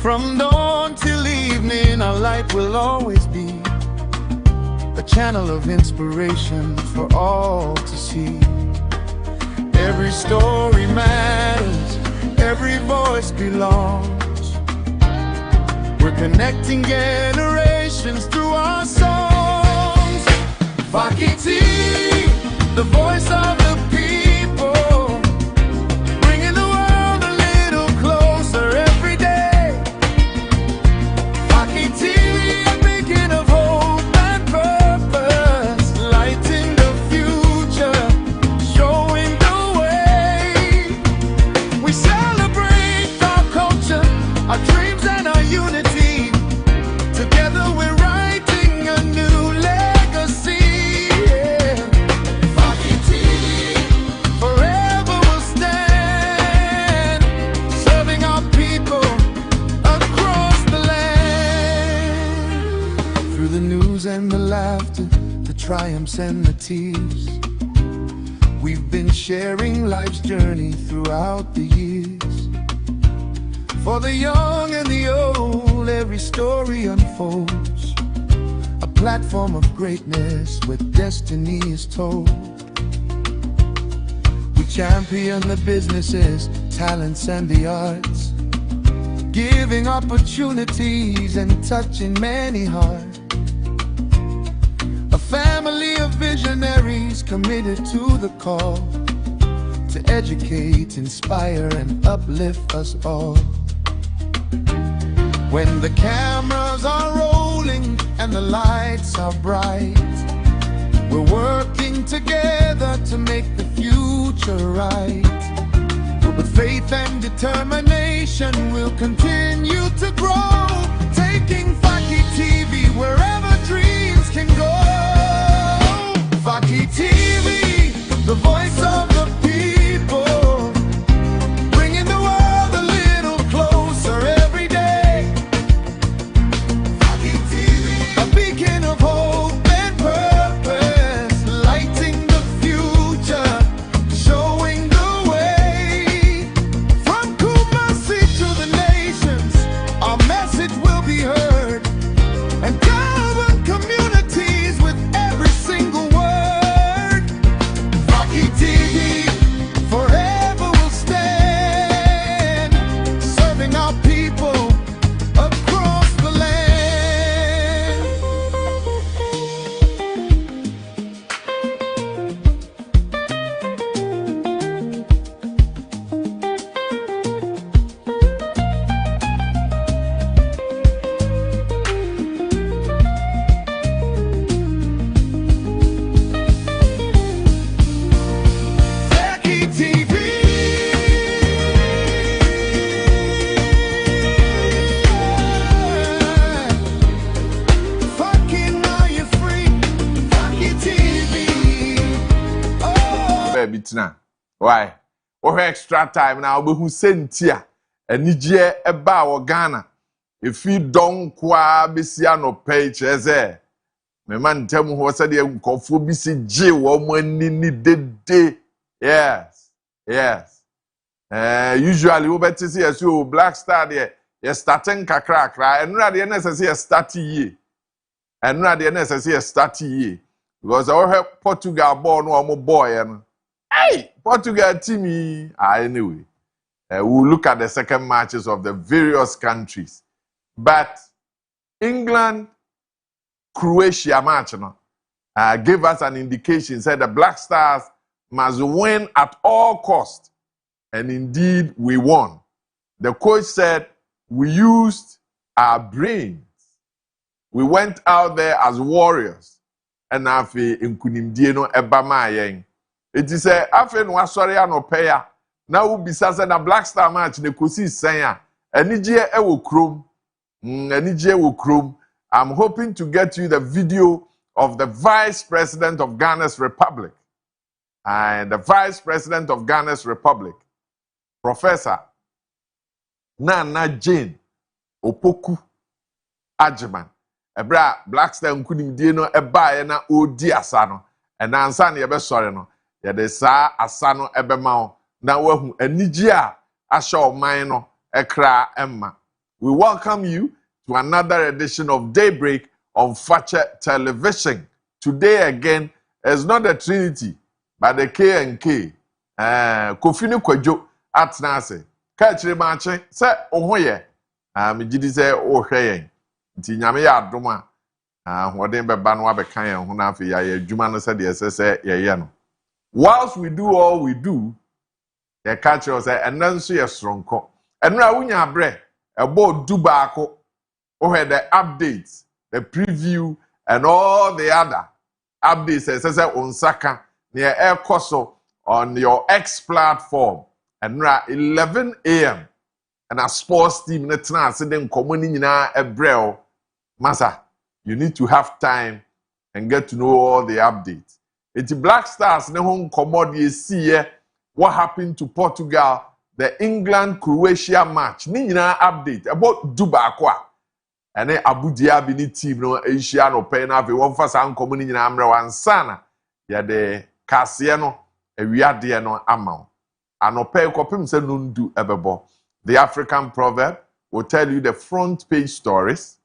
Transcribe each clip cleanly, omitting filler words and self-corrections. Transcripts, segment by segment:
From dawn till evening, our light will always be a channel of inspiration for all to see. Every story matters, every voice belongs. We're connecting generations through our songs. Vakiti, the voice of the people, bringing the world a little closer every day. Vakiti, a beacon of hope and purpose, lighting the future, showing the way. We celebrate our culture, our dreams and our unity. Together we're writing a new legacy. And the laughter, the triumphs and the tears, we've been sharing life's journey throughout the years. For the young and the old, every story unfolds, a platform of greatness where destiny is told. We champion the businesses, talents and the arts, giving opportunities and touching many hearts. Family of visionaries committed to the call to educate, inspire, and uplift us all. When the cameras are rolling and the lights are bright, we're working together to make the future right. With faith and determination, we'll continue to grow, taking Faki TV wherever dreams can go. Faki TV, the voice of the people, bringing the world a little closer every day. Faki TV, a beacon of hope and purpose, lighting the future, showing the way. From Kumasi to the nations, our message will be heard and govern communities with every single word. TV forever will stand, serving our people across the land. Why? Oh, extra time now, but who sent here? And Niger about Ghana. If you don't qua Bisiano page as a man tell me what said you call for BC J woman need day. Yes, yes. Usually, we better see as you Black Star there. You're starting kakra, and not the necessary start ye. And not the necessary start ye. Because I have Portugal born one more boy and hey, Portugal team. Anyway, we'll look at the second matches of the various countries. But England, Croatia match gave us an indication, said the Black Stars must win at all costs. And indeed, we won. The coach said we used our brains. We went out there as warriors. And afi nkunimdie no eba ma yen. It is a afi no asori anopeya. Na wo bisa se na Black Star match ne kosi sen a anigye ewo krom. Anigye ewo krom. I'm hoping to get you the video of the Vice President of Ghana's Republic. And the Vice President of Ghana's Republic, Professor Nana Jane Opoku Ajiman. Ebra Black Star nkunimdie no eba ye na odi asa no. And ansa na ye be sori no. Ye de sa asa no ebe ma o. Na wahu anigye a ahye oman no ekra emma. We welcome you to another edition of Daybreak on Fache Television. Today again is not the Trinity, but the K and K. Kofini Kojo atnase. Kachire mache se ohoye. Me gidi se ohwe nti nyame ya adoma. Hoden beba no abekan yen ho na afi ya adwuma no se de esese ye no. Whilst we do all we do, the culture say enanso ye sronko. Enra wunya abre ebo du baako. Oh, the updates, the preview, and all the other updates. Say on Saka near Air Coso on your X platform. And 11 a.m. and a sports team netna sitting communing in a braille. Masa, you need to have time and get to know all the updates. It's Black Stars ne home commodity see what happened to Portugal, the England-Croatia match. Nina update about Dubakwa. And Abu Dhabi ni team no Asia no pay na ve won fasa nkomo ni nyina amre wansana ya de kase no awiade no ama anope kopim se nundu ebebo. The African proverb will tell you the front page stories,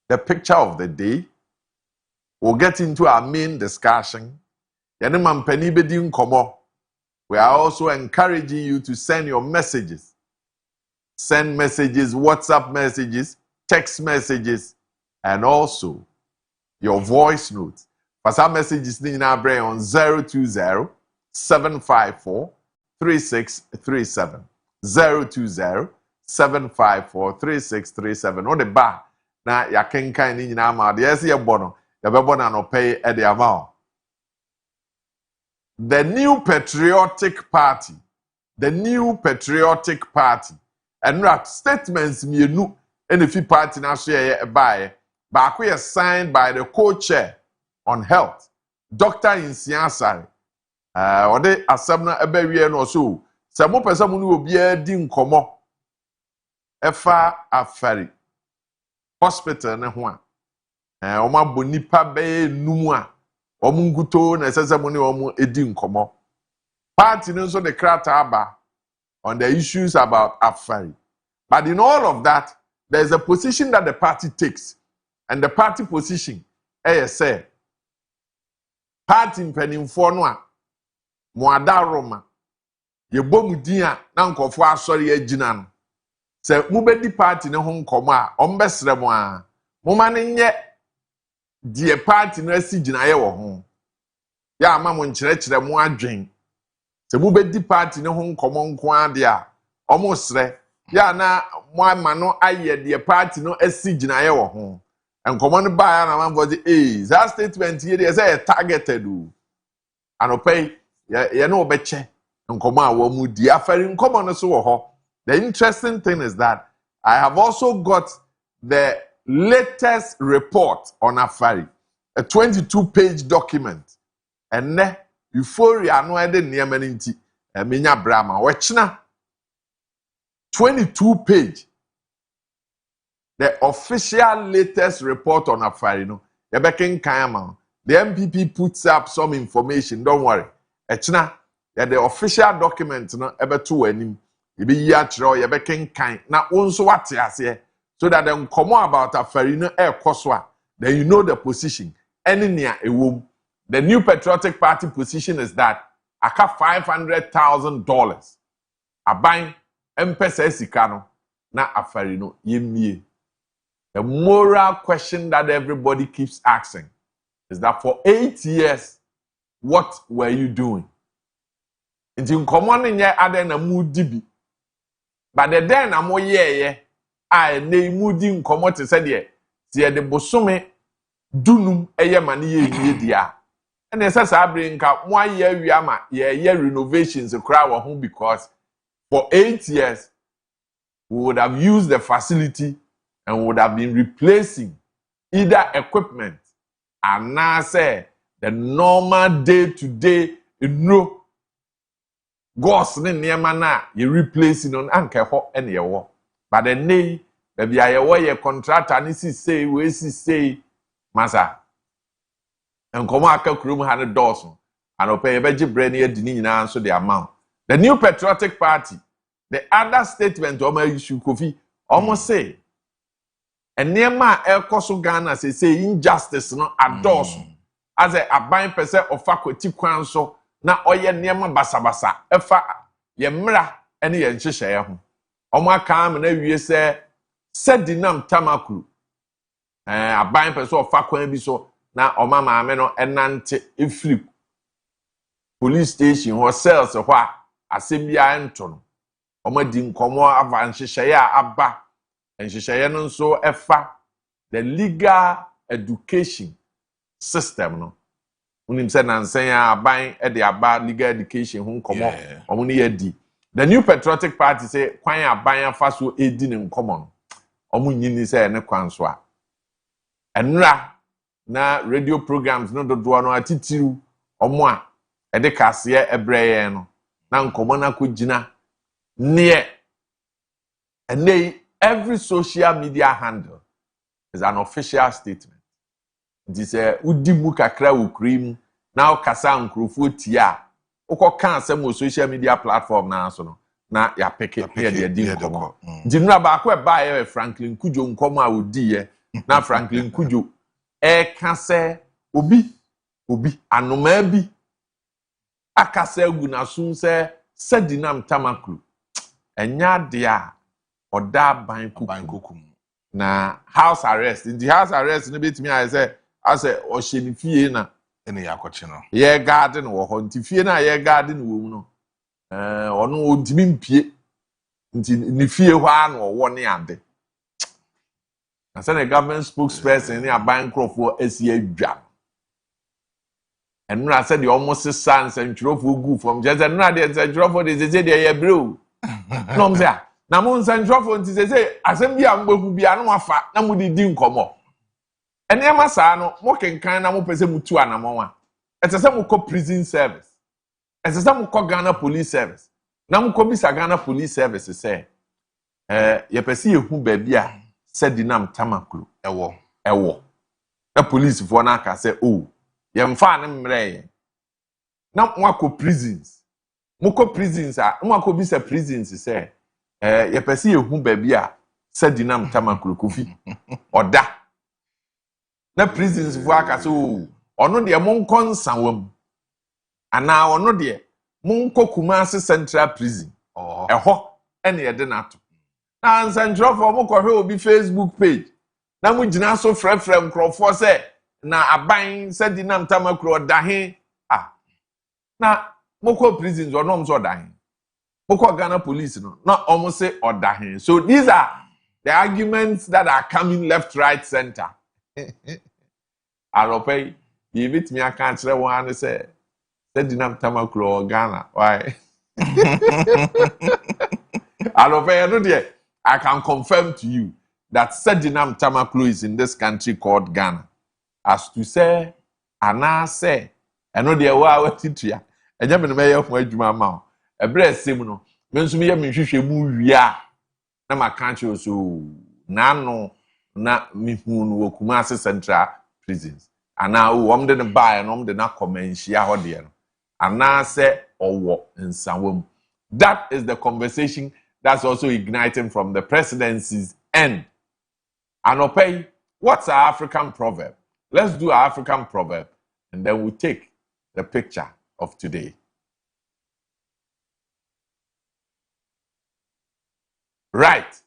the picture of the day. We'll get into our main discussion. Yene mampani bedi nkomo. We are also encouraging you to send your messages. Send messages, WhatsApp messages, text messages, and also your voice notes. For some messages, you can bring on 020-754-3637. 020-754-3637. On the bar, now you can kind in your mouth. Yes, you're born. You're no pay at the amount. The New Patriotic Party. The New Patriotic Party. And rap statements me new. And if you party now share by we are signed by the co-chair on health, Dr. Insiansari. Or they assemble a baby and also some person who will be a din komo. Efa afari hospital ne ho a. Oma bonipa be numwa. Omunguto na sesemoni omu edin komo. Party no so the krataba on the issues about afari. But in all of that, there's a position that the party takes. And the party position, say, party mpenimfo no a mo adaroma ye bomu din a na nkofo asori agina no. Se mubedi party ne ho nkomo a ombesre mo a mo ma ne nye die party no asigina ye wo ho. Ya ama mo nkyerɛkyerɛ mo adwen. Se mubedi party ne ho nkomo nko ade a omo sre ya na mo ama no aye de party no asigina ye wo ho. And common buyer na man for the that statement here they say targeted o. And pay ye no beche and come out wo di afari common so wo ho. The interesting thing is that I have also got the latest report on afari, a 22-page document. And ne euphoria no e de niam nti menya brama wechna 22-page. The official latest report on Afari, no, Yebekin Kayama. The MPP puts up some information, don't worry. Echna, the official document, no, ebe to enim. Ibi yatro, Yebekin Kay. Na unso what say, so that then come about Afari, no, koswa. Then you know the position. Any near a womb. The New Patriotic Party position is that I got $500,000. I buy M-Pesa Sikano, na Afari, no, yemie. The moral question that everybody keeps asking is that for 8 years, what were you doing? It's in common in your other na moody. But the then I'm I ne moody in common to say, yeah, see the bosume dunum eye mani ye dia. And they say, I bring up 1 year, we are renovations a crowd home because for 8 years, we would have used the facility and would have been replacing either equipment and now say the normal day-to-day no gos ne niema na you replacing on anke ho ene ye wo but the nay baby ayewo ye contractor ni si say we si say masa enkomo aka kurum ha ne doors and opay beji bre ne adi ni nyina so the amount. The New Patriotic Party, the other statement issue Kofi almost say enema ekoso Ghana say injustice no adults as a aban person of faculty kwan so na oye nema basabasa efa ye mra ene ye nhyehyeye ho omo aka am na wie se sedinam tamakuru aban person of fakwan bi so na oma maame no enante efiri police station ho cells ho a asembia ento no omo di nkomo ava nhyehyeye a aba nhyehyeye no nso efa the legal education system no unim say nansen ya aban e de aba legal education ho nkomo omo ne yadi the new patriotic party say kwan aban afa so edi ne nkomo no omo nyini say ne kwan so a enra na radio programs no dodo no atitiru omo a e de kase ebreye no na nkomo na kogina ne and every social media handle is an official statement. This udi mu kakra ukrim na kasa nkrofo tia ukọ kan asem social media platform na so no na ya pick it here the din komo dinura ba ko e ba ye Franklin Kojo nkomo a odi ye na Franklin Kojo ka se obi anoma bi akasa gu na sun se sedinam tamakru enya de a oda ban kukum na house arrest in the house arrest no betimi I say o sheni fie na ene yakoche no ye garden wo ho nti fie na ye garden wo mu no ono odimi mpie nti ni fie ho an wo ne ade na say the government spokesperson ni aban crofo esi adwa enu na say the almost sans and crofo gu from just enu na the crofo dey say dey ye bro no me say na mo nsantwofo nti say asem bia mgbehu bia no afa na mo didi nkomo ene ma saa no mo kenkan na mo pese mutu anamon a etese mo kọ prison service etese mo kọ Ghana police service na mo kọ bisa Ghana police service say ye pese yehu ba bia sedinam tamakuru ewo na police fo na aka say oh ye mfa ne mre na mo akọ prisons mo kọ prisons a mo akọ bisa prisons say ye pese yehu ba bia sedinam tamakuru Kofi oda na prisons fo aka so ono de mon konsawam ana ono de mon Kumasi Central Prison eho ene ye de nato na nsantrofo mo kohwe obi Facebook page na mo gina so frefrem krofo se na aban sedinam tamakuru odahe na mo ko prisons ono so odahe mo ko Ghana police no na omo se odahe. So these are the arguments that are coming left, right, center. Aropay, you bit me, I can't say one say, sedinam tamakuru Ghana. Why? Aropay, I know there. I can confirm to you that sedinam tamakuru is in this country called Ghana. As to say, Anna say, I know there were teacher. And you may have my mouth. A breast similar. When some year me movie, na my country also nano na mihunu Kumasi Central Prisons. And now, didn't buy and did not come and share how dear. And now say, or what in some. That is the conversation that's also igniting from the presidency's end. And okay, what's our African proverb? Let's do our African proverb, and then we'll take the picture of today. Right.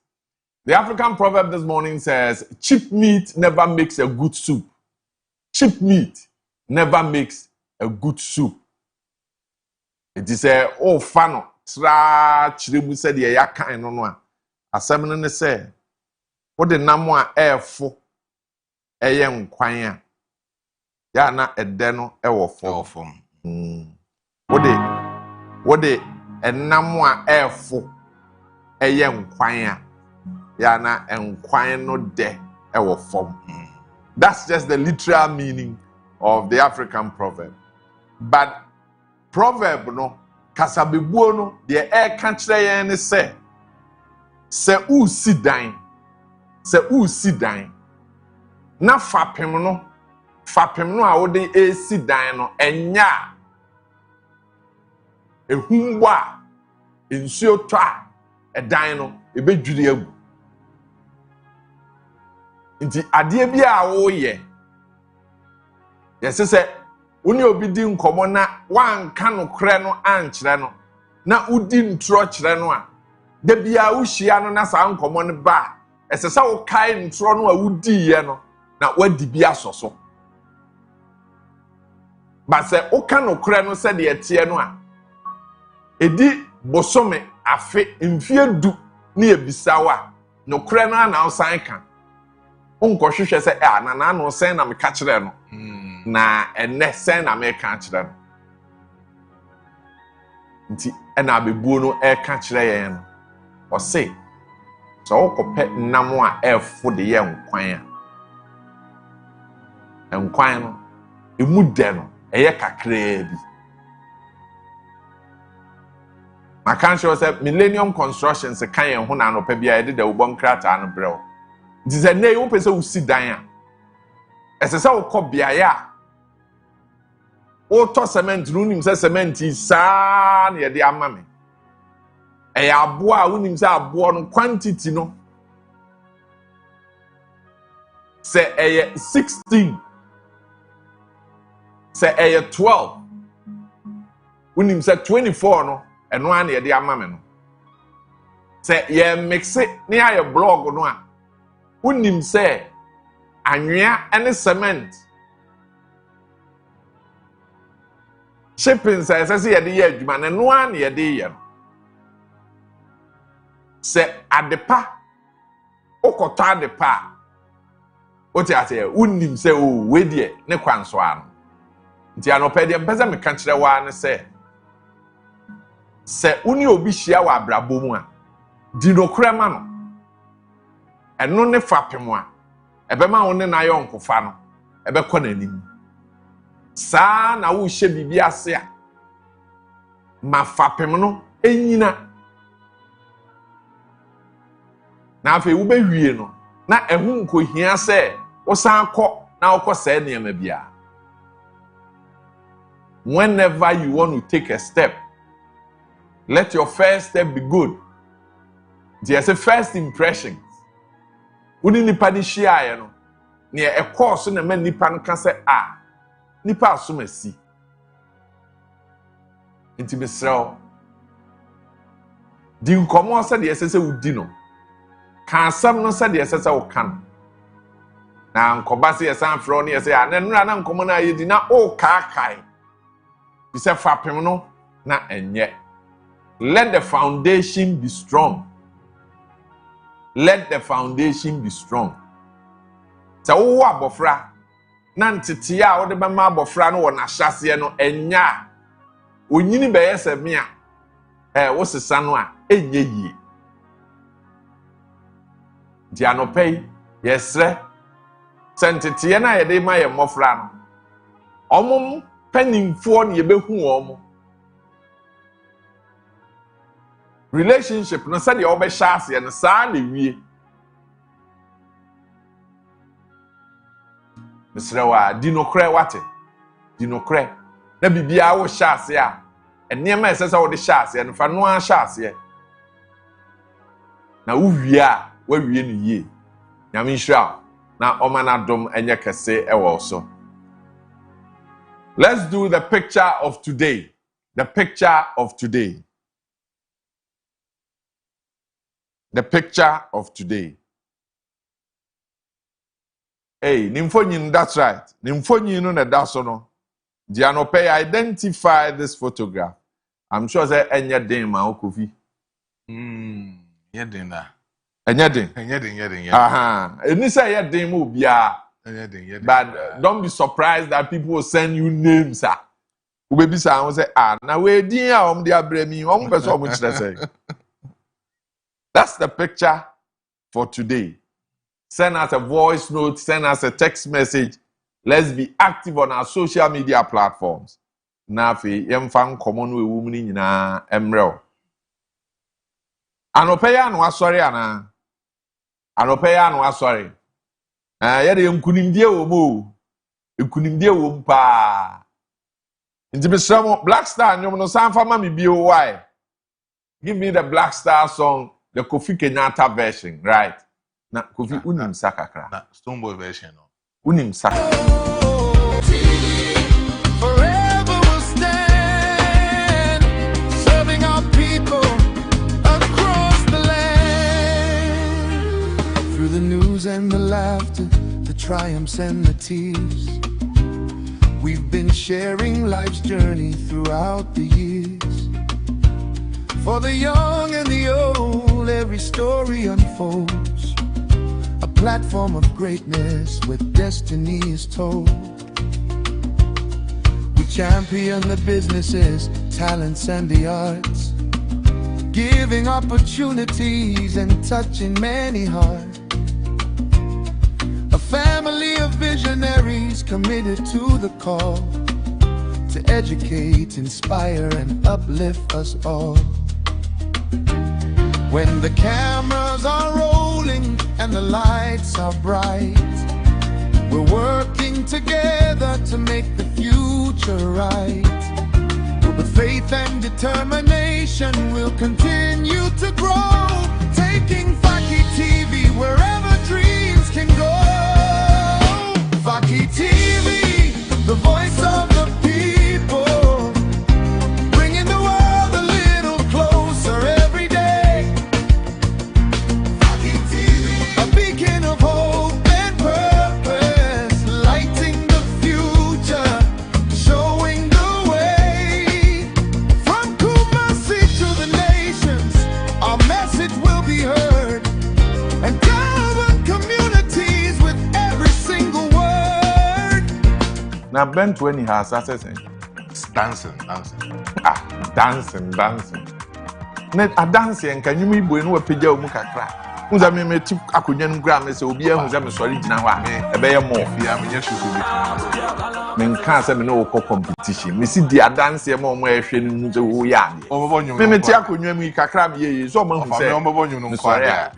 The African proverb this morning says, cheap meat never makes a good soup. Cheap meat never makes a good soup. It is a fano. Tra chirimu said ye ya kind no no. Asem ne say, what the namo a airfo eye nkwan ya na ede no e wo fom. What the enamo a airfo eye nkwan ya na nkwan no de e wo fom. That's just the literal meaning of the African proverb. But proverb no kasabebuo no de e ka kire yen ne se usi dan na fapem no a wo de esi dan no enya ehumbo a ensuo to a ɛdan no ebedwiri agu nti adeɛ bi a woyɛ yɛsɛ sɛ woni obi di nkɔmɔ na wanka no korɛ no ankyerɛ no na udi ntoro kyerɛ no a da bia wohyia no na saa nkɔmɔ no ba ɛsɛ sɛ wokae ntoro no a wudiiɛ no na wadi bi asɔ so ba sɛ woka no korɛ no sɛ deɛ ɛteɛ no a edi bosome afe mfie du ne ebisa wa no korɛ no ana wosan ka wonkɔhwehwɛ sɛ na no sɛn na meka kyerɛ no na ɛnɛ sɛn na meka kyerɛ no nti ɛna abebuo no ɛka kyerɛ yɛn no ɔse sɛ wokɔpɛ nam a ɛfo de yɛ nkwan a nkwan no emu dɛ no ɛyɛ kakraa bi maka nhyɛ sɛ Millennium Construction se kan yɛn ho na anɔpa bi a yɛde da wobɔ nkrataa no brɛw nti sɛ nne wopɛ sɛ wosi dan a ɛsɛ sɛ wokɔ beaeɛ a wotɔ cement no wonim sɛ cement yi saa na yɛde ama me ɛyɛ aboa a wonim sɛ aboɔ no quantity no sɛ ɛyɛ 16 sɛ ɛyɛ 12 wonim sɛ 24 no ɛno a na yɛde ama me no sɛ yɛ mixe ne ayɛ blog no a wonim sɛ anwea ene cement shipping sɛ ɛsɛ sɛ yɛde yɛ adwuma na no a na yɛde yɛ no sɛ adepa okɔtɔ adepa a wote ase wonim sɛ we deɛ ne kwanso ano nti anɔpɛ deɛ mpɛ sɛ meka kyerɛ waa ne sɛ woni obi hyia wɔ abrabɔ mu a di no korɛ ma no ɛno ne fapem a ɛbɛma wo ne na yɔnkofa no ɛbɛkɔ n'anim saa na wo hyɛ bibi ase a ma fapem no enyina na afei wo bewie no na ɛho nkohia sɛ wo san kɔ na wokɔ sɛ nneɛma bia whenever you want to take a step let your first step be good there's a first impression woni nipa ni hyiae no ne ɛkɔɔ so na ma nipa no ka sɛ nipa asom asi nti mesrɛw di nkɔmɔ sɛ deɛ ɛsɛ sɛ wodi no ka asɛm no sɛ deɛ ɛsɛ sɛ woka no na nkɔba sɛ yɛsan frɛ no yɛsɛ na nnura na nkɔmɔ no a yɛdi na wokaakae bi sɛ fapem no na ɛnyɛ let the foundation be strong let the foundation be strong sɛ wowɔ abɔfra na ntete a wode bɛma abɔfra no wɔ n'ahyɛseɛ no ɛnya a onyini bɛyɛ sɛ me a wo sesa no a ɛnyɛ yie nti anɔpɛ yi yɛsrɛ sɛ nteteɛ no a yɛde ma yɛ mmɔfra no ɔmo panimfoɔ ne yɛbɛhu wɔn relationship no sɛdeɛ wɔbɛhyɛ aseɛ no saa na wie mesrɛ wa di nokorɛ wate di nokorɛ na bibia wo hyɛ aseɛ a nneɛma ɛsɛ sɛ wode hyɛ aseɛ no fa no a hyɛ aseɛ na wo wie a wawie no yie nyame nhyira na ɔma na dom ɛnyɛ kɛse ɛwɔ so. Let's do the picture of today. The picture of today. The picture of today. Hey, nimfonyin, that's right. Nimfonyin no na daso no. Dianope identify this photograph. I'm sure say enye den ma okofi. Enye den da. Enye den. Enye den. Aha. Eni say enye den mo bia. Enye den. But don't be surprised that people will send you names. Ubebi sa won say na we din a om de abrami, om be so om kire say. That's the picture for today. Send us a voice note, send us a text message. Let's be active on our social media platforms. Nafi, yemfan common we woman na emrel. Anopeya no asori ana. Anopeya no asori. Yede nkunimdie wo mo. Nkunimdie wo mpa. Nti besramo Black Star nyom no sanfa ma me bio why. Give me the Black Star song the Kofi Kenyatta version, right? Na Kofi unim sakakra. Na Stoneboy version no. Unim sakakra. Forever will stand, serving our people across the land. Through the news and the laughter, the triumphs and the tears, we've been sharing life's journey throughout the years. For the young and the old, every story unfolds, a platform of greatness where destiny is told. We champion the businesses, talents and the arts, giving opportunities and touching many hearts. A family of visionaries committed to the call to educate, inspire and uplift us all. When the cameras are rolling and the lights are bright, we're working together to make the future right. With faith and determination, we'll continue to grow, taking Faki TV wherever dreams can go. Faki TV, the voice of the people, bringing the world a little closer every day. Faki TV, a beacon of hope and purpose, lighting the future, showing the way. From Kumasi to the nations, our message will be heard and cover communities with every single word. Na bent when he has access. Dancing. Dancing. Net a dancing can you me when we pija umu kakra. Unza me tip akunyan gram me se obi ehun se me sori gina ho a e be ye mo. Fia me nyesu so bi. Me nka se me no ko competition. Me si dia dance e mo mo ehwe ni hu se wo ya ade. Omobo nyum. Me ti akunyan mi kakra me ye so mo hu se. Omobo nyum no kwa dia.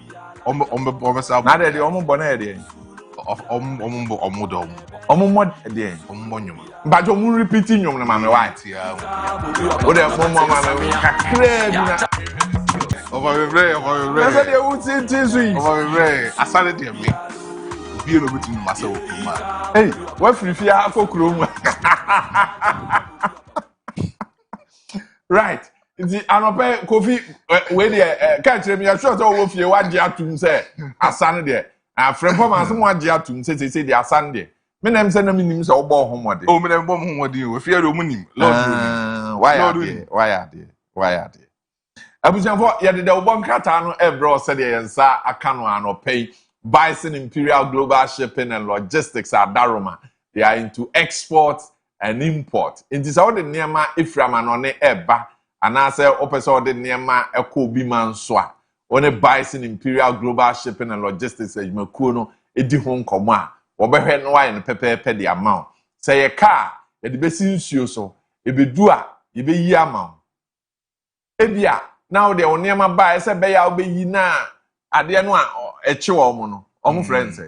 Omo sa. Na de omo bo na de. Omo do. Omo mod de. Omo nyum. Ba jo mu repeat nyum na ma me wa. Tia. O de mo ma me kakra bi na. Over the Na se de wo ti so yi. Asare de me. Obi no bitu no masa wo kuma. Hey, what free fia akokuro mu. Right. Nti anope Kofi we de ka kire mi ya sure so wo fie wa je atum se asane de. Afrempo ma so mo age atum se de asane de. Me nem se na minim se obo homode. O me dem bom homode o fie do munim. Lord. Why are they? Abujanfo yede de obo nkrata no ebro se de yensa aka no anope Bison Imperial Global Shipping and Logistics at Daroma. They are into export and import. In this all the Niama Iframanone Eba, and I say Opesa the Niama Eko Biman Swa. One Bison Imperial Global Shipping and Logistics as Makuno, Edi Hong Koma, Obehe no and Pepe the amount. Say a car, a besin so, a bedua, ye be ye amount. Ebia, now the Oniama buy, say Baya be na. Ade no a eche wo mo no omo friends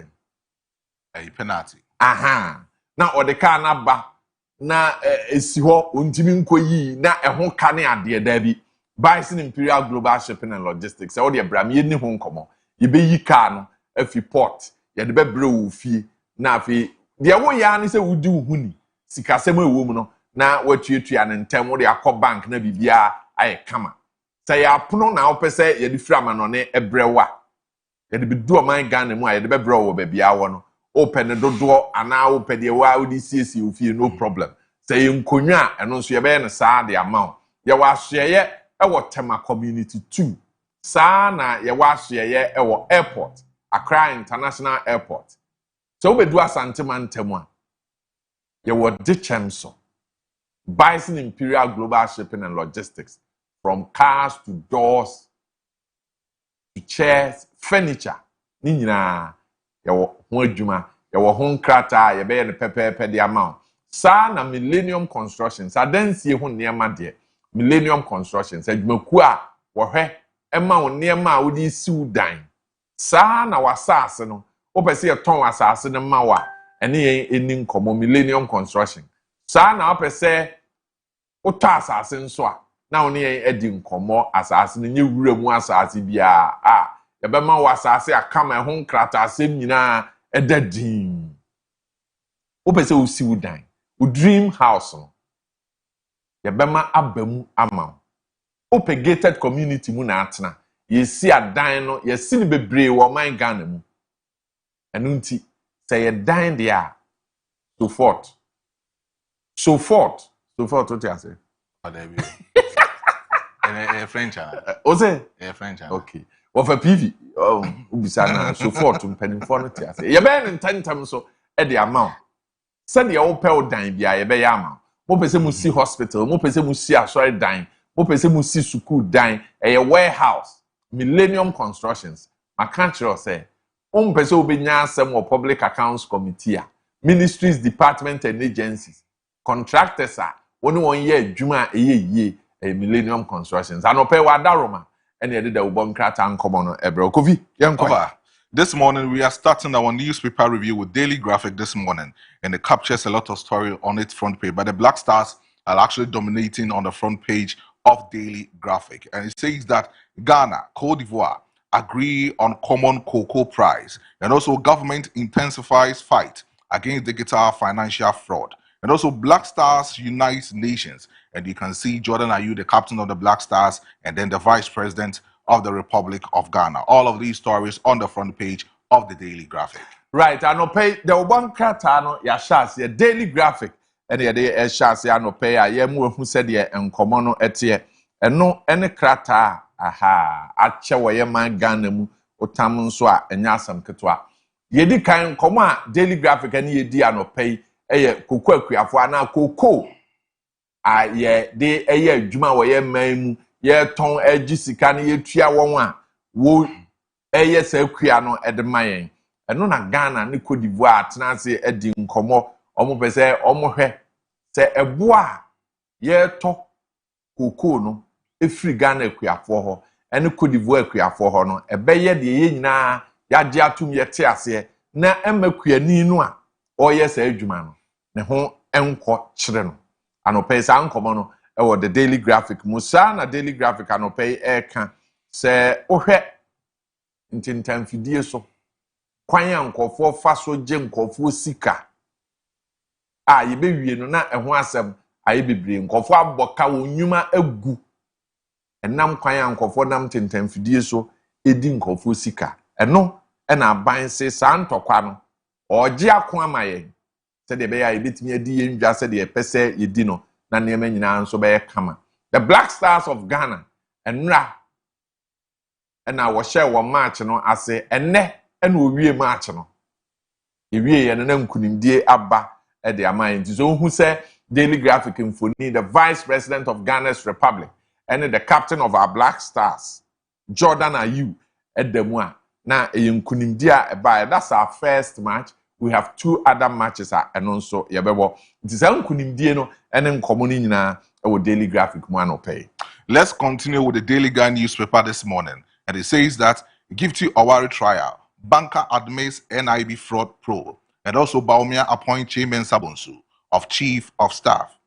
penalty aha na ode ka na ba na esi ho ontimi nkoyi na eho ka ne ade da bi Bison Imperial Global Shipping and Logistics e ode bram ye ni ho nkomo ye be yi ka no afi port ye de be bre wo fie na afi de wo ya ne se wudi wo huni sikasem ewo mu no na watuatua ne ntem wo de akọ bank na bibia aye kama. Say ya puno na opese ye di frama no ne ebrewa ye de bedu o man Ghana mu a ye de bebrewa wo bebia wo no open ne dodo ana open de wa wo di siesie ofie no problem. Say ye nkonwa eno nso ye be ne saa de amount ye wa hweye e wo Tema community 2 saa na ye wa hweye e wo airport Accra International Airport. So we bedu Asante Mantemu a ye wo Dichemso Bison Imperial Global Shipping and Logistics. From cars to doors to chairs, furniture. Ni nyina ya wo ho adwuma, ya wo ho nkrata, ya be ye ne pepepe de amount. Sa na Millennium Construction, sa dansie ho niema de. Millennium Construction, sa adwumaku a wo hwe ema wo niema a wo di siw dan. Sa na wasase no, wo pese ye ton wasase ne ma wa, ene ye eni nkomo Millennium Construction. Sa na wo pese wo ta asase nso a na oni edi nkomo asase no nye wura mu asase bia yebema wo asase akama ho nkrata asem nyina edadin opese wo si wudan wo dream house no yebema abamu ama ope gated community mu na atena yesi adan no yesi ne bebre wo man Ghana mu enu nti say ye dan dia so forth what you say French. Ose? French. Okay. Well, for PV, ubisana so forth mpanimfo no te ase. Ye be ntantam so e de amount. Said ye wo pel dan bia ye be ya amount. Mo pese mu si hospital, mo pese mu si asori dan, mo pese mu si school dan, e warehouse, Millennium Constructions. Ma kan kire say, o pese obenya asem o public accounts committee a, ministries, departments and agencies, contractors a, won ye adwuma ye Millennium Constructions. Anope wadaroma and you did the Ubonkrata and Common Ebro. Kofi, This morning, we are starting our newspaper review with Daily Graphic this morning, and it captures a lot of story on its front page. But the Black Stars are actually dominating on the front page of Daily Graphic. And it says that Ghana, Cote d'Ivoire agree on common cocoa price, and also government intensifies fight against digital financial fraud. And also Black Stars unites nations. And you can see Jordan Ayew, the captain of the Black Stars, and then the vice president of the Republic of Ghana. All of these stories on the front page of the Daily Graphic. Right, I no pay the one kratano ya shas the Daily Graphic and the shas ya no pay ya mu who said ye and common etie and no any krata ache ye man Ghana mu otam so a enya asam ketwa. Ye di kan komo Daily Graphic and ye di anopay koko akuafo ana koko ye de adwuma wo ye man mu ye ton agi sika ne ye tua won a wo sa akua no edemayen eno na Ghana ne Cote d'Ivoire atenase edi nkomo omo pese omo hwe se ebo a ye to koko no efiri Ghana akuafo ho ene Cote d'Ivoire akuafo ho no ebeye de ye nyina yagye atum ye te ase na emakuani no a oye sa adwuma no ne ho enko kire no anopɛ sa nkomo no the Daily Graphic musa na Daily Graphic anopɛ ka sɛ ohwɛ ntintamfidie so kwan ankofo fa so gye nkofo sika yebewie no na ɛho asɛm aye bebre nkofo aboka wonyuma agu enam kwan ankofo nam ntintamfidie so edi nkofo sika ɛno ɛna aban se sa ntokwa no ogye ako amaye sɛ de be ya ebetimi adi yendwa sɛ de pɛsɛ yedi no na niema nyina nso be kama the Black Stars of Ghana enra ena wo share wo match no ase enne ena owie match no ewie ye na nkunimdie aba e de amai nti so hu se Daily Graphic mfoni the vice president of Ghana's Republic and the captain of our Black Stars Jordan Ayew edemu a na nkunimdie a eba that's our first match. We have 2 other matches and also yebebo nti sa nkunimdie no ene nkomo ni nyina e Daily Graphic mu anopay. Let's continue with the Daily Ghana newspaper this morning, and it says that Gifty Owari trial, banker admits NIB fraud probe, and also Baumia appoint Chairman Sabonsu of Chief of Staff,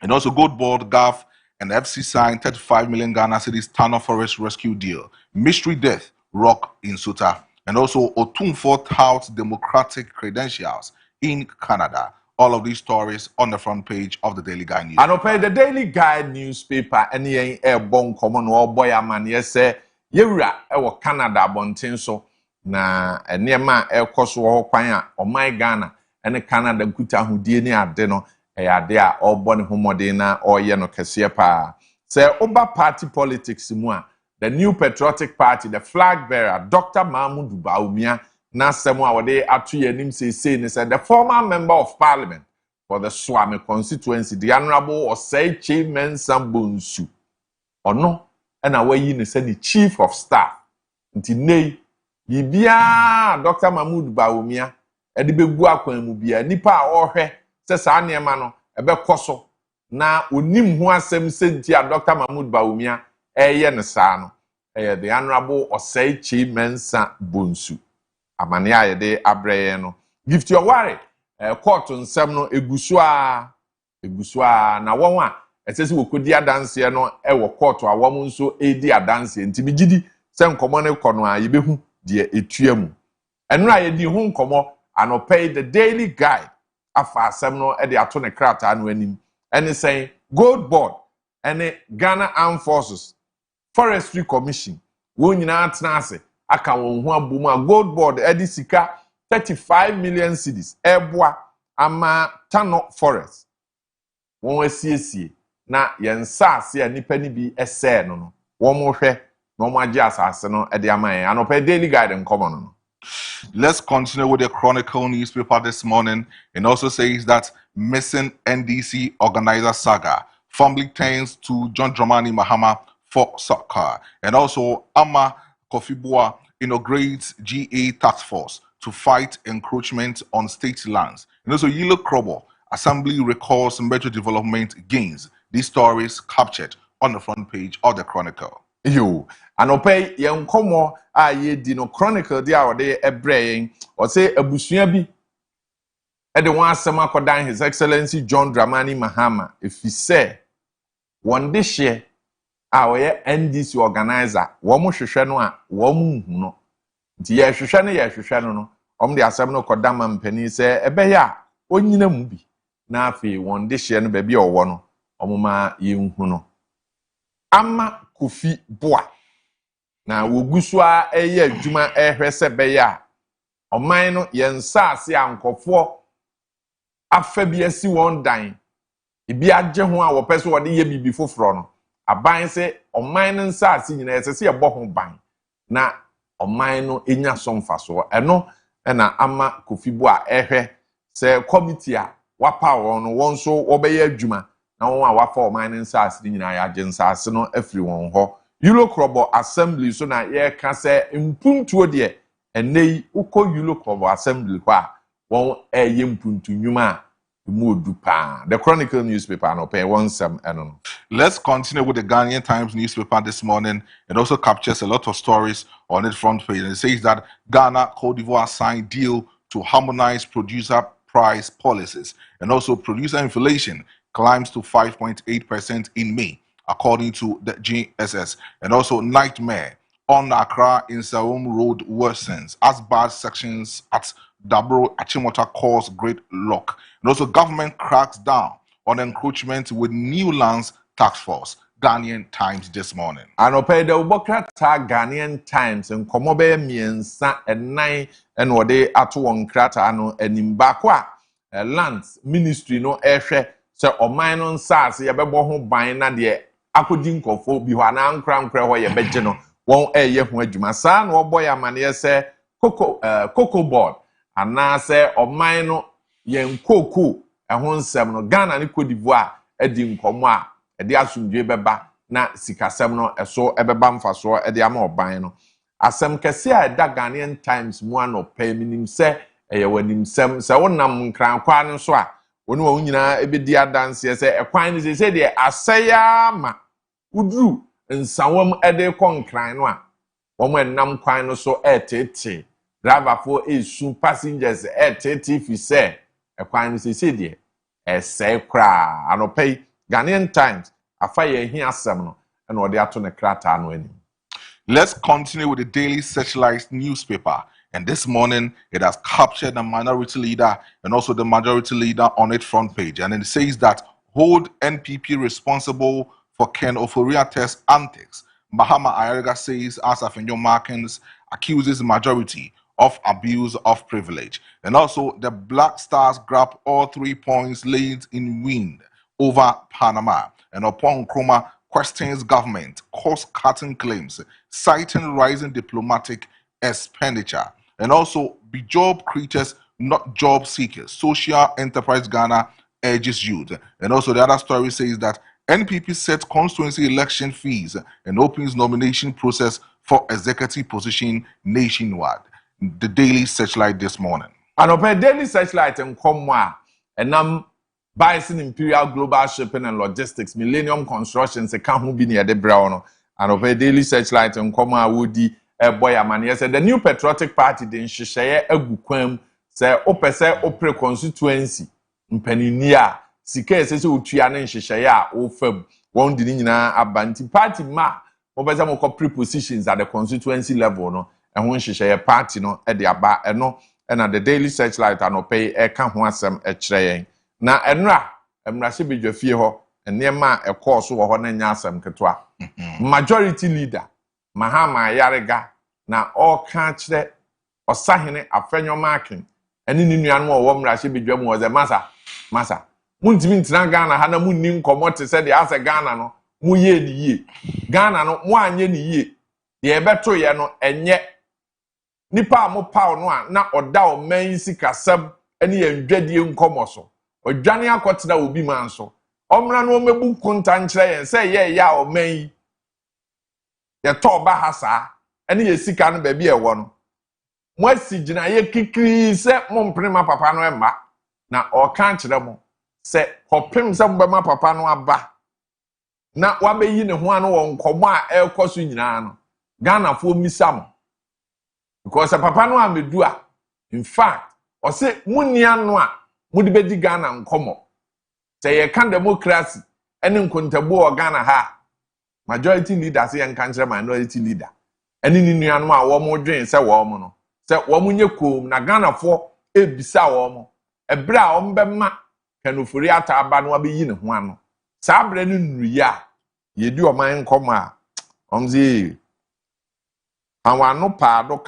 and also Gold Board, GAF, and FC signed 35 million Ghana cedis Tano Forest rescue deal. Mystery death rock in Suta, and also Otumfo touts democratic credentials in Canada. All of these stories on the front page of the Daily Guide newspaper. And okay, the Daily Guide newspaper, and ye bon common or boy a man, yes, say, Yura, Canada, bontin so, na near my air cost or quire or my Ghana, and the Canada Kuta who did near dinner, there, or bonny homodena, or yeno cassia pa. Say, Oba party politics, moi, the new patriotic party, the flag bearer, Dr. Mahmoud Baumia. Na semo awade atu yenim say said the former member of parliament for the Swami constituency, the Honorable Osei Chairman Sambonsu. Ono ena wayi ne say the chief of staff. Nti nei bibia Dr. Mahmoud Baumia e de begu akwan mu bia nipa a ohwe se sa niema no ebe koso na onim ho asem senti a Dr. Mahmoud Baumia eye ne sa no the Honorable Osei Chairman Sambonsu. Amania yede abreye no Gifty Owari court nsem no egusua na won a ɛsɛ sɛ wɔkɔdi adanseɛ no ɛwɔ court a wɔn nso edi adanseɛ nti migidi sɛ nkɔmɔ no kɔ no a yɛbɛhu deɛ etua mu ɛno a yɛdi ho nkɔmɔ anɔpɛ the daily guide afa asɛm no ɛde ato ne krataa no anim ɛne sɛn gold board ɛne Ghana Armed Forces Forestry Commission wɔn nyinaa tena ase aka wɔn ho abom a gold board ɛde sika 35 million cedis ɛboa ama Tano Forest wɔn asiesie na yɛn saase a nipa ni bi ɛsɛɛ no wɔn hwɛ na wɔn agye asase no ɛde ama yɛn anɔpɛ daily guide nkɔmɔ no. Let's continue with the Chronicle newspaper this morning. It also says that missing NDC organizer saga formally turns to John Dramani Mahama for soccer. And also Ama Kofi inaugurates GA task force to fight encroachment on state lands. And also Yilo Krobo Assembly recalls metro development gains. These stories captured on the front page of the Chronicle. Yo, anɔpɛ yɛn nkɔmɔ a yɛdi no Chronicle de a wɔde ɛbrɛ yɛn ɔsɛ abusua bi ɛde wɔn asɛm akɔdan His Excellency John Dramani Mahama efisɛ wɔn de hyɛ a ɔyɛ NDC organizer wɔn hwehwɛ no a wɔn nhu no nti yɛhwehwɛ no wɔn de asɛm no kɔda ma mpanin sɛ ɛbɛyɛ a onyina mu bi na afei wɔn de hyɛ no baabi a ɔwɔ no wɔn ma yɛnhu no ama Kofi Boa na wogusu a ɛyɛ adwuma ɛhwɛ sɛ bɛyɛ a ɔman no yɛn saase a nkɔfoɔ afa bi asi wɔn dan ebi agye ho a wɔpɛ so wɔde yɛ bibi foforɔ no aban sɛ ɔman no saase nyinaa ɛsɛ sɛ yɛbɔ ho ban na ɔman no enya so mfasoɔ ɛno ɛna ama Kofi Boa ɛhwɛ sɛ committee a wapa wɔn no wɔn nso wɔbɛyɛ adwuma na wɔn a wafa ɔman no saase nyinaa yɛagye nsaase no afiri wɔn hɔ Yulo Krobo Assembly so na yɛka sɛ mpuntuo deɛ ɛnɛ yi ukɔ Yulo Krobo Assembly hɔ a wɔn ɛyɛ mpuntu nnwuma a emu odu paa. The Chronicle newspaper no pay one sem ɛno. Let's continue with the Ghanaian Times newspaper this morning. It also captures a lot of stories on its front page. And it says that Ghana, Cote d'Ivoire signed deal to harmonize producer price policies. And also producer inflation climbs to 5.8% in May, according to the GSS. And also nightmare on Accra in Saum Road worsens as bad sections at Dabro Achimota cause great lock. And also government cracks down on encroachment with new lands task force. Ghanaian Times this morning. Anope de ubokra ta Ghanaian Times nkomo be miensa enan enode ato won krata ano animbako a lands ministry no ehwe se oman no nsase ye bebo ho ban na de akodi nkofo bi ho ana nkra ho ye beje no won eye ho adwuma sa na oboy amane se cocoa board ana se oman no yen koko ehon nsem no Ghana ne Cote d'Ivoire edi nkomo a ede asumdwe beba na sikasem no eso ebeba mfaso ede ama oban no asem kese a da Ghanaian Times mu anopa minim se eye wanim sem se wonam nkrankwa no so a woni wo nyina ebedi adanse se ekwan ni se de asaya ma uduru nsawam ede konkran no a wo enam kwan no so etete driver for esu passengers etete fi se ekwan ni se de ese kra anopa Ghanaian Times afaye hi asem no and ode ato ne krata no anim. Let's continue with the Daily Searchlight newspaper. And this morning, it has captured the minority leader and also the majority leader on its front page. And it says that hold NPP responsible for Ken Ofori-Attah's antics. Mahama Ayariga says Asafenyo Markins accuses majority of abuse of privilege. And also, the Black Stars grab all 3 points laid in wind over Panama. And upon Nkrumah questions government cost-cutting claims, citing rising diplomatic expenditure. And also, be job creators, not job seekers. Social Enterprise Ghana urges youth. And also, the other story says that NPP sets constituency election fees and opens nomination process for executive position nationwide. The Daily Searchlight this morning. And open Daily Searchlight and Komwa and Bison Imperial Global Shipping and Logistics Millennium Construction se kan hu bi ne de bra no and open Daily Searchlight and Komwa wodi boy amane said the new patriotic party den hyehyeye agukwam say opese opre constituency mpanini a sika esese otua ne nhyehyeye a wo fam won di nyina abanti party ma wo beza mo prepositions at the constituency level no ehun nhyehyeye party no e de aba eno na the daily searchlight anopay e ka ho asem e kire yen na enra emrase bedwafie ho enema e course wo ho na nya asem ketwa majority leader Mahama Yarega na all ka kire osahene afenyo akin eni ni nuanu wo mrase bedwam wo ze masa muntimi ntina Ghana ha na munni nkomo te se de ase Ghana no mu ye ni ye Ghana no mu anye ni ye de ebeto ye no enye nipa mo paw no a na oda o man sikasam ene ye ndwadie nkomo so odwane akotena obi man so omra no mebu kunta nkyere yen se ye ya o man ye to ba ha saa ene ye sika no ba bi ewo no mo asigina ye kikiri se mo mprema papa no emma na o kan kyere mo se hopem se mbema papa no aba na wabeyi ne ho ano wo nkomo a ekoso nyina no Ghana fo misam because papa no amedu a in fact o se munia no a mudi bedi Ghana nkomo se ye kan democracy ene nkontabu o Ghana ha majority leader se yan kankyere minority leader ene ni nua no a wo mo dwen se wo mo no se wo mo nye kom na Ghana fo ebisa wo mo ebre a wo mbema kanofori ata aba no abeyi ne ho ano saa bre no nruya yedi o man nkomo a omzi awano paado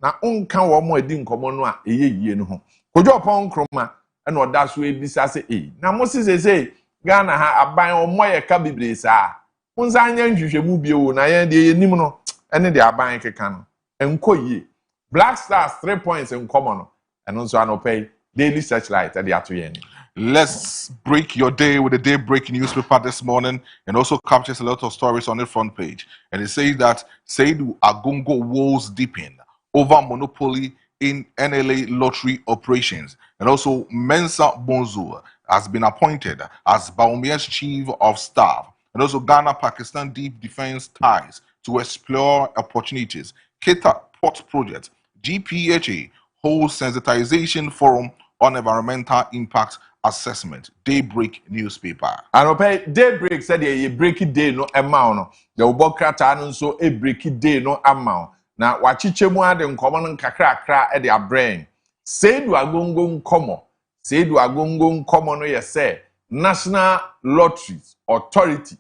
na onka wo mo adi nkomo no a eyeyie no ho Kojo pon kroma na oda so ebisa se na mo se Ghana ha aban o moye ka bibre saa unza anya nhwehwemu biewo na ye de yenim no ene de aban keka no enkoyie Black Stars 3 points nkomo no eno nso anopay daily searchlight at the atoyen. Let's break your day with the Daybreak newspaper this morning, and also captures a lot of stories on the front page. And it says that Seidu Agongo woes deepen over monopoly in NLA lottery operations. And also Mensa Bonzo has been appointed as Baumia's chief of staff. And also Ghana-Pakistan deep defense ties to explore opportunities. Keta Port Project, GPHA holds sensitization forum on environmental impact assessment. Daybreak newspaper. And okay, Daybreak said ye break it day no amount. The Ubokrata no so a break it day no amount. Now wachiche mu ade nkomo no kakra e de abrain. Seidu agongo nkomo. Seidu agongo nkomo no ye say National Lotteries Authority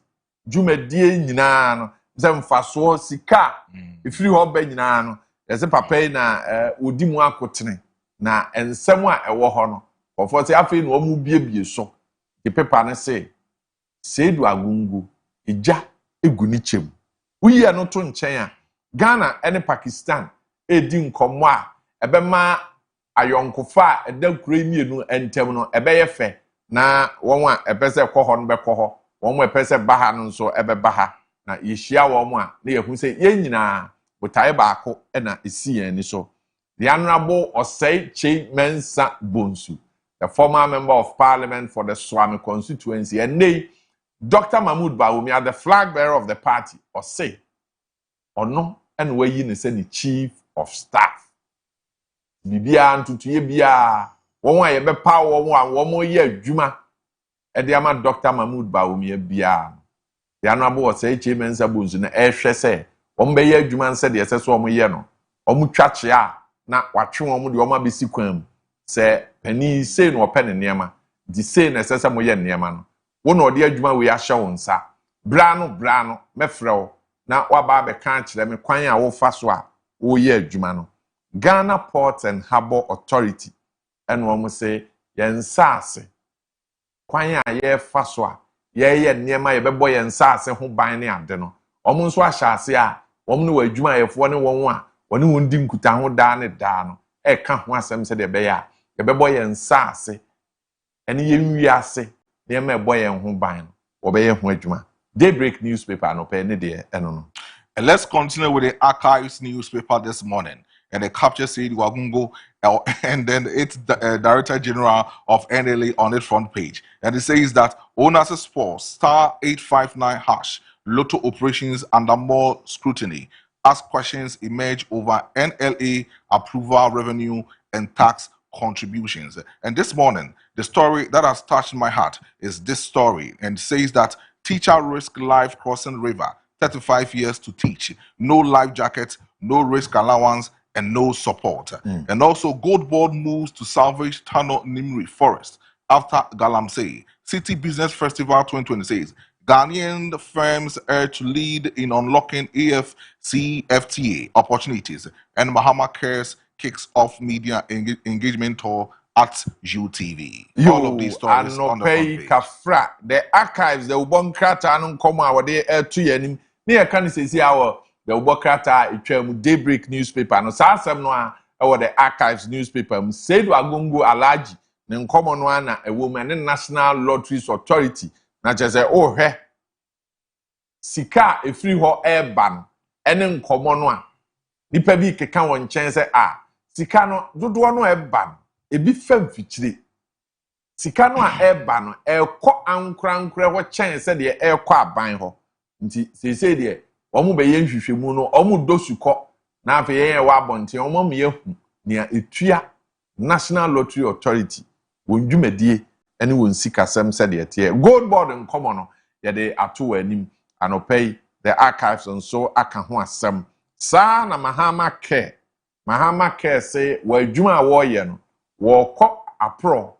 dwumadie nyina no zemfaso sika ifiri ho ba nyina no yese papa na odi mu akotene na ensem a ewo ho no ofo se afi no mu biebie so the paper ne say Seidu agongo eja egu ni chem uye no to nchen a Ghana ene Pakistan edi nkomo a ebema ayonkofa edakura mienu entem no ebeye fe na won a epese kwo no bekwo ho won mo epese baha no nso ebebaha na yehia won mo a na yehu se ye nyina botae baako na esi yan ni so the honorable Osei Che Mensa Bonsu, the former member of parliament for the Swami constituency, and they Dr. Mahmoud Bawumia, the flag bearer of the party, Osei ono and we yin say the chief of staff bibia ntutuye bia won a ye be pa won mo ye adwuma e de ama Dr. Mahmoud Bawumia bia the honorable Osei Che Mensa Bonsu na ehwe say won be ye adwuma nse de ese so won ye no omu twache a na watwe won de won abesi kwam se pani sei no open niema di sei na ese se mo ye niema no won ode adwuma we ahye won nsa bra no mefrɛ wo na waba be kan kire me kwan a wo fa so a wo ye adwuma no Ghana Ports and Harbour Authority eno mo say yensa ase kwan a ye fa so a ye niema ye bebo yensa ase ho ban ne ade no omo nso ahye ase a wom no adwuma yefo ne won a woni won di nkuta ho da ne da no e ka ho asem se de be ya ye bebo yensa ase ene ye nwi ase niema ebo ye ho ban no wo be ye ho adwuma. Daybreak newspaper no pay ne de eno no. And let's continue with the Archives newspaper this morning. And the capture said Wagungo and then it's the Director General of NLA on its front page. And it says that owners of sports star 859 hash lotto operations under more scrutiny as questions emerge over NLA approval, revenue and tax contributions. And this morning, the story that has touched my heart is this story, and says that teacher risk life crossing river, 35 years to teach, no life jacket, no risk allowance, and no support. And also, Gold Board moves to salvage Tano Nimri Forest after Galamsey. City Business Festival 2026. Ghanaian firms urge to lead in unlocking AFCFTA opportunities. And Mahama Cares kicks off media engagement tour at UTV. All of these stories on the front page. Kafra, the archives, the Ubonkrata and Koma, were there to Yenim. Near can say our the Ubonkrata, Daybreak newspaper, no Sasam Noa, or the archives newspaper, said Wagungu Alaji, then common one, a woman in National Lotteries Authority. Na just say oh he sika efiri ho eba no ene nkomo no a nipa bi keka won chen say sika no dodo no eba no ebi fam fikyire sika no a eba no ekọ ankra ho chen say de ekọ aban ho nti say de omo be ye nhwehwemu no omo dosuko na afa ye wa abonte omo me yahu nia etua National Lottery Authority won dwumadie ene won sika sem said de tie Gold Board in common ya de ato anim anopay the archives and so aka ho asem sa na Mahama Care say wa adwuma wo ye no wo kọ apro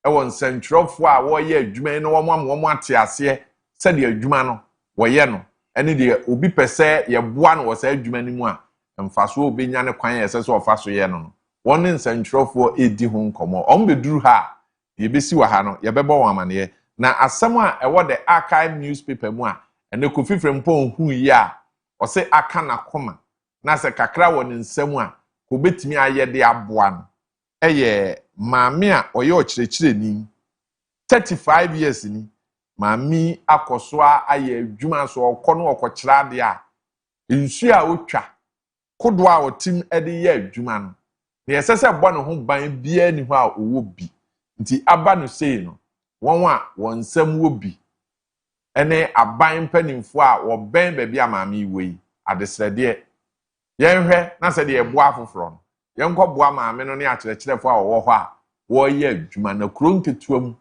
e won sentrofo a wo ye adwuma no wo ate ase said de adwuma no wo ye no ene de obi pese ye boa no wo sa adwuma ni mu a mfaso obenya ne kwan ye se so ofaso ye no won sentrofo edi ho nkomo ombeduru ha yebesi wa ha no yebebo won amane na asem a ewo the archive newspaper mu a ene Kofi Mpo hu yi a o se aka na koma na se kakra won nsem a ko betimi aye de aboa no eye maame a oye okirechire ni 35 years ni maami akoso a aye adwuma so okọ no okokira de a nsu a otwa kodo a otim ede ye adwuma no na yesese bo no ho ban bia ni ho a owo bi nti aba no sei no won a won nsam wo bi ene aban panimfo a wo ben baabi a maami wei adesrede yenhwe na se de eboa afoforo no yenkọ boa maame no ne akyerɛkyerɛfo a wo ho a wo ye adwuma na kuro nketuam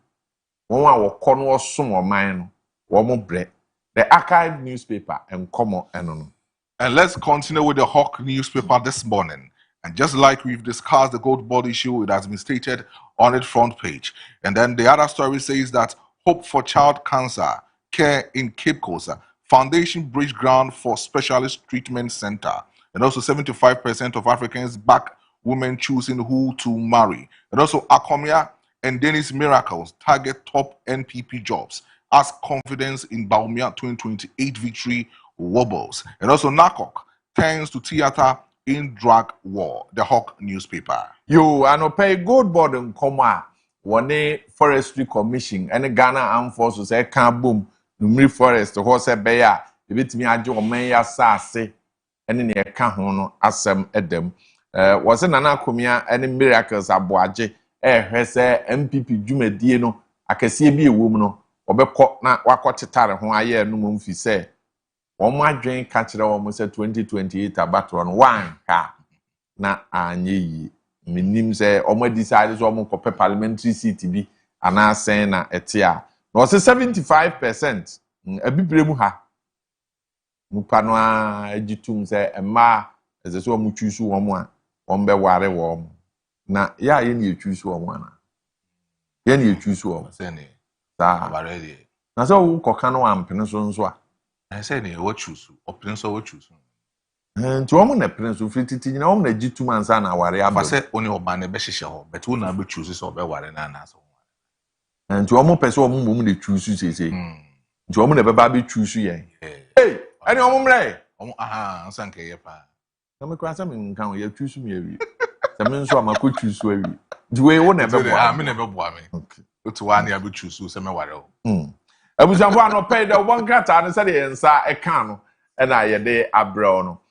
won a wo kɔ no osom oman no wo mo bre the archive newspaper enkomo eno no. And let's continue with the Hawk newspaper this morning. And just like we've discussed the Gold Board issue, it has been stated on its front page. And then the other story says that hope for child cancer care in Cape Coast. Foundation bridge ground for specialist treatment center. And also 75% of Africans back women choosing who to marry. And also Akomia and Dennis Miracles target top NPP jobs as confidence in Baumia 2028 victory wobbles. And also NACOC turns to theater in drug war. The Hawk newspaper. Yo, anopay Gold Board nkoma wone Forestry Commission and Ghana Armed Forces e kan boom numri forest ho se be ya ebetimi age oman ya saase ene ne ka ho no asem edem was Nana Komia ene Miracles aboaje hwese MPP dwumadie no akese bi ewom no obekọ na wakọtetare ho aye no mumfi se won adwen ka kire won se 2028 abatro no wan ka na anye yi minim se omo decide so omo ko parliamentary seat bi ana sen na etia no se 75% abibremu ha mupa no agitum se ema eze so omo twusu won a won be ware won na ya ye ne twusu won ana ye ne twusu won se ne sa abaredi na so wo koka no ampene so nso a I say ne wo twusu opin so wo twusu nti won na prince fititi nyina won na gitum ansa na ware aba se oni oba ne be hihye ho but wo na be twusu so be ware na na so nti won pese won mum na twusu sese nti won na be ba be twusu yen hey ani won mre won aha ansa nke ye pa na me kwasa me nkan wo ya twusu me awi se me nso amako twusu awi nti we won na be bo me na be bo ame okay otu wa na be twusu se me ware ho abusamfo anopay da won krata ne se de yensa e kan no e na ye de abrel no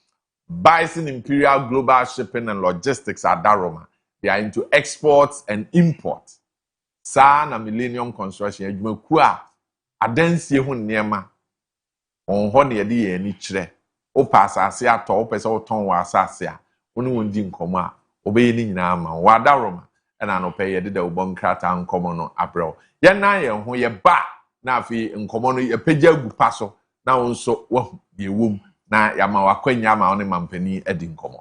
Bison Imperial Global Shipping and Logistics at Daroma. They are into exports and imports. Sana Millennium Construction. Adwumaku adansie ho nneema. On ho ne yede ye ni kire. O pass asase ato, o pese o ton wa asase a. Onu wondi nkomo a, obeye ni nyina ama. Wa Daroma. ɛna no pɛ yɛde da ubon krata nkɔmɔ no abrɛw yɛn na yɛn ho yɛ ba na afi nkɔmɔ no yɛpɛgya gu pa so na wo nso wahu deɛ wom na yɛama wakwanya ma wo ne mampani adi nkɔmɔ.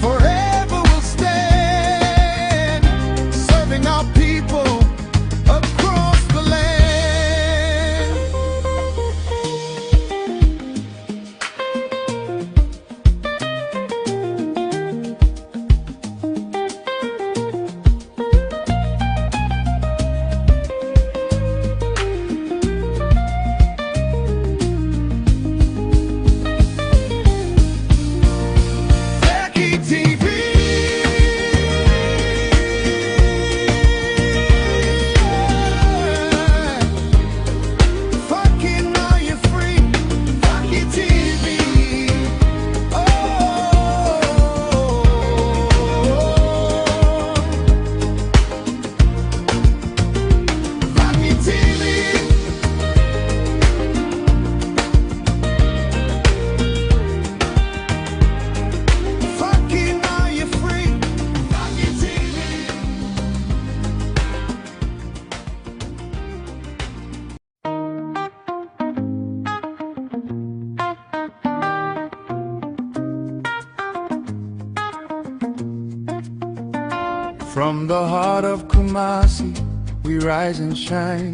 Forever will stand, serving our people across the land. Becky TV. Fucking now you're free. Becky TV. Oh. Becky TV. Fucking now you're free. Becky TV. From the heart of Kumasi, we rise and shine,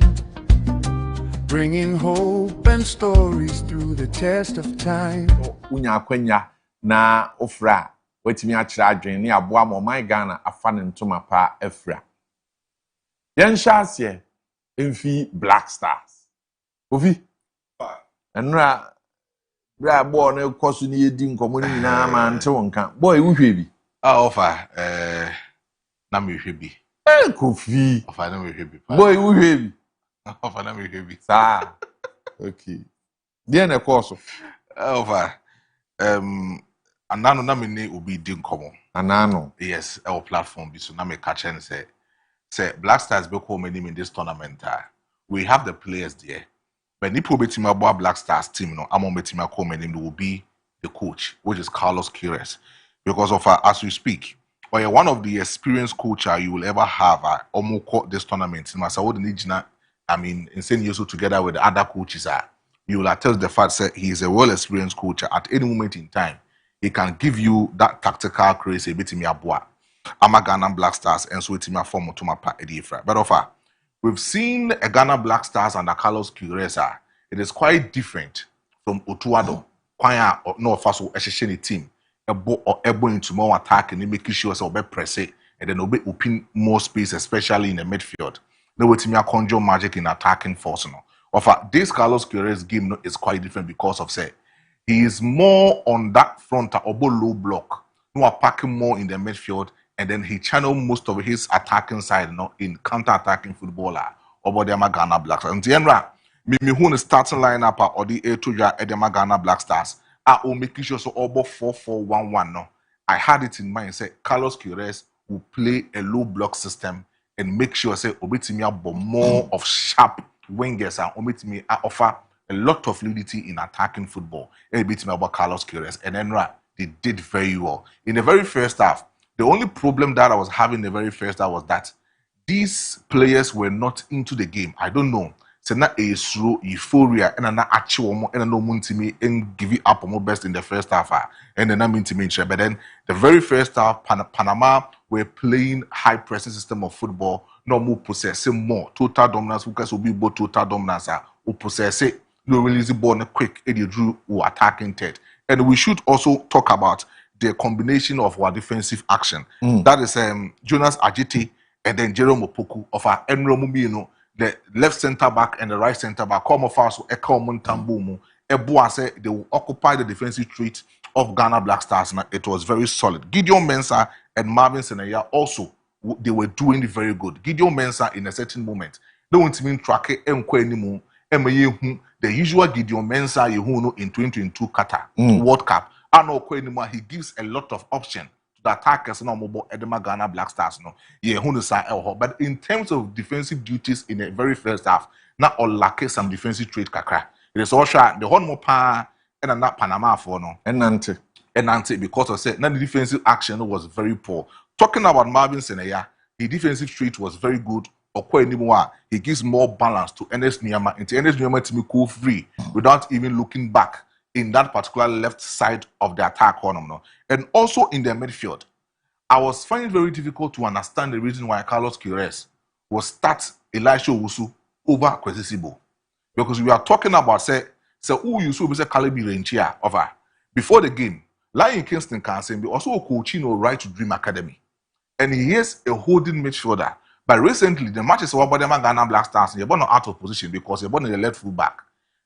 bringing hope and stories through the test of time. Unya akwanya na ofra wetimi akyerɛ adwen ne aboa ma ɔman Ghana afa ne ntoma pa afra yɛn hyɛ aseɛ mfi Black Stars ofi ɛnura bra boy ne kɔ so ne yɛdi nkɔmɔ ne nyinaa ma nte wo nka boy wohwɛ bi Offer, na me hwɛ bi. Kofi Offer na me hwɛ bi. boy wohwɛ bi Offer na me hwɛ bi. saa okay deɛ na ɛkɔ so Offer, anano na me ne obi di nkɔmɔ. anano Yes, our platform bi so na me catch and say Black Stars be call name in this tournament. We have the players there. But nipo betima about Black Stars team no among betima call name will be the coach, which is Carlos Queiroz. Because of as we speak, or you're one of the experienced coaches you will ever have almost this tournament. I mean, in saying you so together with the other coaches you will attest the fact that he is a well-experienced coach. At any moment in time, he can give you that tactical crazy bit in your boy. I'm a Ghana Black Stars and so it's my form to my part. But offer, we've seen a Ghana Black Stars under Carlos Queiroz. It is quite different from Otuado. Kwaya or no faso a team. Ebo into more attack and making sure so be press it and then open more space, especially in the midfield. No way to conjure magic in attacking force. No. Offer this Carlos Queiroz game is quite different because of say he is more on that front or low block. No attacking more in the midfield and then he channel most of his attacking side in counter-attacking footballer over the Ghana Black Stars. And the me who the starting lineup or the A2 Edema Ghana Black Stars. I will make sure so over 4-4-1-1 no. I had it in mind say Carlos Queiroz will play a low block system and make sure say obetimi abo more of sharp wingers and obetimi offer a lot of fluidity in attacking football. Obetimi about Carlos Queiroz and then they did very well. In the very first half, the only problem that I was having in the very first half was that these players were not into the game. I don't know. So na a slow euphoria and na actual and no muntimi and give it up more best in the first half and then I'm into but then the very first half Panama were playing high pressing system of football, no more possessing more total dominance because will be both total dominance or possess it no release the ball quick Eddie Drew or attacking third. And we should also talk about the combination of our defensive action. That is Jonas Ajiti and then Jerome Opoku of our Enro Mubino. The left centre back and the right centre back come off us Eko Montambumu. Ebuase, they will occupy the defensive street of Ghana Black Stars. It was very solid. Gideon Mensah and Marvin Senaya also they were doing it very good. Gideon Mensah in a certain moment, they want to mean track anymore. The usual Gideon Mensah in 2022 Qatar World Cup. And anymore, he gives a lot of option to the attackers no mobile Edema Ghana Black Stars no. But in terms of defensive duties in the very first half, not all lack some defensive trait kakra. It is all shot the one more pa and not Panama for no. And because I said the defensive action was very poor. Talking about Marvin Senaya, his defensive trait was very good. He gives more balance to Ernest Nyama. And Ernest Nyama to me cool free without even looking back in that particular left side of the attack corner. And also in the midfield, I was finding it very difficult to understand the reason why Carlos Queiroz was start Elisha Owusu over Kwesi. Because we are talking about say who you saw Mr. Calibi Renchia over before the game. Lion Kingston can say also coaching Right to Dream Academy. And he is a holding midfielder. But recently, the matches about them Ghana Black Stars, they're born out of position because they're born in the left full back.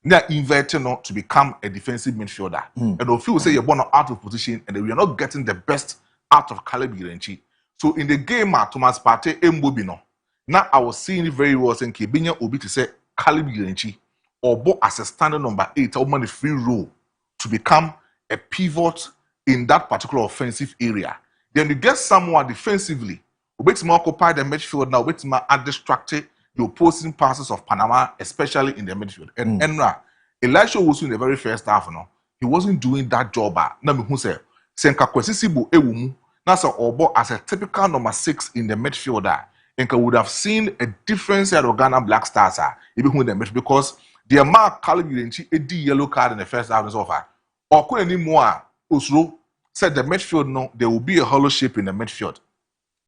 They're inverted to become a defensive midfielder. And if you say you're born out of position and we are not getting the best out of Caleb Irenchi. So in the game, Thomas Partey Mbobino. Now I was seeing it very well saying Kebinya Obi to say Caleb Irenchi or bo as a standard number 8 or the free role to become a pivot in that particular offensive area. Then you get someone defensively. Obetima occupy the midfield now. Obetima are distracted the opposing passes of Panama, especially in the midfield. And Enra, Elisha was in the very first half. No, he wasn't doing that job. Now me who say Senka Kwesisibo ewumu. That's Obo as a typical number 6 in the midfielder. And would have seen a difference at Ghana Black Stars. Even in the midfield because the amount Caleb Irenchi a yellow card in the first half is over. Or could any more Oslo said the midfield no, there will be a hollow shape in the midfield.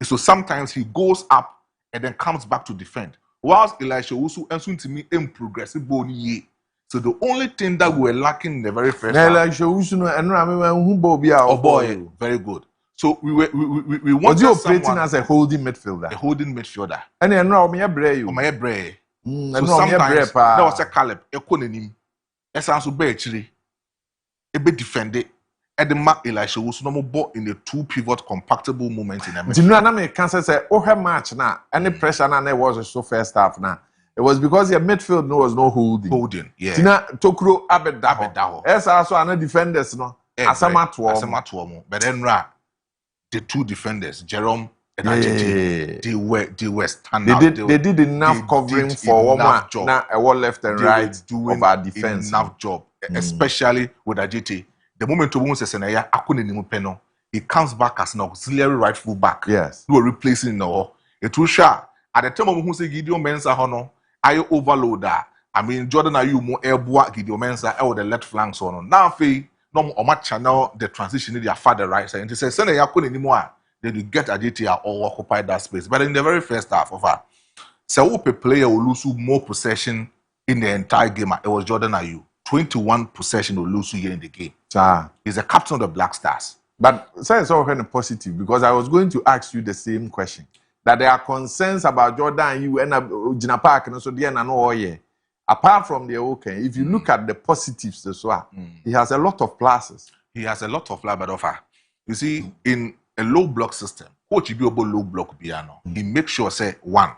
So sometimes he goes up and then comes back to defend. Whilst Elisha Owusu and soon to me in progressive bony. So the only thing that we were lacking in the very first half. Elisha Owusu and boy, very good. So we wanted was he operating as a holding midfielder? A holding midfielder. And then no, me brave. So sometimes that was a Caleb. A konenim. A sansu be actually. A bit defended. Edema Elisha was no more in the 2 pivot compactable moments in the match. Do you know what I mean? Cancer say, oh, her match now. Any pressure now there was so first half now. It was because your midfield was no holding. Holding, yeah. Tina Tokuro Abedaho. Yes, also another defenders no. Asamatuomo. But then the 2 defenders, Jerome and Ajiti, they were standing. They did enough covering for one match. Now a wall left and right doing our defense. Enough job, especially with Ajiti. The moment Tobu says he comes back as an auxiliary right full back. Yes. You are replacing no. It was sharp. At the time of who say Gideon Mensah hono, I overloader. I mean Jordan are you more airboa Gideon Mensah or the left flank so on. Now fe no more channel the transition in their father right side. And he says send a anymore. Then you get Aditya or occupy that space. But in the very first half of her, so a player will lose more possession in the entire game. It was Jordan Ayew. 21 possession will lose here in the game. He's a captain of the Black Stars. But it's all kind of positive because I was going to ask you the same question. That there are concerns about Jordan you and Gina Park and also the end. Apart from the okay, if you look at the positives as well, he has a lot of pluses. He has a lot of but offer. You see, in a low block system, coach be able low block piano. He makes sure say 1.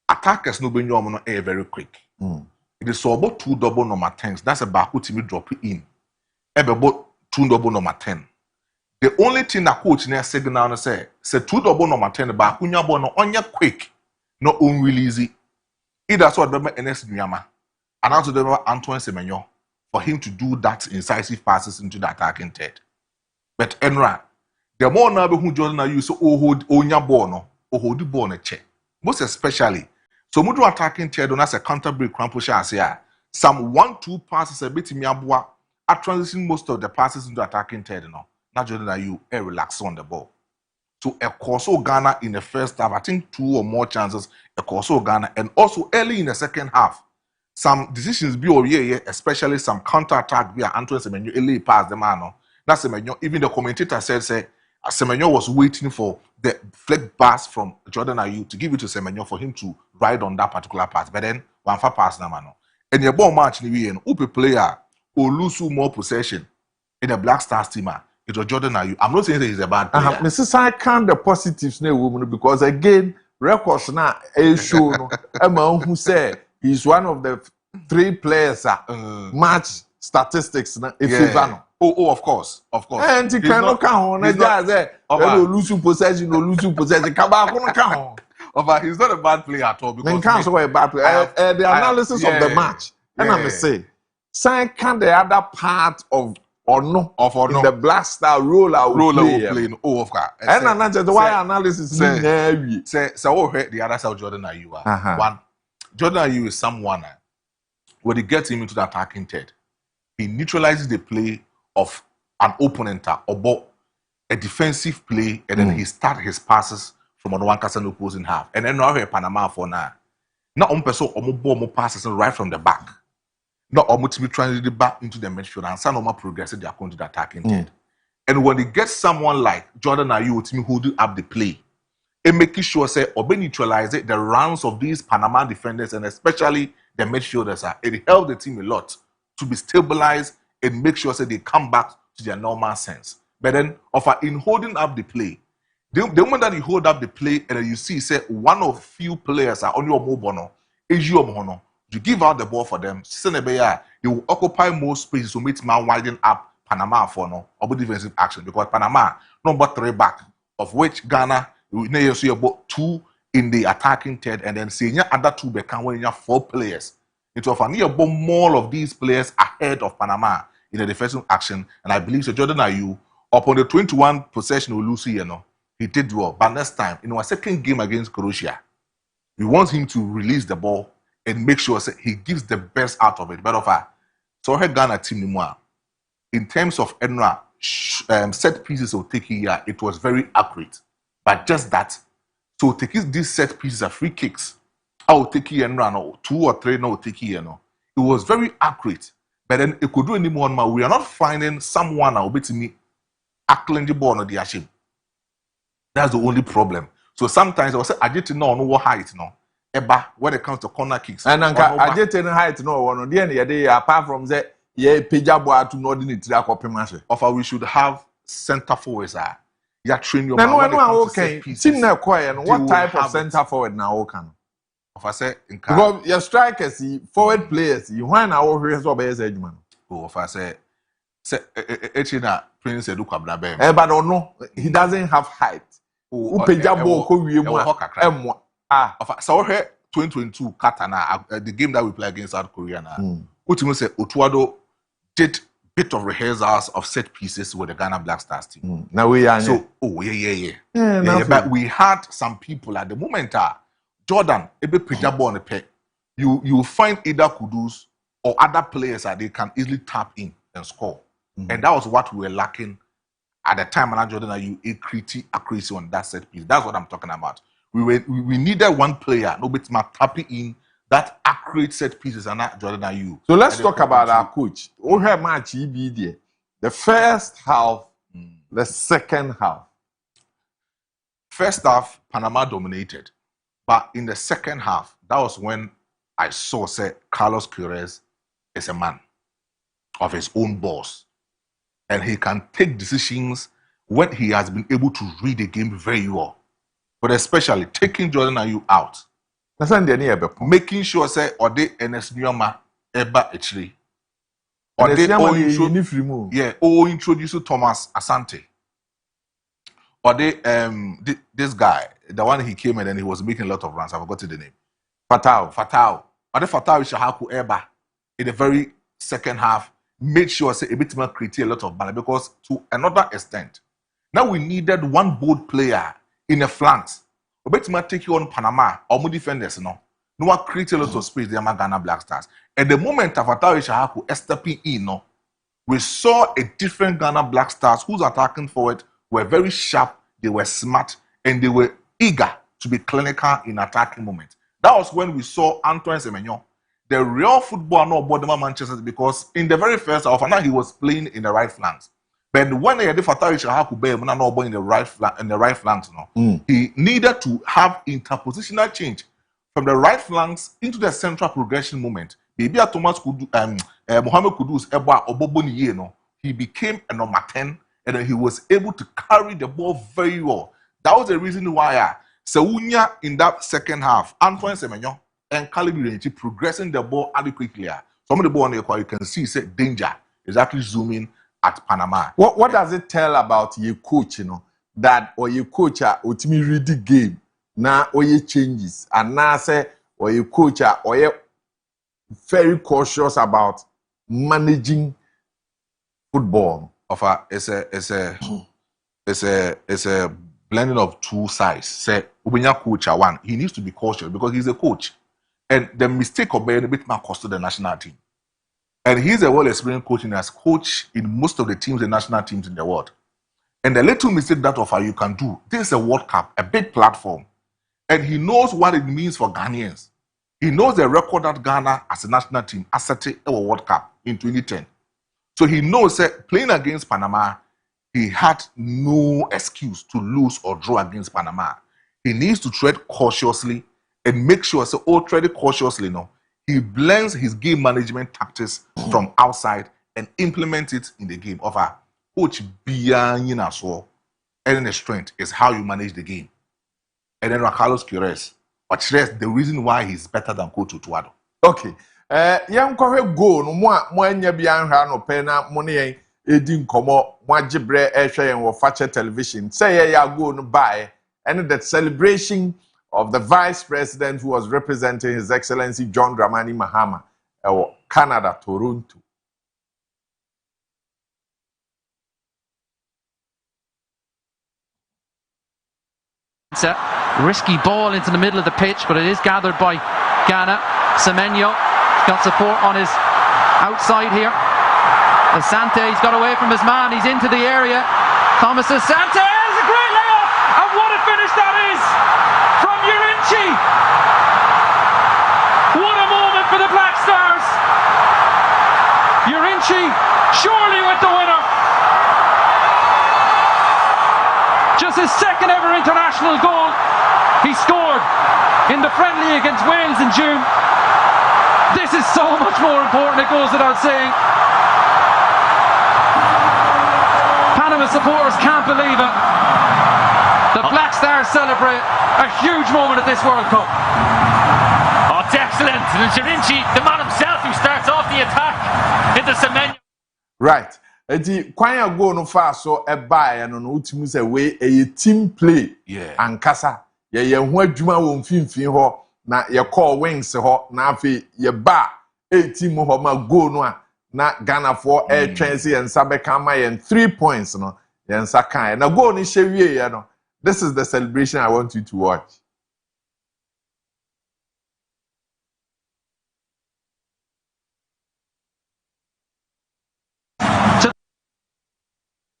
Attackers no be very quick. It is about 2 double number 10s. That's about who to me drop it in. About 2 double number 10. The only thing that coach near signal say 2 double number 10 back when you're born on your quick, not unrelease. That's what remember Ernest Nyama. And also remember Antoine Semenyo for him to do that incisive passes into the attacking third. But Enra, the more now who Jordan are used to hold on your ball or hold the ball on a check. Most especially. So Mudu attacking third on as a counter break crampusha here. Some 1-2 passes a bit in Miabua are transitioning most of the passes into attacking third. Now Jordan are you relax on the ball. So a Koso Ghana in the first half, I think 2 or more chances, a Koso Ghana, and also early in the second half, some decisions be over here, especially some counter attack via Antoine Semenyo, early pass the man. That's Semenyo. Even the commentator said, Semenyo was waiting for the flick pass from Jordan Ayew to give it to Semenyo for him to ride on that particular pass. But then one far pass na man. And your ball match ni we upe player or lose more possession in the Black Stars team. it was Jordan Ayew. I'm not saying that he's a bad player. Mrs. I count the positives na woman because again records na show no Emma who say he's one of the 3 players match statistics na Yeah. Oh, of course. And he cannot count on lose possession. Kaba he's not a bad player at all because a bad player. The analysis of the match. And I'm say, sign can the other part of in the Black Star role I will play. Oh, of course. And another why analysis say the other side of Jordan Ayew. One, Jordan Ayew is someone when he gets him into the attacking third, he neutralizes the play of an opponent or a defensive play, and then he starts his passes from on one castle opposing half. And then now here Panama for now. Not on person or passes right from the back. Not almost be trying to back into the midfield and some more progress they are going to the attacking third. And when they get someone like Jordan Ayew to holding up the play, and making sure say or neutralize it, the rounds of these Panama defenders and especially the midfielders it helped the team a lot to be stabilized and make sure say they come back to their normal sense. But then in holding up the play, the moment that you hold up the play and then you see say one of few players are on your mobile, you give out the ball for them, they will occupy more space to make man widen up Panama for or defensive action because Panama number 3 back, of which Ghana you see about 2 in the attacking third, and then see other 2 become when you have 4 players. It was about more of these players ahead of Panama in the defensive action, and I believe so Jordan Ayew upon the 21 possession of Lucy, he did well. But next time, in our second game against Croatia, we want him to release the ball and make sure he gives the best out of it. But so her Ghana team in terms of set pieces of taking here, it was very accurate. But just that, so take these set pieces are free kicks. I will take here and run 2 or 3 no take here. It was very accurate. But then it could do any more. We are not finding someone who beat me tackling the ball on the ashim. That's the only problem. So sometimes I will say I didn't know what height when it comes to corner kicks. And I didn't height one the end apart from that pijabo to not in track of we should have center forwards you train your man. Okay. What type of center forward now can? Of I say because your strikers, forward players, you want our here's what bears edgeman. Oh, if I say Prince Edukabra Bem. But no, he doesn't have height. Pejabo so here 2022 Katana, the game that we play against South Korea now. What you say Otuado did bit of rehearsals of set pieces with the Ghana Black Stars team. Now we are so but we had some people at the moment Jordan ebe Pejabo on the peg. You find either Kudus or other players that they can easily tap in and score. And that was what we were lacking at the time. And Jordan Ayew accuracy on that set piece. That's what I'm talking about. We needed one player, no bit more tapping in that accurate set pieces and not Jordan Ayew. So let's talk about our coach. We have match EB the first half, the second half. First half, Panama dominated. But in the second half, that was when I saw say Carlos Queiroz is a man of his own boss. And he can take decisions when he has been able to read the game very well. But especially taking Jordan Ayew out. Making sure say or they NS Nyoma eba actually. Or they introduce Thomas Asante. Or they this guy, the one he came in and he was making a lot of runs. I forgot the name. Fatao. Or the Fatao Shahaku Eba in the very second half made sure say a bit more create a lot of balance because to another extent, now we needed one bold player in the flanks. A bit more take you on Panama or more defenders, no one create a lot of space. They are Ghana Black Stars. At the moment of Fatao Shahaku stepping in, we saw a different Ghana Black Stars whose attacking forward were very sharp, they were smart, and they were eager to be clinical in attacking moments. That was when we saw Antoine Semenyo, the real footballer, no Bodema Manchester, because in the very first half, now he was playing in the right flanks. But when they had the Fatah in the right flanks, he needed to have interpositional change from the right flanks into the central progression moment. Maybe Thomas Mohamed Kudus Eba Oboboni, he became a number 10. and then he was able to carry the ball very well. That was the reason why Sewunya in that second half, Antoine Semenyo and Calibri progressing the ball adequately. Some of the ball on the you can see say danger is actually zooming at Panama. What does it tell about your coach, that or your coach ultimately read the game now or your changes and now say or your coach or you very cautious about managing football? It's a blending of two sides. Say Ubenya coach one, he needs to be cautious because he's a coach. And the mistake of being a bit more cost to the national team. And he's a well-experienced coach and has coached in most of the teams, the national teams in the world. And the little mistake that you can do, this is a World Cup, a big platform. And he knows what it means for Ghanaians. He knows the record that Ghana as a national team has set a World Cup in 2010. So he knows that playing against Panama, he had no excuse to lose or draw against Panama. He needs to tread cautiously and make sure, tread cautiously, he blends his game management tactics from outside and implement it in the game. Coach Biya so, and the strength is how you manage the game. And then Carlos Queiroz, but the reason why he's better than Coach Utuado. Okay. Young Corre go no more bian no pena money edin komo mwajibre and wo fache television. Say ya go no buy and the celebration of the vice president who was representing His Excellency John Dramani Mahama Canada, Toronto. It's a risky ball into the middle of the pitch, but it is gathered by Ghana. Semenyo got support on his outside here. Asante's got away from his man. He's into the area. Thomas Asante is a great layoff, and what a finish that is from Urinchi. What a moment for the Black Stars. Urinchi surely with the winner. Just his second ever international goal. He scored in the friendly against Wales in June. This is so much more important, it goes without saying. Panama supporters can't believe it. The Black Stars celebrate a huge moment at this World Cup. Oh, it's excellent. And Chirinchi, the man himself, who starts off the attack into Semenyo. Right. Eti kwanya go no fa so e buy no no utimu say we a team play. Yeah. Ankasa ye ho adwuma wo mfimfin ho na ye call wings ho na afi ye ba e team ho ma go no a na Ghana for air transi and sabeka ma ye 3 points no ye nsa kan na go ni hyewie ye no. This is the celebration I want you to watch.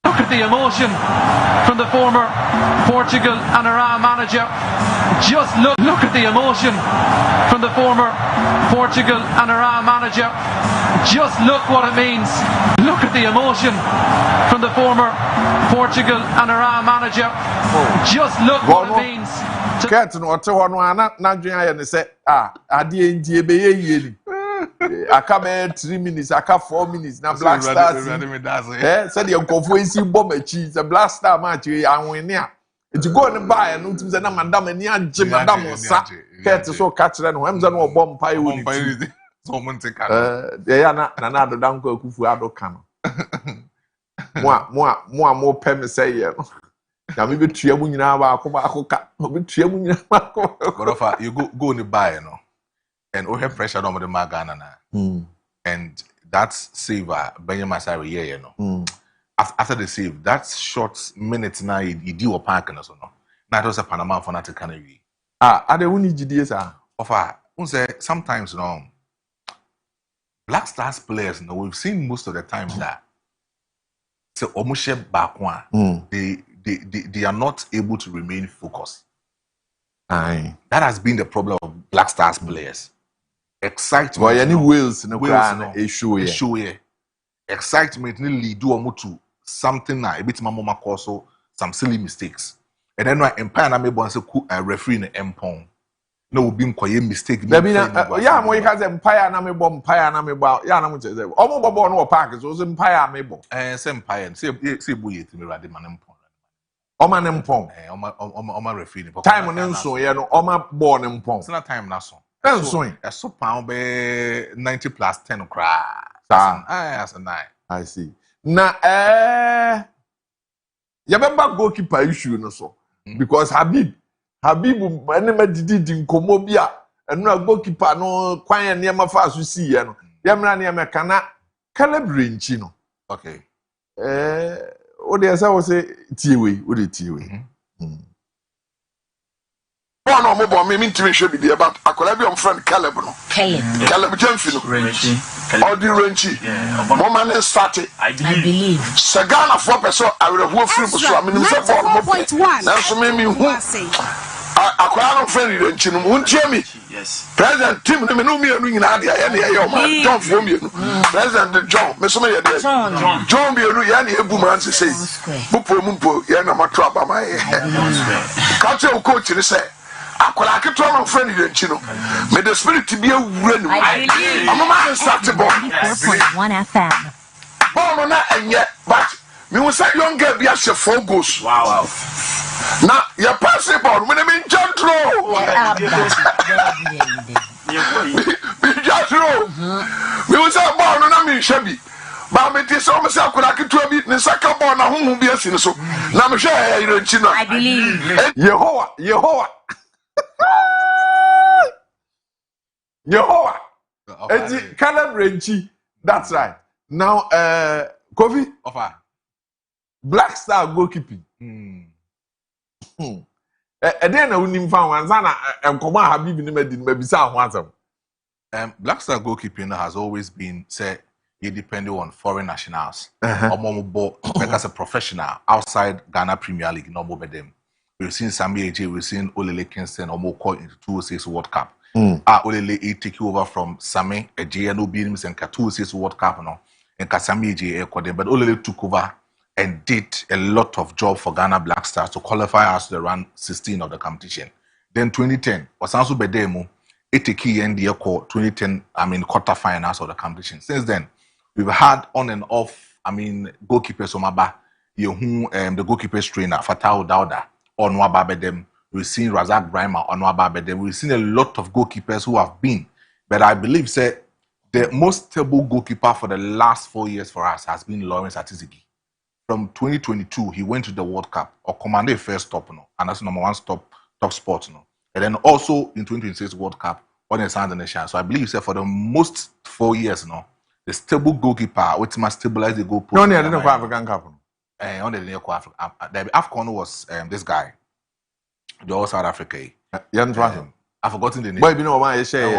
Look at the emotion from the former Portugal and Iran manager. Just look at the emotion from the former Portugal and Iran manager. Just look what it means. Look at the emotion from the former Portugal and Iran manager. Just look what it means. Ket no ote ho no na dwen aye ne say ade ndie be ye ni. Aka be 3 minutes, aka 4 minutes na Black Stars. Said the nkofo isi bom achi, the Black Star match anwene a. Enti go ne buy no tim say na madam ani age madam sa. Ket so ka kire no, em say no bom pai woni. So Monteka. Ya na do danko akufu adoka no. Mo pem say ye no. Na me betua mu nyina ba akoka. Me betua mu nyina ba akoka. But you go in the buy, and we have pressure on the Magana now. And that's save Benjamin Masari here, After the save, that's short minutes now he do a park and so no. Now was a Panama for not to canary. Are the only GDS sometimes Black Stars players, we've seen most of the time that so Omushe Bakwa, they are not able to remain focused. Aye. That has been the problem of Black Stars players. Excitement. Well, any Wales no issue here. Excitement lead to something a bit mama also some silly mistakes. And then Empire na me bonse referee in Empong. No be nkoye mistake. Dabi na ya mo yika say empire na me bo ya na mo che say omo bobo no park so say empire me bo say empire say bu yeti me rade man mpon oma ne mpon oma referee ni time ne nso ye no oma bo ne mpon na time na so nso so pound be 90 plus 10 cra sa as a 9 I see na ya bemba goalkeeper issue no so because Habib ene madidi nkomo bia enu na goalkeeper no kwan ne ma fa so si ye no ya mra ne me kana calibre nchi no okay o de say o say tiewe o de tiewe one or more me ntimi hwe bi about akola bi on friend Caleb no Caleb Jamfi no all the Renchi mama ne start I believe Sagana 4% awerehua free so amini say ball 4.1 na so me hu akola no friend Renchi no untie mi yes president team no me no mienu nyina de ya ne ye o ma John for mienu president John me so me ye de John mienu ya ne ebu man say bupo mu mpo ya na matro abama ye ka che coach ni say akola keto no friend Renchi no me the spirit be awura ni amama start ball 4.1 FM ball na enye but me won say young girl be a 4 goals wow na ya pass the ball me me jantro jantro me won say ball no na me hwe bi ba me ti so me say akola keto bi ne saka ball na honhom bi asi ne so na me hwe Renchi no I believe Yehowa Eti Caleb Renchi, that's right. Now Kofi offer Black Star goalkeeping. Then na unim fan wanza na enkomo Habib ni medi mabisa ho asem. Black Star goalkeeping has always been say you depending on foreign nationals. Like as a professional outside Ghana Premier League no more them. We've seen Sammy AJ, we've seen Olele Kingston almost called into 2006 World Cup. Olele take over from Sammy AJ and Obi and 2006 World Cup no. And Sammy AJ but Olele took over and did a lot of job for Ghana Black Stars to qualify us to the round 16 of the competition. Then 2010 was also Bedemo. It take in the 2010 quarterfinals of the competition. Since then we've had on and off goalkeepers Omaba, the goalkeepers trainer Fatau Dauda on Wababedem. We've seen Razak Brahma on Wababedem. We've seen a lot of goalkeepers who have been, but I believe say the most stable goalkeeper for the last 4 years for us has been Lawrence Atizigi. From 2022, he went to the World Cup or commanded first stop, and that's number one top spot, and then also in 2026 World Cup on the Southern Nation. So I believe say for the most 4 years, the stable goalkeeper which must stabilize the goal post. No, I didn't African Cup. On the Africa, AFCON was this guy, the all South Africa. I've forgotten the name. Boy, you know why I share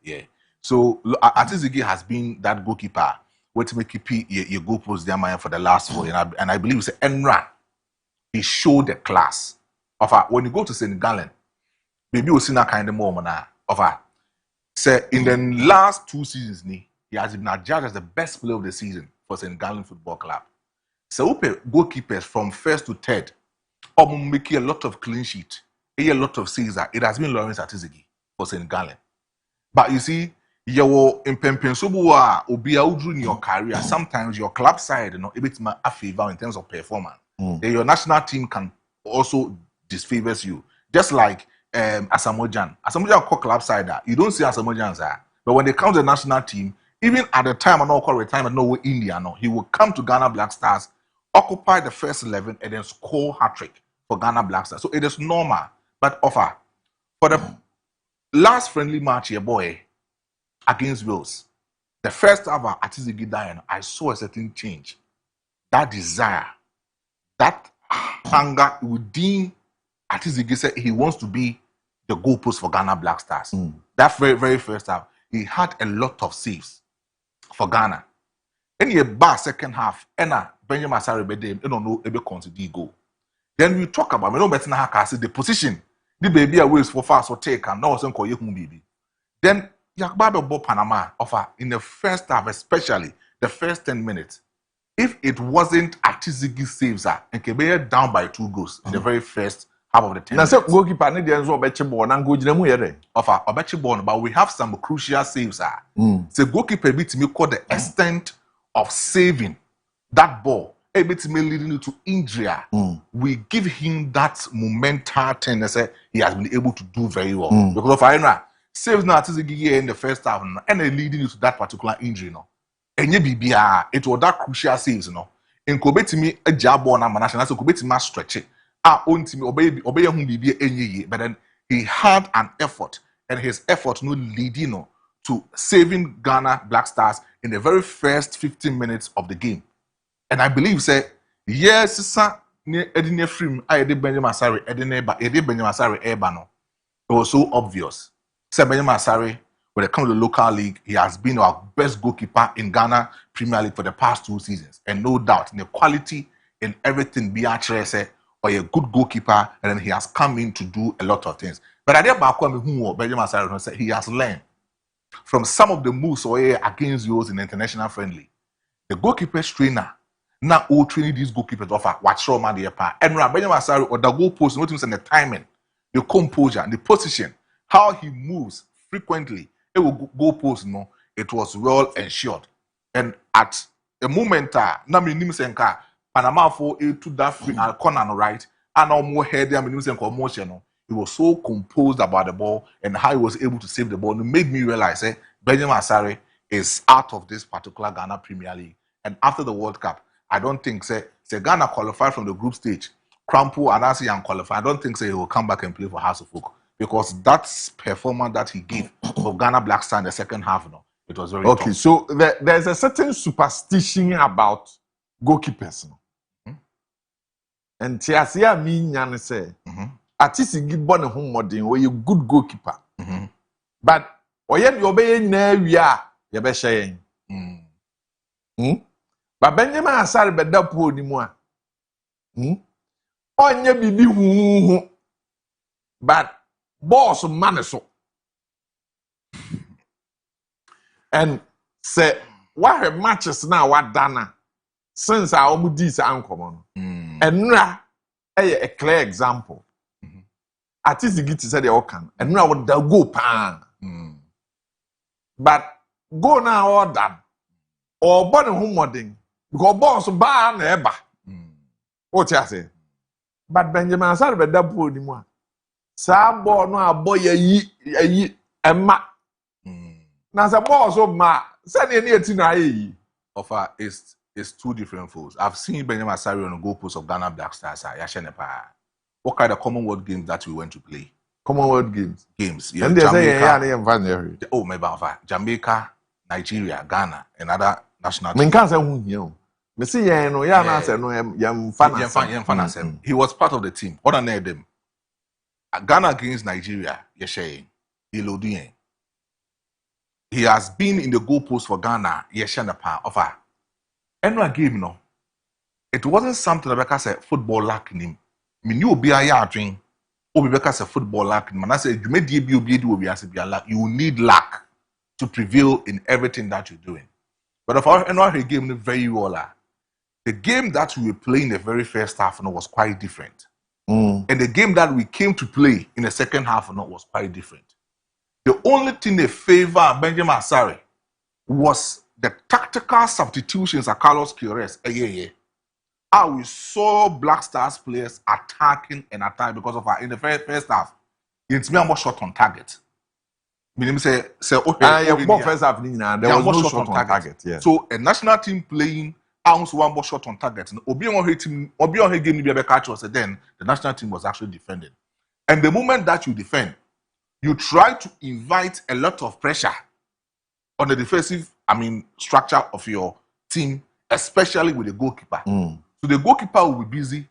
yeah. So Atizigi has been that goalkeeper which make keep your goal post there for the last 4 years. And I believe it's Enra. He showed the class of when you go to St. Gallen, maybe you'll see that kind of moment of say in the last 2 seasons, he has been adjudged as the best player of the season for St. Gallen Football Club. So goalkeepers from first to third, making a lot of clean sheet, a lot of saves. It has been Lawrence Atizigi for St. Gallen. But you see, your in your career, sometimes your club side, a bit more a favor in terms of performance. Then your national team can also disfavors you. Just like Asamoah called club side, you don't see Asamoah, but when they come to the national team, even at the time I know call retirement, no India, he will come to Ghana Black Stars, occupy the first 11, and then score hat-trick for Ghana Black Stars. So it is normal, but offer for the last friendly match, your boy against Wales, the first ever Atizigi dying, I saw a certain change. That desire, that hunger within Atizigi said he wants to be the goalpost for Ghana Black Stars. That very, very first half, he had a lot of saves for Ghana. In the bar second half, Benjamin Asare Bedem, no able to go. Then we talk about the position. The baby ways for fast or take and no one call you baby. Then Yakbabe Bo Panama offer in the first half, especially the first 10 minutes. If it wasn't Atizigi saves and Kebeye down by 2 goals in the very first half of the 10 Now, minutes. so goalkeeper need the answer beche ball and go jinamu yere. Of our Obechi ball, but we have some crucial saves. So goalkeeper bit me call the extent of saving that ball. A bit me leading you to injury. We give him that momentum thing that say he has been able to do very well. Because of I saves now in the first half and they leading you to that particular injury. No, and it was that crucial saves. No, in Kobetimi a jab on a national, so Kobetimi stretch it. Own team obey whom be any but then he had an effort, and his effort no leading to saving Ghana Black Stars in the very first 15 minutes of the game. And I believe say yes, sir, near Edine Frim, I did Benjamin Asari, Edine, but Edith Benjamin Asari Ebano. It was so obvious. Say Benjamin Asari, when it comes to the local league, he has been our best goalkeeper in Ghana Premier League for the past 2 seasons. And no doubt, in the quality and everything Biatre say, or a good goalkeeper, and then he has come in to do a lot of things. But I did back when Benjamin Asari said he has learned from some of the moves against yours in the international friendly. The goalkeeper's trainer now all training these goalkeepers offer watch man the part. And Benjamin Asari or the goal post, notice in the timing, the composure, and the position, how he moves frequently. It will go post, it was well ensured. And at a moment, Nami Nimsenka, Panama for a to that free corner on the right, and no more head there, Nimsenka motion. He was so composed about the ball and how he was able to save the ball. It made me realize Benjamin Asari is out of this particular Ghana Premier League. And after the World Cup, I don't think say Ghana qualified from the group stage. Crampo and Asi and qualified. I don't think he will come back and play for House of Folk because that performance that he gave for Ghana Black Star in the second half, it was very okay. tough. So there's a certain superstition about goalkeepers. And Tiasia mean say, artist give born a home modern or you good goalkeeper. But or yet you obey na we are you be sharing. But Benjamin Asari beda po ni mo a. Onye bibi hu. But boss man so. And say what her matches now what dana since our omudis ankomo. And na a clear example. Artist get to say the okan and na what da go pan. But go now all done. Or born home modding. Because boss bar never. What you say? But Benjamin Asari be double ni mo. Sa ball no aboy yi emma. Na sa boss o ma say ne eti na yi. Offer is 2 different fools. I've seen Benjamin Asari on the goalpost of Ghana Black Stars. What kind of Commonwealth games that we went to play? Commonwealth games. Yeah, and they say oh, maybe Jamaica, Nigeria, Ghana, and other national teams. Me can't say who here. Me see no ya na say no yam fan. He was part of the team. Other than them, Ghana against Nigeria, he has been in the goalpost for Ghana. Offer. And game it wasn't something that I said football lacking him. Me knew be a drink. Because a football lack, man, I said you will need luck to prevail in everything that you're doing. But if I game very well, the game that we were playing the very first half was quite different. And the game that we came to play in the second half was quite different. The only thing they favor Benjamin Asari was the tactical substitutions at Carlos Queiroz. We saw Black Stars players attacking and attacking because of in the first half. It's me more shot on target. Meaning say okay. First half there was no shot on target. Yeah. So a national team playing one more shot on target. Obi on game be catch us. Then the national team was actually defending. And the moment that you defend, you try to invite a lot of pressure on the defensive, structure of your team, especially with the goalkeeper. So the goalkeeper will be busy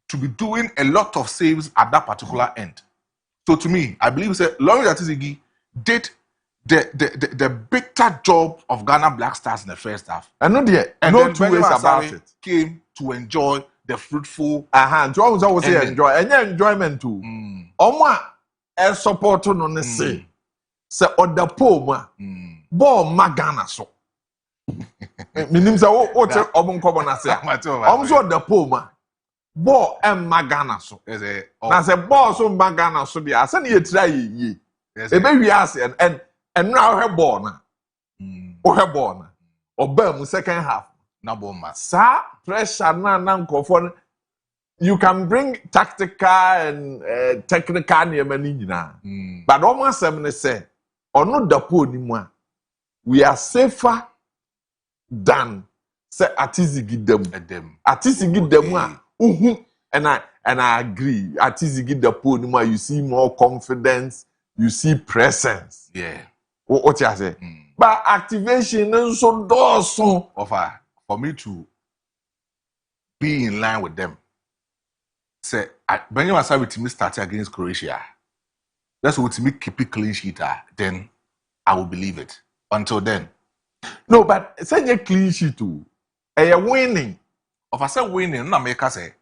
to be doing a lot of saves at that particular end. So to me, I believe Laurie Atizigi did the better job of Ghana Black Stars in the first half. And no 2 ways about it. Came to enjoy the fruitful. Joe was always enjoy and enjoyment too. A support no say other poor ball magana so. Minim say what obon kobo na say. So the poor ball Magana so. Na say ball so Magana so dia. Asa na ye try ye. Ebe wi ase and now her ball na. Her ball na. Oba mu second half. Na ball ma. Sa pressure na nkofo. You can bring tactical and technical name ni nyina. But almost some say ono dapo ni mu a we are safer than say atizigi dem. Atizigi dem a and I agree. Atizigi dapo ni mu a you see more confidence, you see presence. Yeah. What you say? But activation and so does so offer for me to be in line with them. Say, Benjamin Asari to me start against Croatia. That's what to me keep it clean sheet. Then I will believe it. Until then, no. But say you clean sheet too. A winning. If I say winning, no make say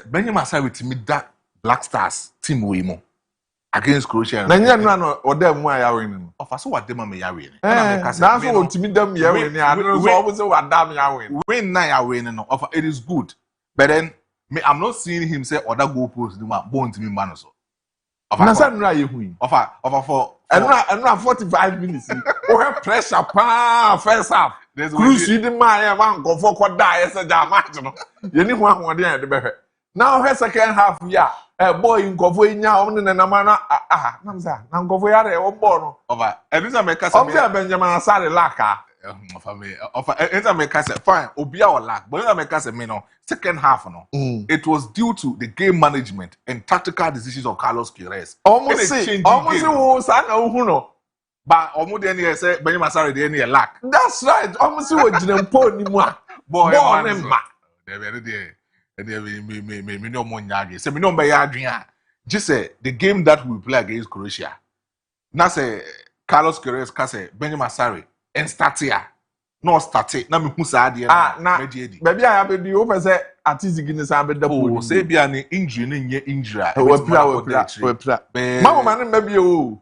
Benjamin Asari to me that Black Stars team win against Croatia. Nanya no or them why are winning. If I say what them me are winning. That's what to me them ya winning. I don't know always say what them ya winning. Win na ya winning. No, it is good, but then. I'm not seeing him say other goalposts do my bone to me man so. Offer for 45 minutes. We have pressure pa first half. Cruise the man go for quad die as a match no. You need one there the better. Now her second half yeah. Boy in Kovo nya on na mana namza. Na Kovo ya re o ball no. Every make us Benjamin Asare laka. Fine, Obia or lack, but I make us a minute. Second half, no, it was due to the game management and tactical decisions of Carlos Queiroz. Almost but almost any say Benjamin Asare the any lack. That's right. Almost what you put ni moi. Boy, me no more nyagi. Say me no be yadria. Just say the game that we play against Croatia. Now say Carlos Queiroz can say Benjamin Asare. And start here. No start it. Na me hu sa ade na. Baby I have do over say atizigi ni sa be da po. Say bia ni injury ni nye injury. We pra. Mama man baby o.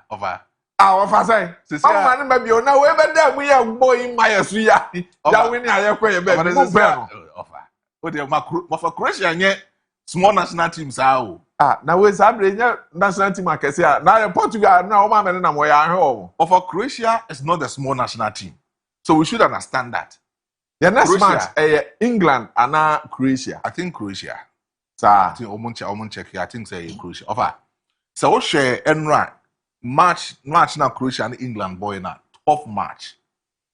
Over. Over say. Mama man baby o na we be da mu ya boy my so ya. Ya we ni ayekwa ye baby. Over. O de ma for Croatia nye small national teams o. Now we sabre national team akese a na Portugal na o ma me na mo ya ahwe o. For Croatia is not a small national team. So we should understand that. The next match England and Croatia. I think Croatia. Sir, I think Omun check here. I think say Croatia. Over. So we share enra match now Croatia and England boy na tough match.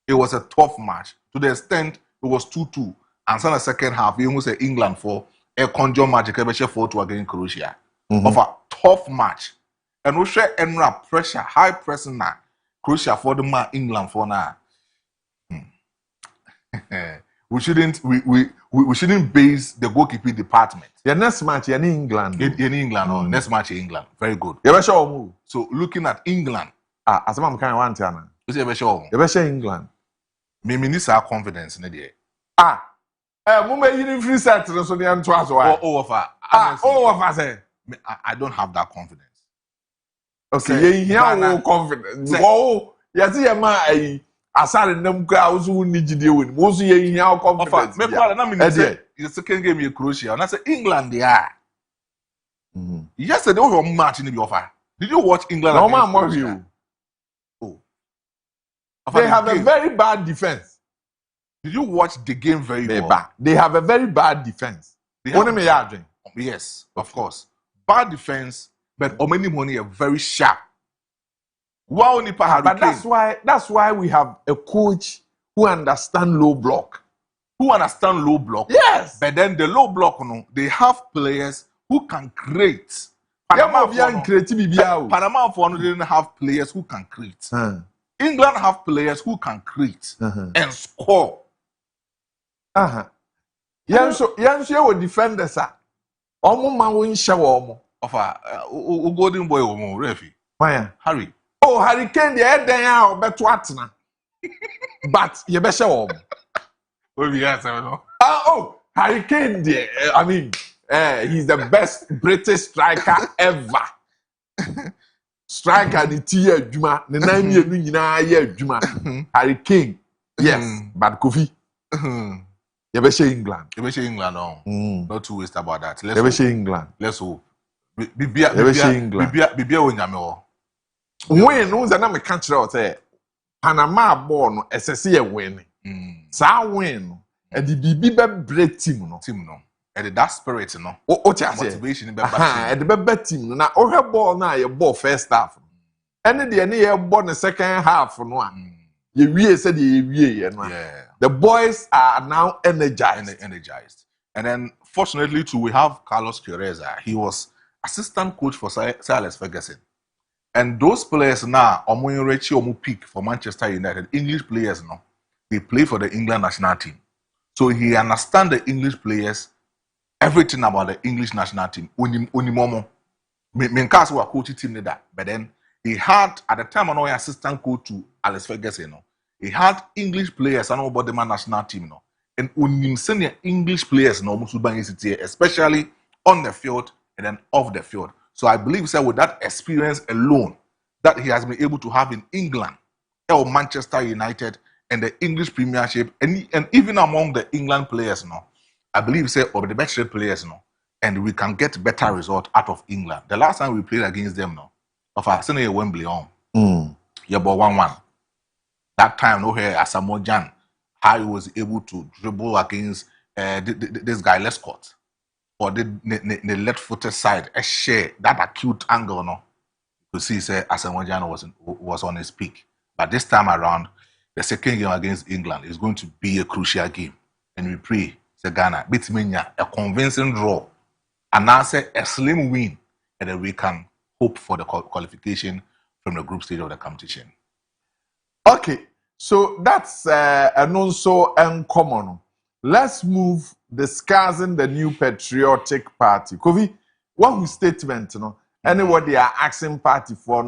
It was a tough match to the extent it was 2-2 and so the second half we almost say England for a Kojo Marfo 4-2 against Croatia. Of a tough match. And we share enra pressure, high pressing now. Croatia for the man, England for now. We shouldn't base the goalkeeping department. The next match in England. In England, next match in England. Very good. So looking at England. As I'm kind of one time. You share England. Me need our confidence in the you free set so the Antwas I don't have that confidence. Okay, you have confidence. Oh, yes, yeah, aside them crowds who need to deal with most of your confidence. The second game in Croatia, and I said England, they are. Yesterday, we were match in the offer. Did you watch England? No, man, they have a very bad defense. Did you watch the game very well? Bad. They have a very bad defense. Yes, of course. Bad defense, but Omeni Money are very sharp. Wow, but that's why we have a coach who understands low block. Yes. But then the low block, they have players who can create. Panama didn't have players who can create. England have players who can create and score. Yansho will defend the sir. Omo man win shower Golden boy refi. Harry. Oh, Harry Kane the head there or bet what na. But you be show Oh, Harry Kane there. I mean, he's the best British striker ever. Striker the tier Juma, the 9 year Juma. Harry Kane. Yes, but Kofi. You be say England. You be say England, no. Not too waste about that. You be say England. Let's hope. Bibia Onyame. When no za na me ka kire o say Panama ball no esese ye win. Sa win no e di bibi be break team no. And that spirit no. O ti ase. Motivation be back. E de be team no na o hwe ball na ye ball first half. Ene de ne ye ball the second half no a. Ye wie said ye wie ye no. The boys are now energized. And then fortunately too we have Carlos Quereza. He was assistant coach for Sir Alex Ferguson. And those players now, Omo peak for Manchester United, English players now, they play for the England national team. So he understands the English players, everything about the English national team. Unimomo. Menkas were coaching team that. But then he had, at the time, an assistant coach to Alex Ferguson. He had English players and about the national team. And unim senior English players, especially on the field and then off the field. So I believe, sir, with that experience alone that he has been able to have in England, or Manchester United, and the English Premiership, and even among the England players, I believe, sir, of the best players, and we can get better result out of England. The last time we played against them, of our senior Wembley on, yeah, but 1-1. That time, here, Asamoah Gyan, how he was able to dribble against this guy, Lescott. Or the left-footed side, a share that acute angle, to see, say, Asamoah Gyan was on his peak. But this time around, the second game against England is going to be a crucial game, and we pray, say Ghana beat Menya, a convincing draw, and now say a slim win, and then we can hope for the qualification from the group stage of the competition. Okay, so that's non so uncommon. Let's move discussing the new patriotic party. Kovi, what statement, anybody are asking party for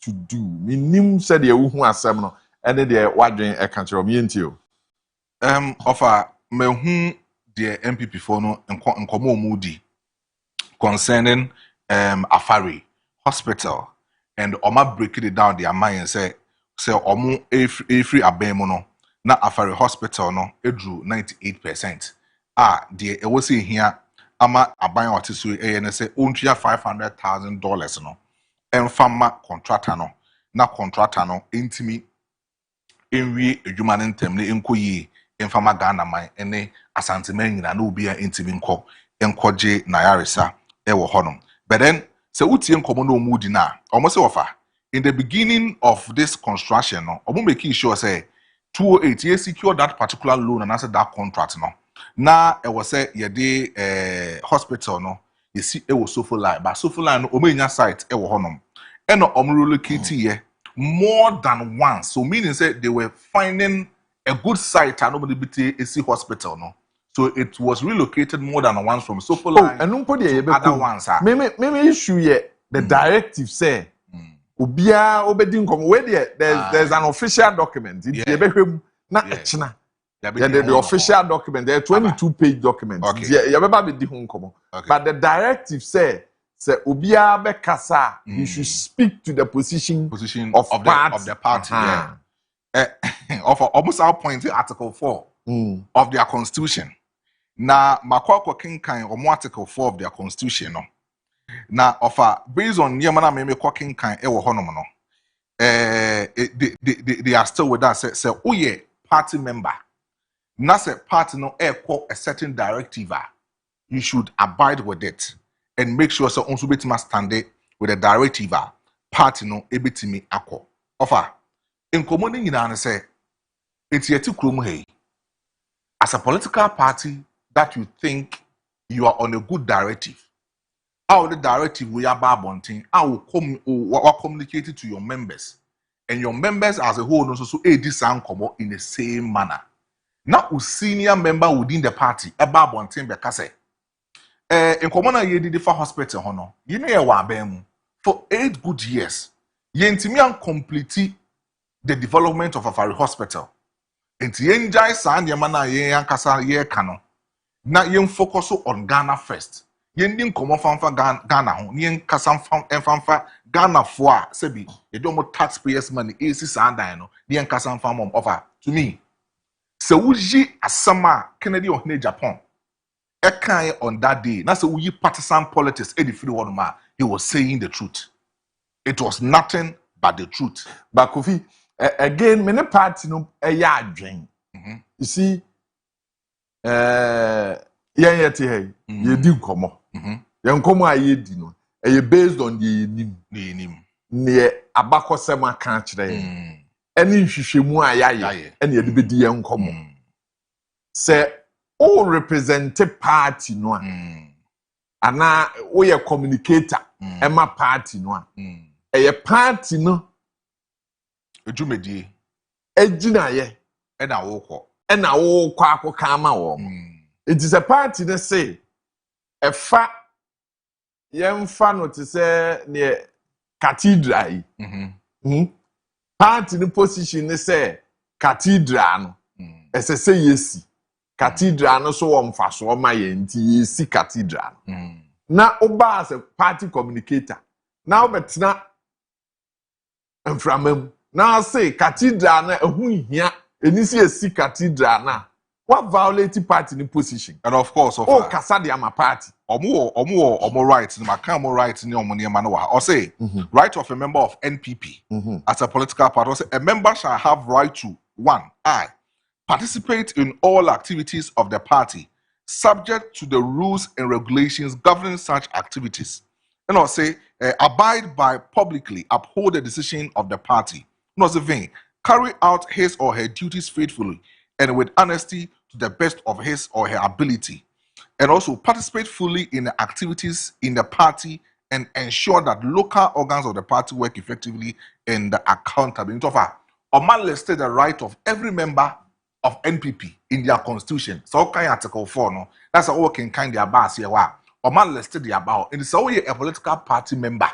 to do? Minim said you who are some, and they are wondering a country of you. Offer me who the MPP for no and moody concerning Afari Hospital and Oma breaking it down their mind and say Omu a free abemono. Na Afari Hospital no edru 98%. The e was here ama aban otisu say ontua $500,000 no. Enfama contractor no. Na contractor no intimi enwie adwuma ne ntem ne enkoyi enfama Ghana man ene asanteman nyina na obi a intimi enkoje na yaresa e wo honom. But then se utie nkomo no omudi na almost offer in the beginning of this construction no omo make sure say 208 you secure that particular loan and answer that contract no. Now it was say ye hospital no you see it was so full line but so full line no omenya site e wo honom e no relocate ye more than once, so meaning say they were finding a good site and nobody BT AC hospital no. So it was relocated more than once from so full line to other ones. Maybe issue ye the directive say Ubia obedin come where there's an official document. The official document, there are 22-page documents. But the directive say Ubia Bekasa, you should speak to the position of the party. Of almost our point Article 4 of their constitution. Now, Makwako Kinkai or Article 4 of their constitution. Now, offer based on Yamana Meme Quaking Kind Ewa Honomono, they are still with us. Say, oh, yeah, party member. Nasa party no quote a certain directive. You should abide with it and make sure so also bit must stand it with a directive. Party no ebitimi ako. Offer in commanding in an say it's yet to krum hey. As a political party that you think you are on a good directive. How the directive we are babonting, I will communicate it to your members, and your members as a whole also this come in the same manner. Now, a senior member within the party, a babonting because in common ye did for hospital honor, you know wa for 8 good years. Ye intimian complete the development of Afari Hospital. And ye enjoy san ye mana ye yankasa ye kano. Now ye focus on Ghana first. Yending come fanfa Ghana ho yen kasam fanfa Ghana for sebi you don't more taxpayers money AC sandan no yen kasam fam offer to me So uji asama Kennedy on Japan. Ekai on that day. That's uji partisan politics. He was saying the truth. It was nothing but the truth. But Kofi, again, many party no a yard drink. You see, yeah, you do come on. Young come I did no. Based on the nim. Near Abako Sema can't there. Any Shishimu ayaye, and you be the young common. Say, all represented party no. And now we a communicator, Emma party no. A party no. Ejumedi. Ejina ye. And I walk. And I walk kwako kama wo. It is a party that say, a fa young fan to say near cathedral. Party the position they say cathedral. As I say yes. Cathedral no so faso ma yenti yesi cathedral. Na oba as a party communicator. Now betina and from him. Now say cathedral na ehun hia enisi yesi cathedral na what violate party in position. And of course, kasa de ama party. Omo rights, my rights in or say right of a member of NPP as a political party. Or say a member shall have right to participate in all activities of the party, subject to the rules and regulations governing such activities. And I'll say abide by publicly uphold the decision of the party. And also carry out his or her duties faithfully and with honesty to the best of his or her ability, and also participate fully in the activities in the party and ensure that local organs of the party work effectively in the accountability of her. Oman listed the right of every member of NPP in their constitution. So okay, Article 4, no, that's a working kind of base here. Oman listed the about, and it's only a political party member.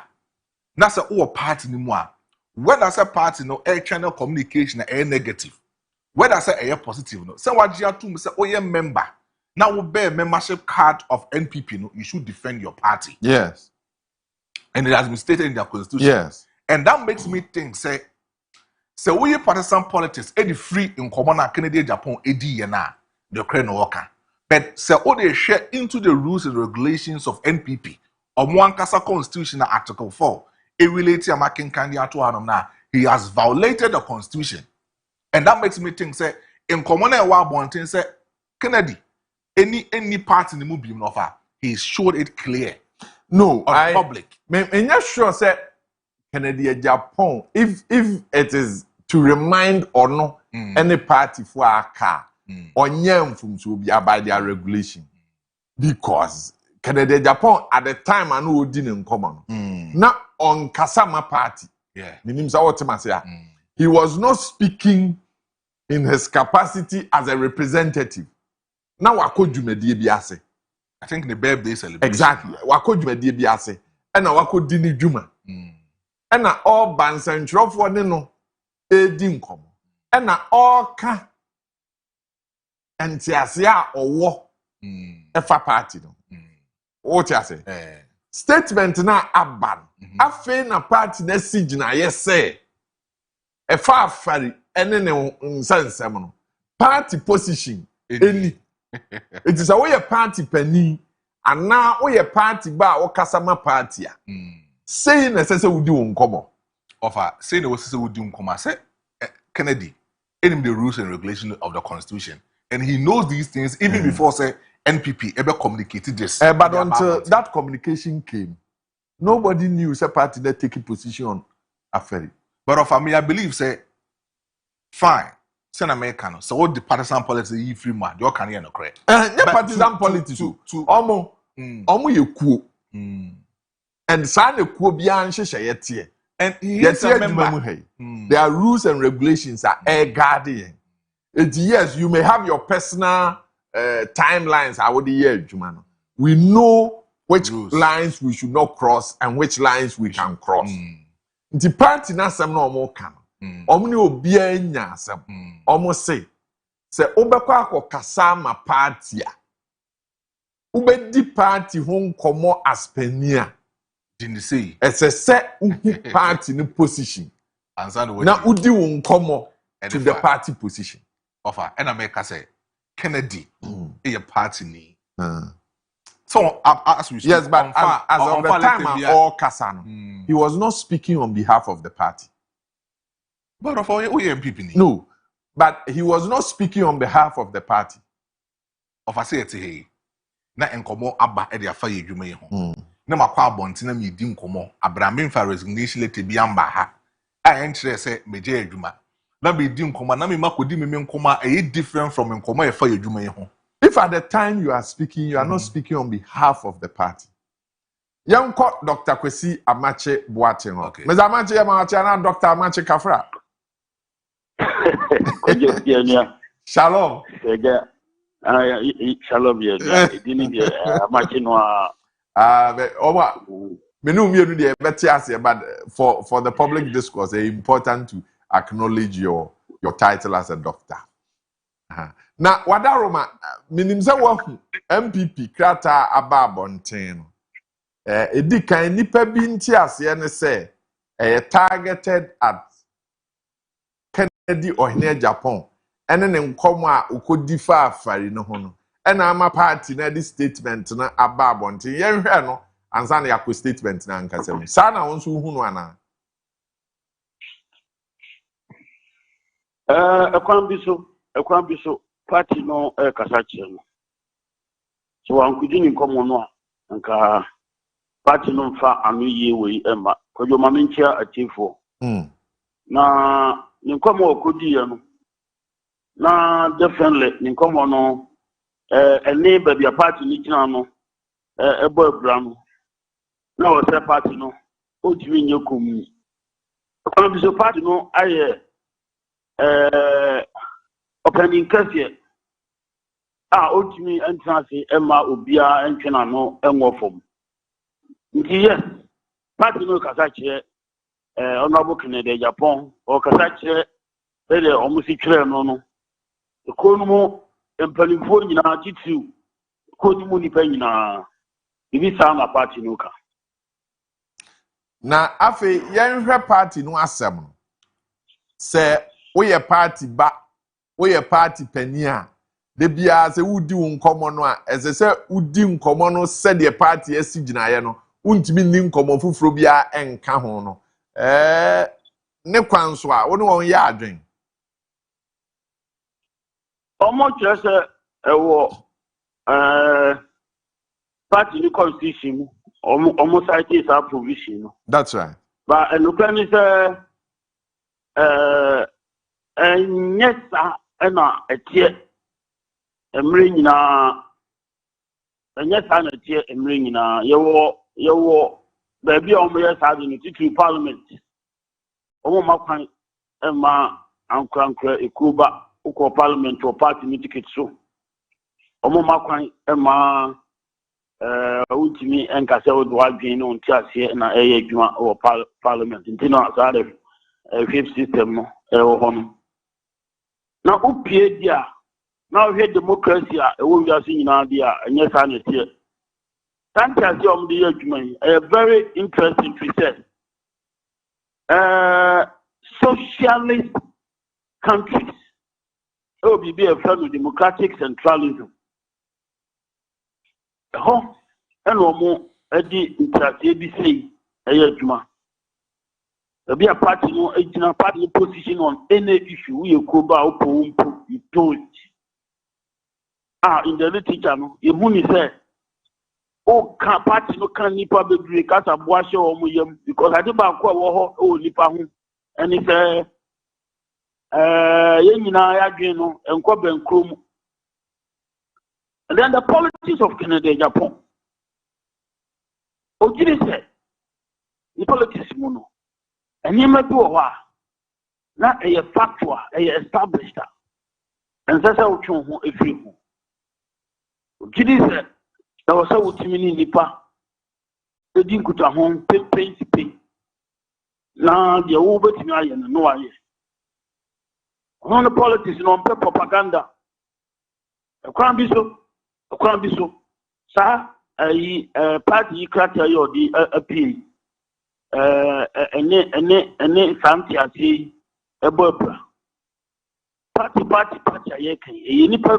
That's a all party anymore. Whether that's a party, no air channel communication, air negative. Whether I say a positive, no. Say what you to say, oh, yeah, member. Now we bear membership card of NPP, no, you should defend your party. Yes. And it has been stated in their constitution. Yes. And that makes me think, say we partisan politics, any free in common Canada, Japan, AD, the Ukraine worker. But say all they share into the rules and regulations of NPP, or one Casa Constitution, Article 4, it relates to Makin Kandia to Anam. He has violated the constitution. And that makes me think, say, in common one say, Kennedy, any part in the movie offer, he showed it clear. No, on public. I'm not sure, say, Kennedy, Japan, if it is to remind or no any party for a car or nyam from to be by their regulation. Because Kennedy, Japan, at the time, I know didn't in common. Not on Kasama party. Yeah. He was not speaking in his capacity as a representative. Now, wako jumedie biase. I think the birthday celebration. Exactly. Wako jumedie biase. And now wako dini juma. And now all bands and trophy for no edim komo. And now all ka entiasia or war. Efa party no. What you say? Statement na aban. Afe na party na signa yes say. Efa afari ene ne nsensem no. Party position any. It is a way a party penny and now we a party bar or kasama party. Saying necessary we do uncommon. Offer saying the necessary we do uncommon. Say Kennedy, in the rules and regulations of the constitution, and he knows these things even before say NPP ever communicated this. But until that communication came, nobody knew say party that taking position on affair. But of me, I believe say fine. Sen American, so what the partisan politics you free man, you can hear no correct. Partisan politics to omo ye kuo. And sign a kuo bian sheshe. And he is a member. There are rules and regulations are air guardian. Yes, you may have your personal timelines. I would hear Jumano. We know which lines we should not cross and which lines we can cross. The party na some no more can. Omni obia nya asem omo say obekwa akokasa ma party a ubedi party ho nkomo aspania didn't say say party ni position na udi wo nkomo to the party position offer and America say Kennedy a party ni. Uh. So as we speak, Yes, but as of the time all Kasano, he was not speaking on behalf of the party. But of all MPP. No, but he was not speaking on behalf of the party. Of I say hey, na enkomo aba e de afa ye dwuma ye ho. Na makwa abonte mi di nkomo Abraham fa resignation letter bi amba ha. A enkyere say meje adwuma. Na me di nkomo na me makodi me nkomo e different from nkomo e fa ye dwuma ye ho. If at the time you are speaking, you are not speaking on behalf of the party. Yanko Dr. Kwesi Amache Boateng. Okay. Mr. Amache na Dr. Amache Kafra. Shalom. Shalom, but for the public discourse, it's important to acknowledge your title as a doctor. Now, Wadaroma, minimza wahu MPP krata ababonten. Edi kan nipa bi nti ase ne say targeted at Kennedy ohene Japan. Ene ne nkomo a ukodi fa afari no ho no. Ena ama party na di statement na ababonten. Yen hwe no ansa na yakọ statement na nkasem. Sa na won so hu no ana. Ekwan biso party no kasa kire no. So ankudi ni nkomo no anka party no fa anu ye we ema. Kojo mamentia atifo. Na nkomo okodi ya no. Na definitely nkomo no ene ba bia party ni kina no ebo ebra no. Na o se party no o timi nye komu. Ekwan biso party no aye opening kase otimi entrance ema obia entwena no enwofom nti yes party no kasa kire honorable Kennedy Japan o kasa kire ele omusi kire no ekonomo empalifo nyina titu konumu ni pa nyina ibi sa na party no ka na afi yenhwe party no asem no se woyɛ party ba woyɛ party pania de bia se wudi nkomo no a ese se wudi nkomo no se de party asi ginaye no untimi ni nkomo fufuro bia enka ho no ne kwanso a woni won ya adwen omo kire se ewo party ni constitution omo site is a provision no. That's right. But enukani se nyesa ena etie emre nyina nyesa na etie emre nyina yewo baabi a omo yesa de no titu parliament omo makwan ema ankra ekuba uko parliament or party ni ticket so omo makwan ema ultimi enkase odo adwen no nti ase na eye adwuma o parliament nti no asare fifth system no hono na upie dia na ohwe democracy a ewo wiase nyina dia enye sa na tie tantia se om dia adwuma a very interesting research socialist countries be a friend of democratic centralism and omo edi interest bi sei adwuma be a party no a party position on any issue we koba opo you don't in the literature no you huni say can party no can nipa bebre kasa boahye o mo yam because ade ba ko wo ho o nipa ho and say ye nyina ya dwen no enko benkrom and then the politics of Canada Japan o jiri say the politics mu no and you may do not a factual, established, and that's how you if you Giddy said, there was a Timini Nipa, the Dinkuta home, pay. Now the over to me, and no idea. On the politics, non propaganda. A crown be so, sir, a party cracker your appeal. Ene santi ati ebopra party ayeke enipa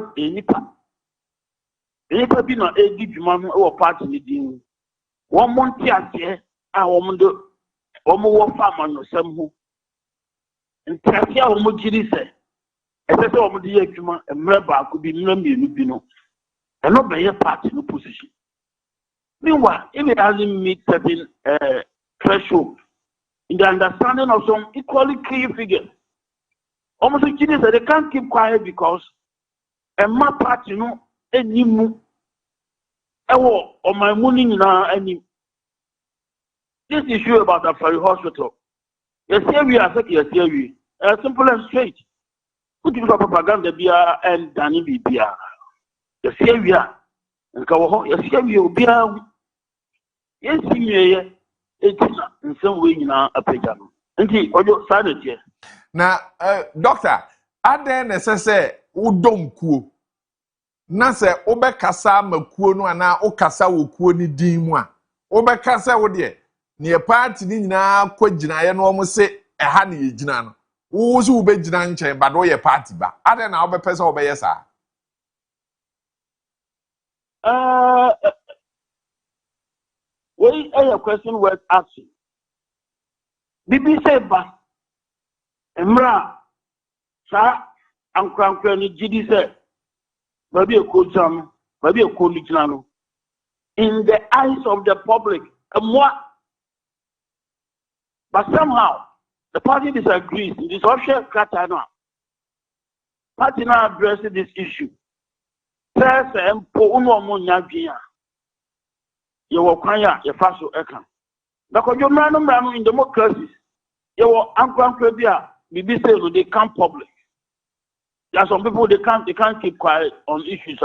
bi na edi dwuma no wo party ni din wo monte ase a wo wo farm no sam ho ntiase a wo mo giri se ese se wo mo de ye dwuma emre ba ko bi mra mienu bi no eno be ye party no position meanwhile if it doesn't meet certain threshold in the understanding of some equally key figures almost giri say they can't keep quiet because emma party no enimu ewo o my money na any this issue about the Ferry Hospital. Yes, here we are. Yes, here we. Simple and straight. Put you propaganda bia and Danny bia. Yes, here we are. And go. Yes, here we will be. Yes, me. It's in some way na a page. Nti ojo silent here. Na doctor, ade na say udom kuo. Na se obekasa makuo no ana okasa wo kuo ni din mu a. Obekasa wo de ne party ni nyina kwagina ye no omo se eha ne yegina no wo so wo begina nchen ba do ye party ba ade na wo bepese wo be yesa we a question worth asking bibi say ba emra sa ankwankwa ni gidi say ba bi ekojam ba bi ekoligina no in the eyes of the public but somehow the party disagrees in this official Katana. Party now addressing this issue. First, Uno Munyavia. You will kwanya, your faso ekan. Because you man in democracies, you will Uncle Crabia, BBC, they come public. There are some people they can't keep quiet on issues.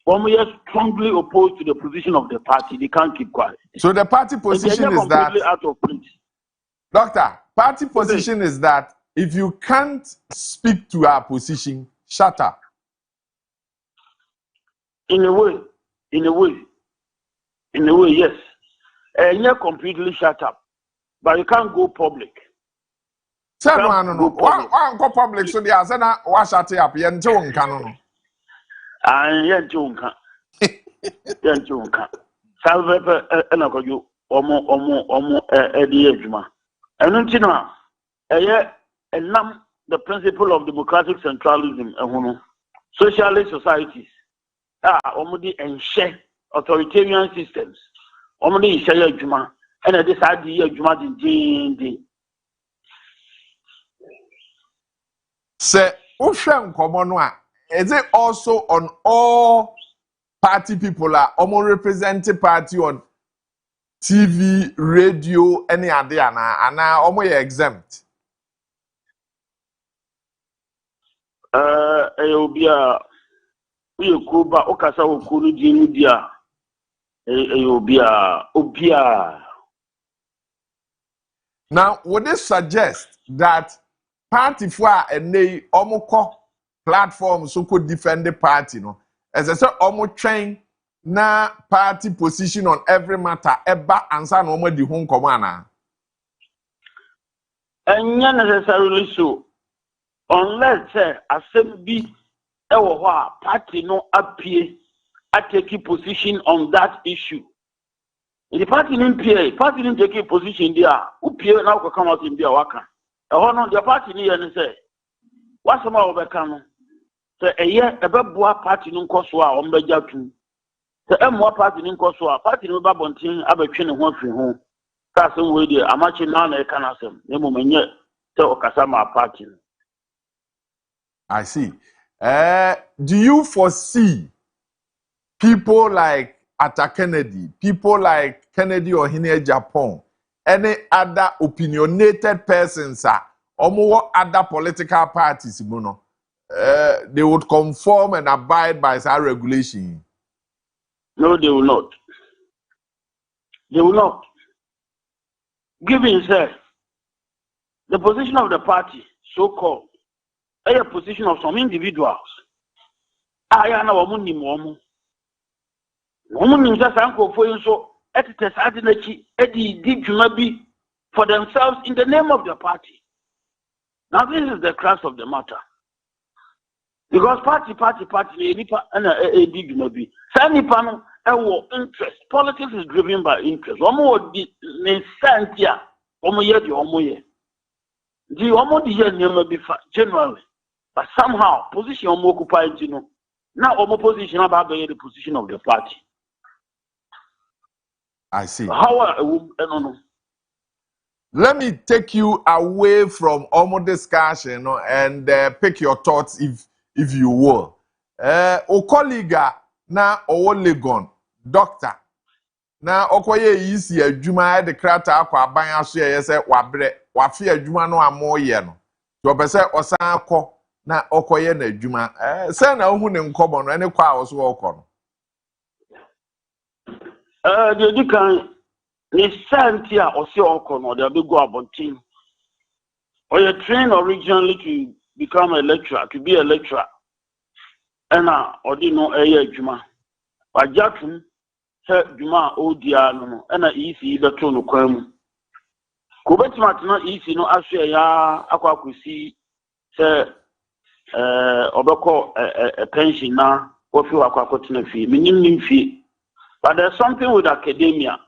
When we are strongly opposed to the position of the party, they can't keep quiet. So the party position is that out of print. Doctor, party position is that if you can't speak to our position, shut up. In a way, yes. You're completely shut up, but you can't go public. Say no. One go public so they say na wa shut up. You nti wonka no. Yenti wonka. Salve na koju omo edi adwuma. Enu nti no enam the principle of democratic centralism ehuno. Socialist societies omo di enhye authoritarian systems. Omo di enhye adwuma. And this idea adwuma din. Say ohwe nkomo no a is it also on all party people are almost representing party on TV, radio, any other and almost exempt? Eobia, Kuba, Okasa, Okuru, Jinudia, Obia. Now, would this suggest that party for a almost platform so could defend the party, no? As I said, almost train na party position on every matter, eba answer no more the home command. And not necessarily so, unless a be a party no appear at taking position on that issue. If the party didn't take a position there, who peer now could come out in their waka. A honor the party near and say, what's the matter with the so a year a beboa party no koswa on bejatu. So party no koswa party no babontin abetwe ne ho afiri ho. That's some way there amachi na na can asem. Nemo menye te okasama party. I see. Do you foresee people like Atta Kennedy, people like Kennedy or Hine Japan, any other opinionated persons or other political parties, they would conform and abide by our regulation? No, they will not. They will not. Given the position of the party, so-called, a position of some individuals. I am a woman in woman. Woman in just uncle for you so at the Sadinachi, Eddie did be for themselves in the name of the party. Now, this is the crux of the matter. Because party, nipa and a big maybe. Some nipa no interest. Politics is driven by interest. Omo di sentia. Omo ye di omo ye. The omo di ye nyama be generally. But somehow position omo occupy no. Now omo position about the position of the party. I see. How I don't know. Let me take you away from almost discussion and pick your thoughts if you will. O colleague na owo Legon doctor na okoye yisi adwuma de krata akwa aban aso ye se wabre wafe adwuma no amoye no to opese osan akọ na okoye na adwuma se na ohu ne nkobo no ene kwa awo so okọ no The can the sentia or see or they'll be go about team. Or you're trained originally to become a lecturer, to be a lecturer. And or do no a juma. But Jackson said Juma O Diano and easy the tone of Quem. Kubet Martina easy no actually aqua could see say Obako a pension now or few aqua cotton fee, minimum fee. But there's something with academia.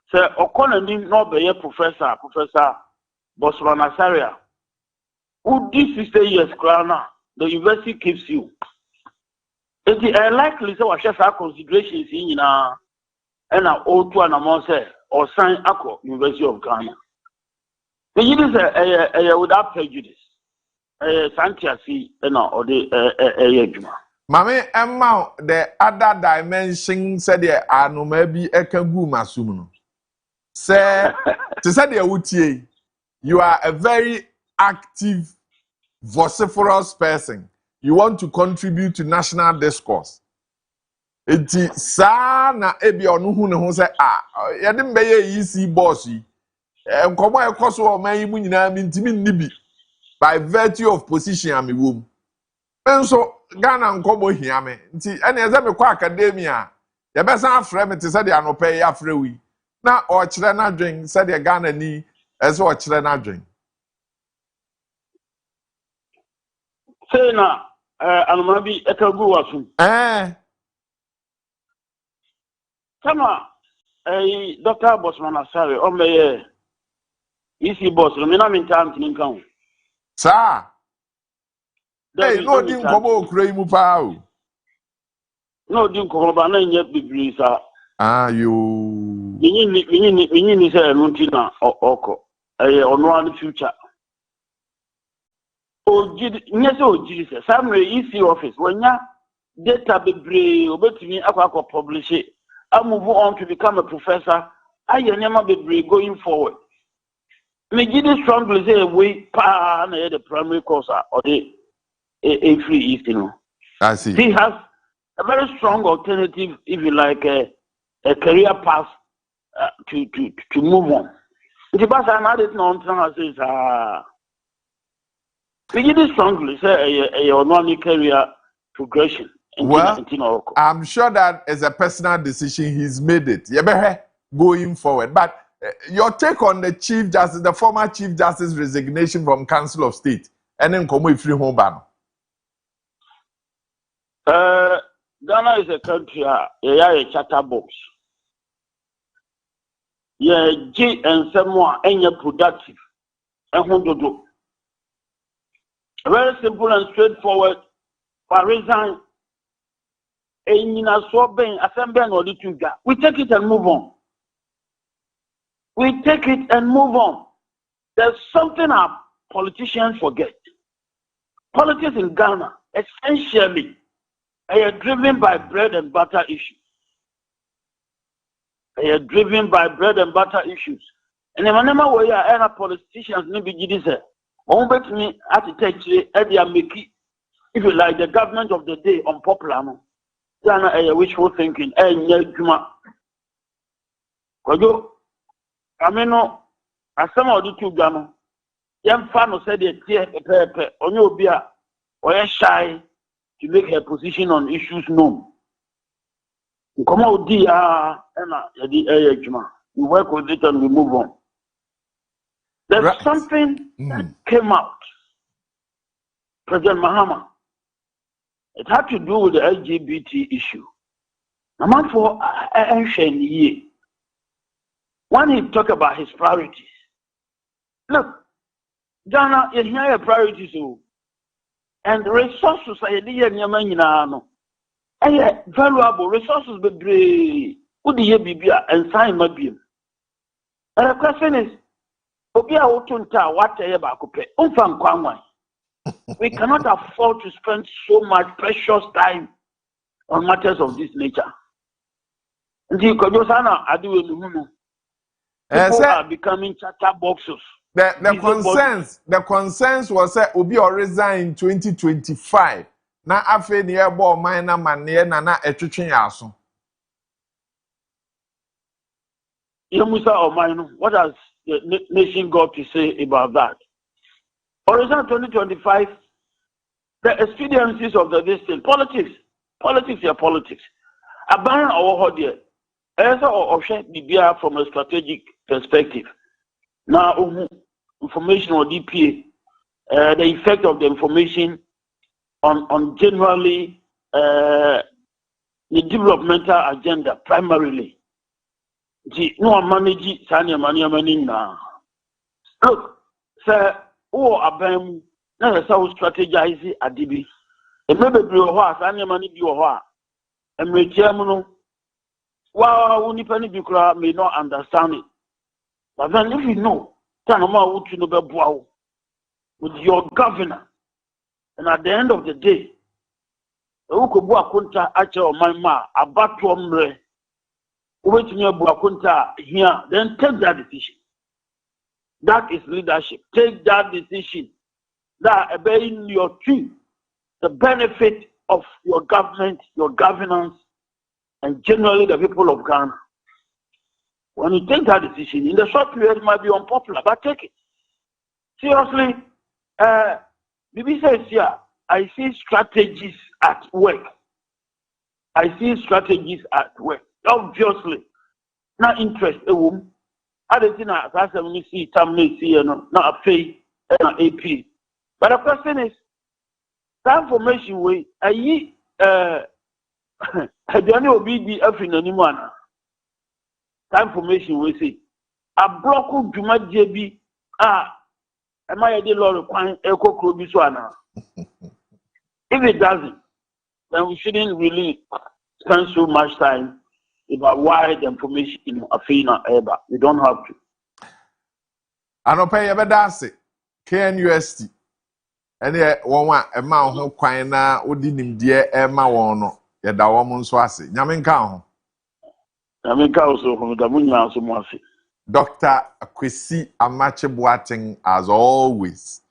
So, Okononim no be a professor Bosman Asaria. Who did 60 years crown the university keeps you. It is likely so I shall have considerations in and our old one among say or sign Akko University of Ghana. The is a without prejudice. Santiasi and or the Juma. Mame Emma the other dimension said there are no maybe a kangu masumuno. Say, to say the UTA, you are a very active, vociferous person. You want to contribute to national discourse. Iti sa na ebi onuhu ne ho say yede mbeye easy boss yi. Nkomo ekoso o man yi mu nyina mi ntimi nnibi by virtue of position am wom. Enso Ghana nkomo hia me. Nti ene eze me kwa academia. Ye be san afre me te say the anope ya afre wi. Na ochire na dwen said the Ghana ni ese ochire na dwen say na almabi etagu wasu sama Dr. Bosman Asare o meye isi boss me na me time tin kan sa hey no din komo okura imu pa o no din komo ba na nye bibiri sa you Ni say Nuntina Oko, on one future. Oh, Jesus, some easy office. When ya data be brave, obey me, I publish it. I move on to become a professor. I never be brave going forward. Me give this strongly say we the primary course or the a free East, you know. I see. He has a very strong alternative, if you like, a career path. To move on. The boss I'm at it now says we did strongly say a normal career progression. Well, I'm sure that as a personal decision he's made it. Yeah, going forward. But your take on the Chief Justice, the former Chief Justice resignation from Council of State, and then come with free home ban. Ghana is a country, a chatterbox. Yeah, G and someone and you're productive. And who do? Very simple and straightforward. For reason, in a swabbing, assembly or the tuga. We take it and move on. We take it and move on. There's something our politicians forget. Politics in Ghana, essentially, are driven by bread and butter issues. They are driven by bread and butter issues. And whenever we are politicians, maybe this on bet me architecture, if you like the government of the day unpopular, Ghana wishful thinking, Juma. Kojo, I mean, no, as some of the two Ghana, young fan said it here, on your beer, or shy to make her position on issues known. Come out, dear, we work with it and we move on. There's something that came out. President Mahama It had to do with the LGBT issue. A man for ancient year. When he talked about his priorities, look, Ghana is here a priority so, and the resources I did valuable resources be brave. Would the year be and sign my bill? And the question is, Obia Otunta, what a bakupe, Umfam Kwamwai. We cannot afford to spend so much precious time on matters of this nature. People are becoming chatterboxes. The concerns was that Obi or resign in 2025. Na afe ni ebo man na mane na etwetwe yaso. Yemusa Omainu, what has the nation got to say about that? Horizon 2025, the experiences of the distant politics. Aban our hodie. As option BBR from a strategic perspective. Now information or DPA, the effect of the information on generally the developmental agenda primarily. No manage Sanya Mania now. Look, sir, Abem, now so strategize Adibi. And maybe Sanya Mani Bioha, and Rechamuno. Wow, Unipani Bukra may not understand it. But then if you know, Tanama would you know with your governor. And at the end of the day, Ukubua Kunta Acha my ma, Abatuamre, waiting your Buakunta here, then take that decision. That is leadership. Take that decision. That obeying your tree, the benefit of your government, your governance, and generally the people of Ghana. When you take that decision, in the short period it might be unpopular, but take it. Seriously, Bibi says here, I see strategies at work. Obviously, not interest a woman. I don't think that's when we see some not a pay and AP. But the question is, that information way, I don't know be every anyone. That information we see. A block Juma JB, am I a deal or a echo Krobiswana? If it doesn't, then we shouldn't really spend so much time about why the information in Afina ever. We don't have to. I don't pay ever dance KNUST. And yet, one amount who quina would in dear Emma Wono, yet the woman swasi. Yaminka also from the Munya Sumasi. Dr. Kwesi Amache Boateng, as always.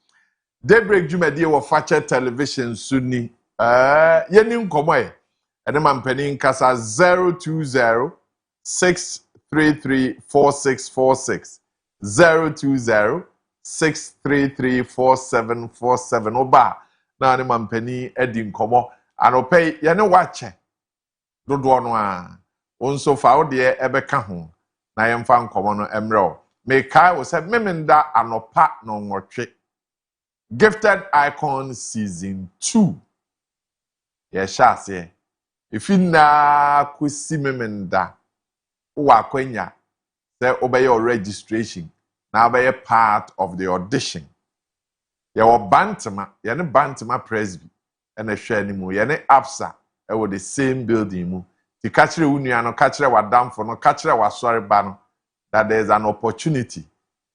Daybreak Jumedi wa Fache Television Sunni. Yenim Komoy. And I'm penning Casa 020-633-4646. 020-633-4747. Oba. Na I'm penny Edim Komo. And opay Yano Wache. Don't want so far dear Ebeka home. Na yemfa nkomo no emro. Me kai wo se memenda anopa no nwotwe. Gifted Icon Season 2. Yes, say. If you na kwesi memenda wa kwenya say obey your registration. Now be part of the audition. Your Bantama, ne Bantama Presby, and a share mu, ne Absa, with the same building mu. To catch the union, catch the wadam for no catch the sorry bano. That there's an opportunity.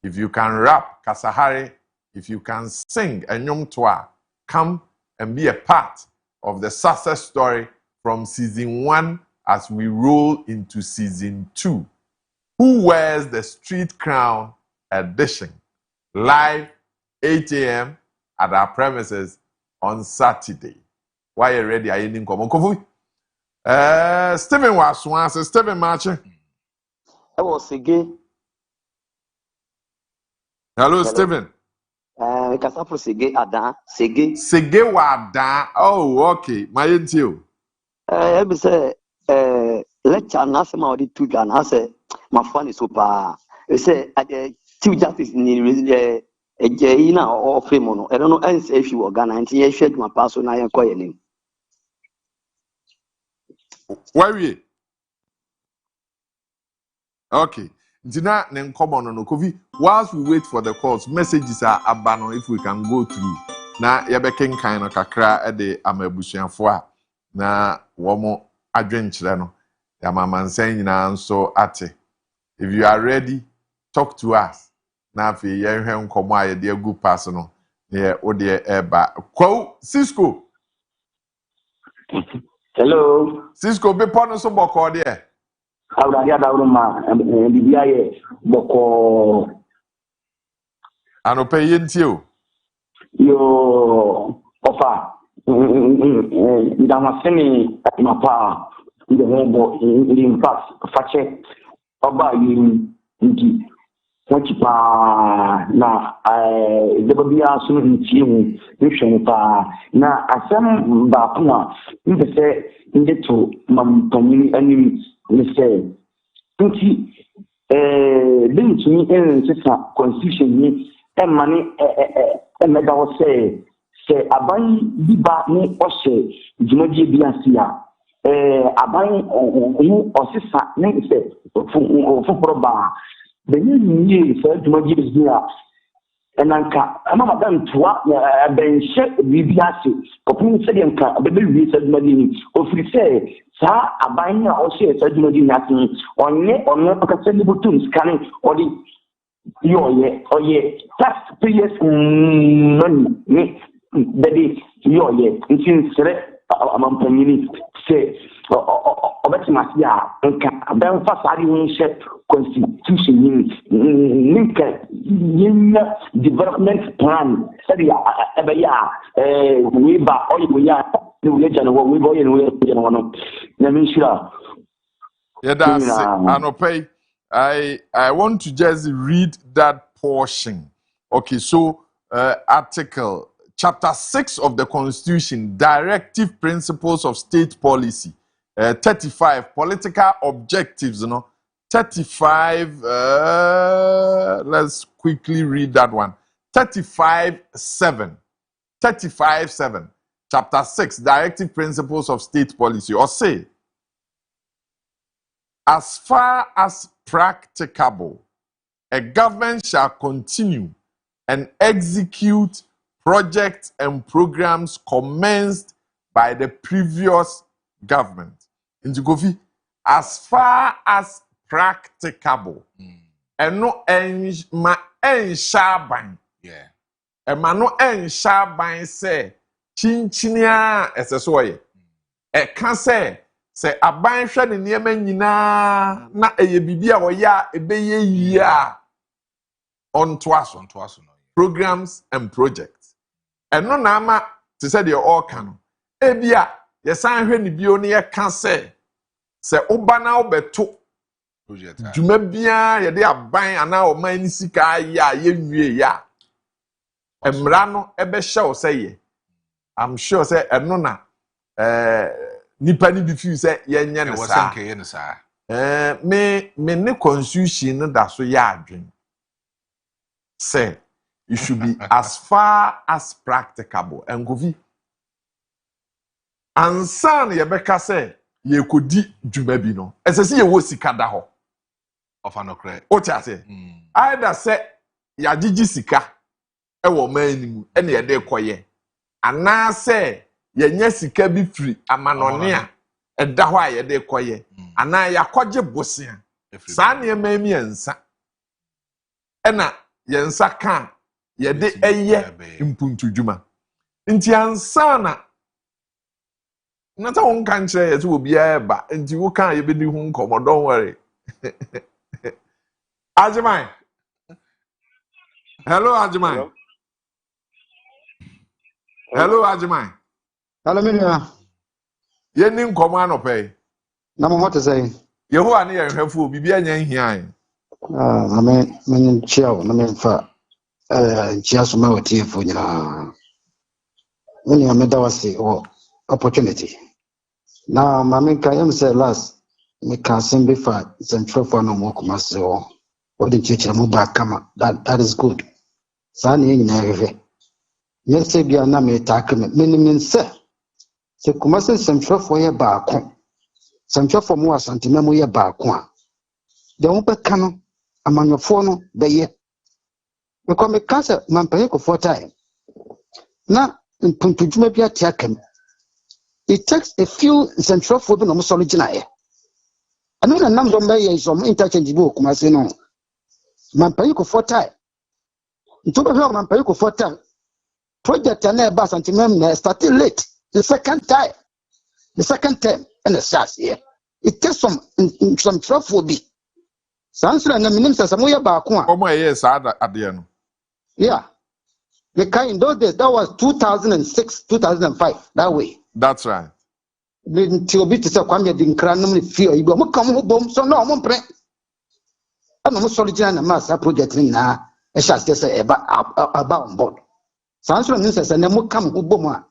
If you can rap, Kasahari, if you can sing a nyom toa, come and be a part of the success story from season 1 as we roll into season 2. Who Wears the Street Crown edition? Live 8 a.m. at our premises on Saturday. Why you ready? I didn't come on. Stephen was once Stephen Marcher. I was again. Hello, Stephen. Kasapo Sege Ada Sege Wada. Oh, okay. My you. I say lecture na se ma odi tu Ghana say my fun is super. I say at the Chief Justice ni na o frame no. I don't know if you Ghana nti ye hwe my pass na ye koye nim. Where we? Okay. Dina nenkomo no Kofi. Whilst we wait for the calls, messages are abandoned if we can go through. Na yebeken kind of kakra e de amabusuafo a na womo adwenkyere no. Ya mama nsan nyina nso ate. If you are ready, talk to us. Na afi yenhwe nkomo a ye de agu pass no. Ne o de eba. Ko Cisco. Hello. Cisco be pon so boko de. Awurade adawroma bibia ye boko Anope yentie o. yo ofa ndamaseni mapa ndebo impact fache oba yiri ndi wachipa na debo bia so ntie hu nhwe pa na asem ba kuma mbese ndeto mampanyini anim ni say nti bintumi sisa constitution ni emani emeda wo say aban biba ni ose jumaji bi asia aban ohu osisa ni say fu proba beni ni say jumaji bi ya enanka ama madam toa benhye bibiase kopun se de nka bebe wi se jumaji ni ofiri say sa aban a ose se jumaji ni atin onye akase ni butum scanning odi oye taxpayers money ni bebe ntin sere amampanyini se obetimasi nka ben fasari nse constitution ni nka yin development plan sabi ebeya we ba oya ni we jana we boy ni we jana wono na minshira Anopay, I want to just read that portion. Okay, so article chapter 6 of the Constitution, Directive Principles of State Policy, 35 political objectives, 35 let's quickly read that one. 35.7 chapter 6 Directive Principles of State Policy, or say, as far as practicable, a government shall continue and execute projects and programs commenced by the previous government. In Kofi, as far as practicable, and no ma shaban. Yeah. And no shaban say chinchinia esesoye. E can say aban hwe ne niema nyina na eye bibia wo ya ebeye yia onto aso no programs and projects eno na ama te say the all can ebia ye san hwe ne bio ne ye ka se oba na obeto Project. dwuma bia ye de aban ana o man ni sika ya ye nwie ya emra no ebe hye wo say ye I'm sure say eno na nipa ni bi fi say yenye ne sa me ne constitution no da so ya adwen say it should be as far as practicable and govi ansan ye beka say ye kodi dwuma bi no esese ye wo sika da ho of anokre o tia say either say ya gigi sika e wo manimu e na ye de koye ana say yenye sika bi free amanone a eda ho a ye de koye ana yakogye bosia saa ne mami ensa ena yensa kan ye de eye impuntudwuma nti ansa na ta won kan kire ye so obi eba nti wo kan ye bedi hu nkomo don't worry Ajimai. Hello Ajimai. Hello Ajimai. Hello, Minia. Ye ni nkomo anopɛ. Na mo what say? Yehowa ne yɛhwɛfo bibi anya hian. Na me chiao na me fa chia so ma wotie fo nyina. Minia me da wase o opportunity. Na ma me ka yam say last me ka sim be fa central for no mo kuma se o. What the church mo ba kama that is good. Sa ne nyina hwehwɛ. Yes bia na me ta ka me se kuma se central for ye ba ko. Sancho for more santimemo ye baako the wopeka no amanyofo no beye because me cancer man pay ko for time na mpuntujuma bi atiakam it takes a few central for no so original ano na nam do beye some interchangeable kuma se no man pay ko for time nto be man pay ko for time project na e ba santimem na started late the second time and the SARS here it takes some trouble be Sansra na minim sasa moya baako a. Omo yes ade no. Yeah. The kind those days that was 2006 2005 that way. That's right. The obi to say kwame di nkra no me feel ibo mo kam ho bom so no mo mpre. Ana mo original na massa project ni na e sha say eba on board. Sansra minim sasa na mo kam ho bom a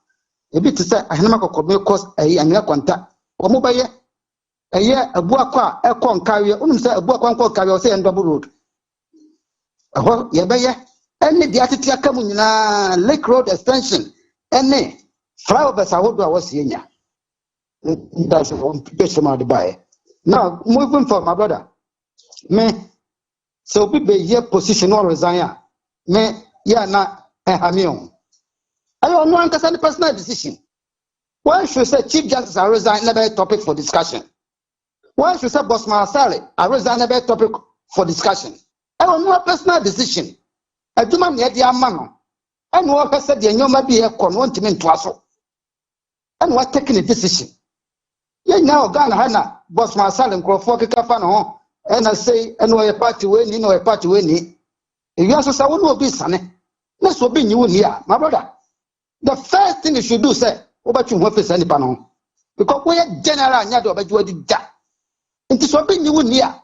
ebi to say ahenema kokobe course ayi anwa kwanta. Omo baye eye abuakwa ekon kawe unum say abuakwa nkọ kawe say double road aho ye beye ene dia tete aka mu nyina Lake Road extension ene flyovers ahodo a wasienya that's one person out by now moving for my brother me so people here position or resign me ya na hamion ayo no ankasa personal decision why should say chief justice resign never a topic for discussion. Why should say Boss Marasale a reasonable topic for discussion? I don't know a personal decision. A human yet the man. I know what said the young be a conventment to us. And what taking a decision? Yet now Ghana Hana, Boss Marasale and Crawford Cafano, and I say, and no a party winning, you know a party winning. If you also say, what will be sunny? This will be you here, my brother. The first thing you should do, say, about you work for any panel. Because we are general Nyado, but you are the jack. It is what you would near.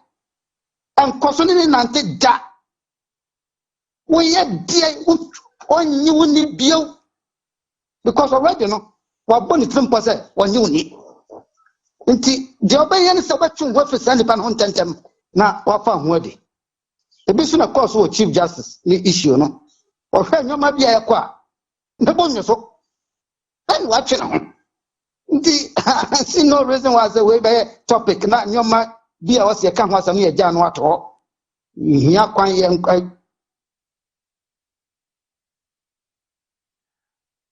And concerning Nante da. We are dear on you need bill. Because already no, what bonnet film was it on you need. Inti, the obeying is about you work for Sandipan on tentem. Now, what found worthy. The business of course will Chief Justice the issue, no. Or when you might be a qua. The bonus. And watching on. I see no reason why the way by topic not your man be us you can't was a Jan what all. Ya quite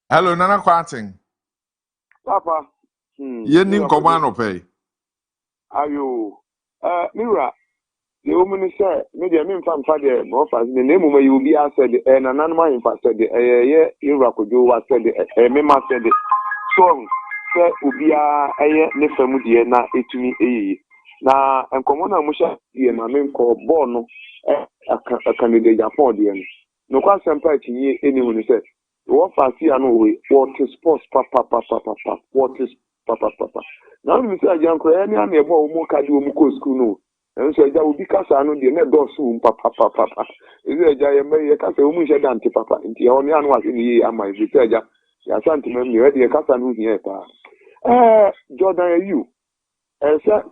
Hello Nana Kwating. Papa. Ye nin command pay. Are you Mira? The woman say maybe I mean from father offers the name where you be asked and an animal in fact said you could do what said a mema said song. Ubia eye ne famu de na etumi eyi na enkomo na musha de na me nko ball no candidate Japan de no kwa sempa tinye enimu ni se wo fasi anu we what sports papa what is papa na mi se ajan ko eni na ebo wo mu ka de wo mu ko school no en so aja obi kasa anu de na do so papa ezi aja ye me ye kasa wo mu she dante papa nti ho ni anu wa ni ama ezi aja ya santi me mi ready kasa no hie pa Jordan you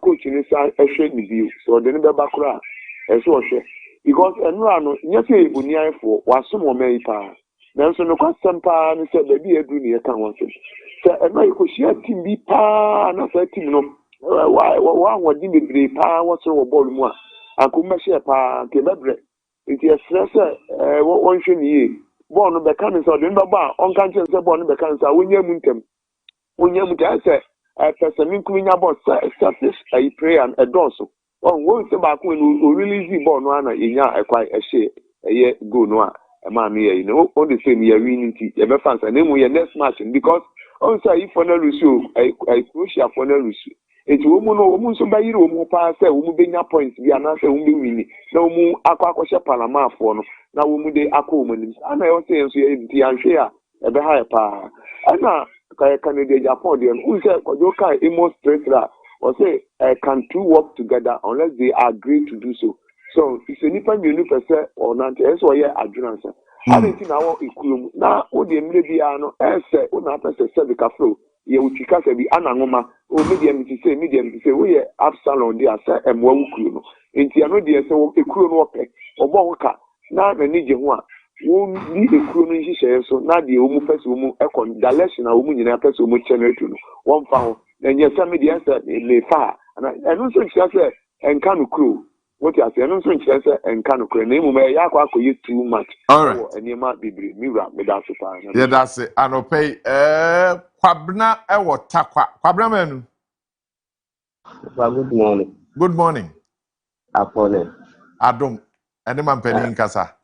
coach ni sa ehwe ni bi so de ni be bakura so ohwe because enura no nyese ebuni afo wasom o mai pa nanso no kwasampa ni se baby edu ni eka won se enura ko shia team bi pa na sa team no wa wodi bebre pa wo so wo ball mu a akuma share pa ke bebre nti esrese won hwe ni ye ball no be kan so de ni ba on kan chen se ball no be kan so wonya mu ntem wonya mu ta se person minkunya ball selfish pray and a doso on wo se ba ko no release ball no ana enya ekwa ehye eye go no a ma no ye no on the same year winning team ye be fans and mu ye next match because on say if for no rusu crucial for no rusu enti wo mu no wo mu so ba yire wo mu pa say wo mu benya points bi ana say wo mu win na wo mu akwa hye parama afo no na wo mu de akọ wo mu nim ana yo say enso ye nti anhwe a e be ha pa ana candidate Japan who say Kojo Kai Imo straight or say can two work together unless they agree to do so. So it's a nipa new person or not so yeah adjournance. I don't think now equal now all the maybe no say una person say the flow ye utika say bi anangoma o medium to say we Absalom dey say emwa ukuru no enti ano dey say ekuru no ope obo nka na ni je ho a won ni ekuru no nhihye so na de omu pese omu ekon direction na omu nyina pese omu channel to no won fa ho na nye say media say le fa and also say and can crew. What you say? And also say and can crew. Name me ya kwa you too much. All right. And you might be mira me that super. Yeah, that's it. And pay kwabna ewo takwa. Kwabna menu. Good morning. Good morning. Apone. Adom. Ene man peni nkasa.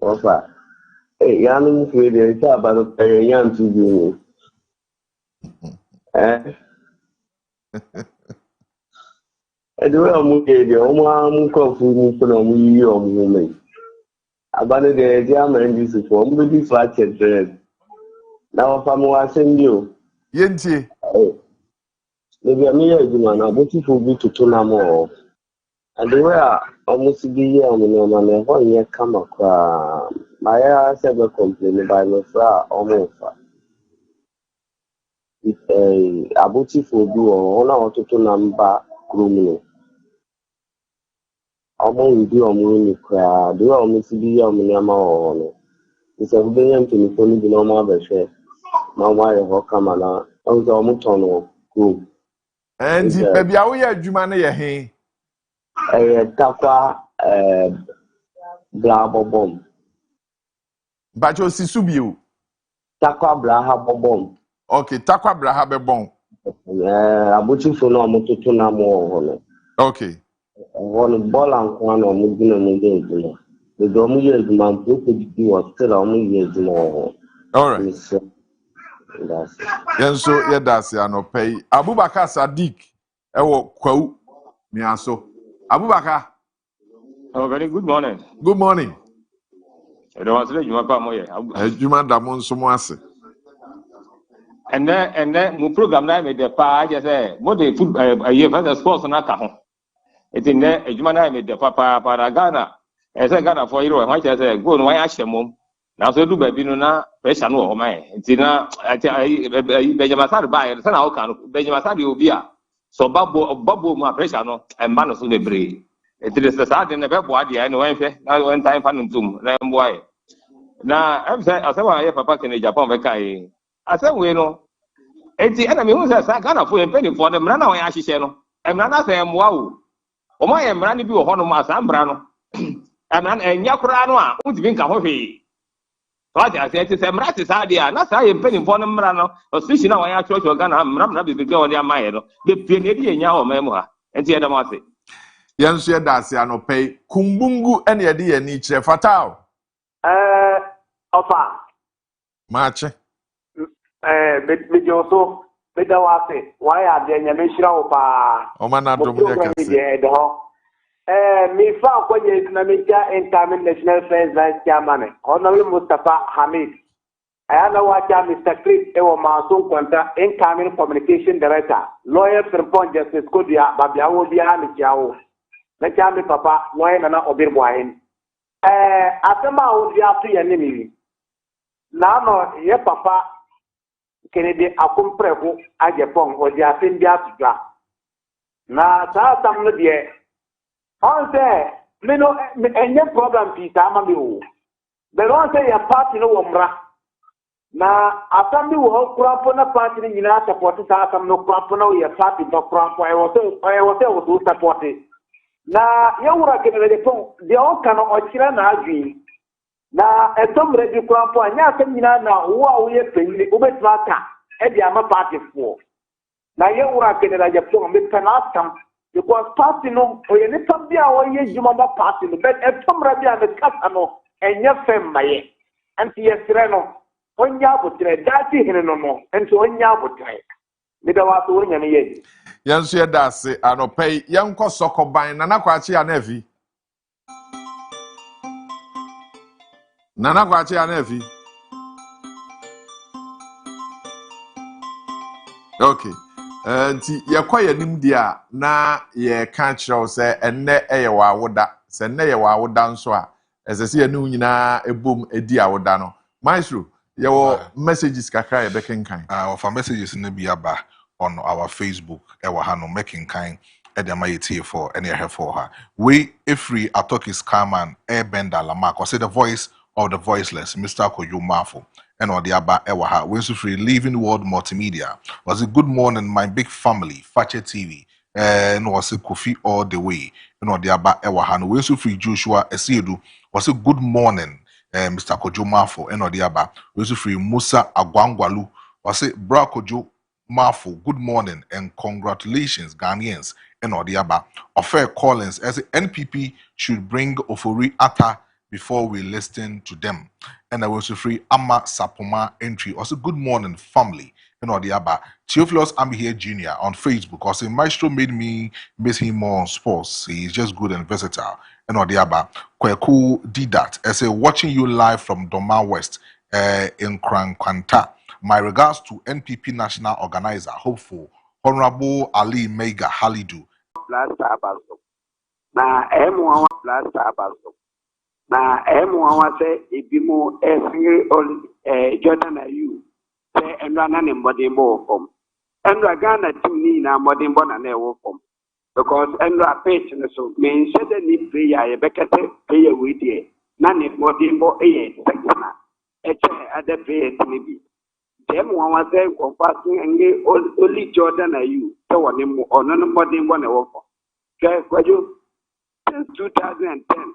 Ofa. Eh, yanu mfiri nta abalo pere yan tuju. Edo amu de omo amu ko fu mu ko no mu yi omu me. Abalo de dia man dis for omu di fa chedre. Na ofa mu asendi o. Yenti. Maybe I'm here, man. I'm waiting for you to turn them off. And the way I almost be here, I'm going to come across. My ass ever complain by my friend, almost. If a beautiful do or all to turn them back, grooming. I'm going to do a movie cry. Do I almost be here, I'm going to it's a billion to me, only the normal version. My wife will come and I was almost on group. And baby, I will adwuma na ye he. Takwa Bravo bomb. But you see subio. Takwa Braha bomb. Okay, takwa braha be bon. Abuchi for no moto na mo. Okay. One ball and one or mugina mugina. The domu years man book was still on years more. All right. Yes, so yeah, that's no pay. Abubakar Sadiq, ewo kwau miaso. Abubakar. Oh, very good morning. Good morning. It was the Juma Pamoye. Juma Damon Somoase. And then, my program now made the pa, just say, what they put a year for the sports on account. It's in there, Juma made the papa para Ghana. As I Ghana for you, and I say, go and watch them mom. Now, so do baby no pressure no, my. It's in a Benjamin Sadi by and Sana Okan, Benjamin Sadi Obia. So Babu, my pressure no, and Manos on the breed. It is the start in the web body, I know, now one time fun to them boy. Now, I'm saying, I said, I have a pack in Japan, Bekai. I said, we know. It's the enemy who says, I can't afford a penny for them, run away, I say, and none of them, wow. Oh, my, I'm running to a Honomas, Ambrano. And Yakurano, who's been coffee. What I said to some rats idea, not I am penny for them, Rano, or switching away our church or Ghana, I'm not going to their mind, the Pinady and Yao Memoir, and the other Marty. Yansu dasi ano pay kumbungu ene yedi ye niche fatao. Ofa. Mache. Bijoso bidawase why de nyame hira opa. O mana dom ye kase. Mi fa kwenye na meja international friends vice chairman. Honorable Mustafa Hamid. Ayana wacha Mr. Chris ewo Masun Kwanta incoming communication director. Lawyer Frimpon Justice Kodia Babiawo bia mi jawo. Na chami papa lawyer nana obirboahin. Atema odi atu ye nimi. Na no ye papa Kennedy akumpreko ajepon odi atin bia tuga. Na sa tamno die. On say me no enye problem pita ama mi wo. But on say ya party no womra. Na atambi wo kurapo na party ni nyina support sa atam no kurapo na ye party do kurapo e wo support. Na yawura kenere de pon de o kan o kira na adwi na etom ready kurapo anya asem nyina na wo a wo ye penyi wo betwa ka e de ama party fo. Na yawura kenere de pon me penastam because party no o ye ni tambia wo ye juma ba party no but etom ready and the kasa no enye fem maye anti yesre no onya botre dati hene no ento onya botre me da wa so nya ne ye Yansu dasi ano pay yanko sokoban nana kwachi ya nevi. Nana kwachi ya nevi. Okay. Nti yekwa yanim dia na ye kan kire se enne eye wa woda se enne ye wa woda nso a esese ye nu nyina ebom edi awoda no maestro ye wo messages kakra ye bekenkan of messages ne bi aba on our Facebook ewa ha no making kind edema yeti for any here for her we free atok is Carman airbender lama say the voice of the voiceless Mr. Kojo Marfo and or the aba ewa ha we free living world multimedia was it good morning my big family Fache TV no was Kofi all the way no the aba e wa ha no we so free Joshua Esiedu was good morning Mr. Kojo Marfo no the aba we so free Musa Agwangwalu was bra Kojo Marfo good morning and congratulations Ghanaians no the aba Ofer Collins as NPP should bring Ofori Atta before we listen to them. And I was free Amma Sapoma entry. Also, good morning, family. You know, the Abba Theophilus Ambihere Jr. on Facebook. Also, Maestro made me miss him more on sports. He's just good and versatile. You know, the Abba Kweku did that. I say, watching you live from Doma West in Krankwanta. My regards to NPP National Organizer, hopeful, Honorable Ali Mega Halidu. Na M1 plus Abaso. Na M1 say Ibimo Jordan you say and run an embodiment from. And Ghana to me now modern and never from. Because Endra patient so means said any prayer a better prayer with ye. None if modimbo a second. At the prayer to me. Them one was there compassing and only Jordan are you. So on him or none modern one over. Since 2010,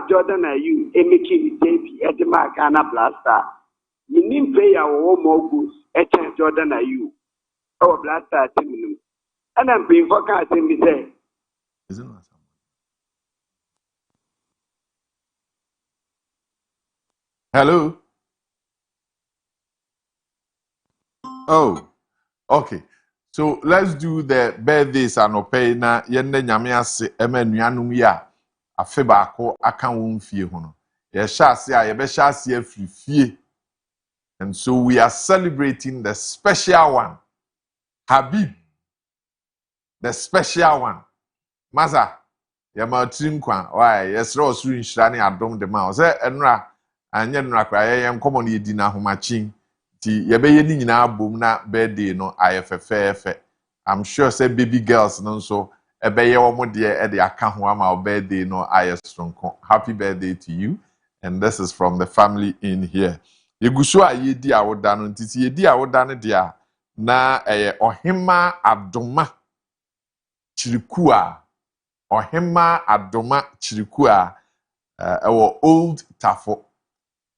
Jordan are you, Emiki, Davy, Edema, Ghana Blaster. You need prayer or more goods, Jordan are you. Our Blaster, Timmy. And I'm being forecasting me say. Hello. Oh, okay. So let's do the birthdays and opay na yende nyame ase ema nuanum ya afe baako aka won fie ho no. Ye sha ase a ye be sha ase afiri fie. And so we are celebrating the special one. Habib. The special one. Maza. Ya ma trinkwa. Why? Yes, ro suru nhira ne adom de ma. Say enra anye nra kwa ye nkomo ne di na homachin. Ti ye be ye ni nyina abom na birthday no ayefefefe. I'm sure say baby girls no so ebe ye wo mo de e de aka ho ama birthday no ayestronko. Happy birthday to you. And this is from the family in here. Yegusu a yedi awoda no ntiti yedi awoda no dia na ohima adoma chiriku ohima adoma chiriku ewo old tafo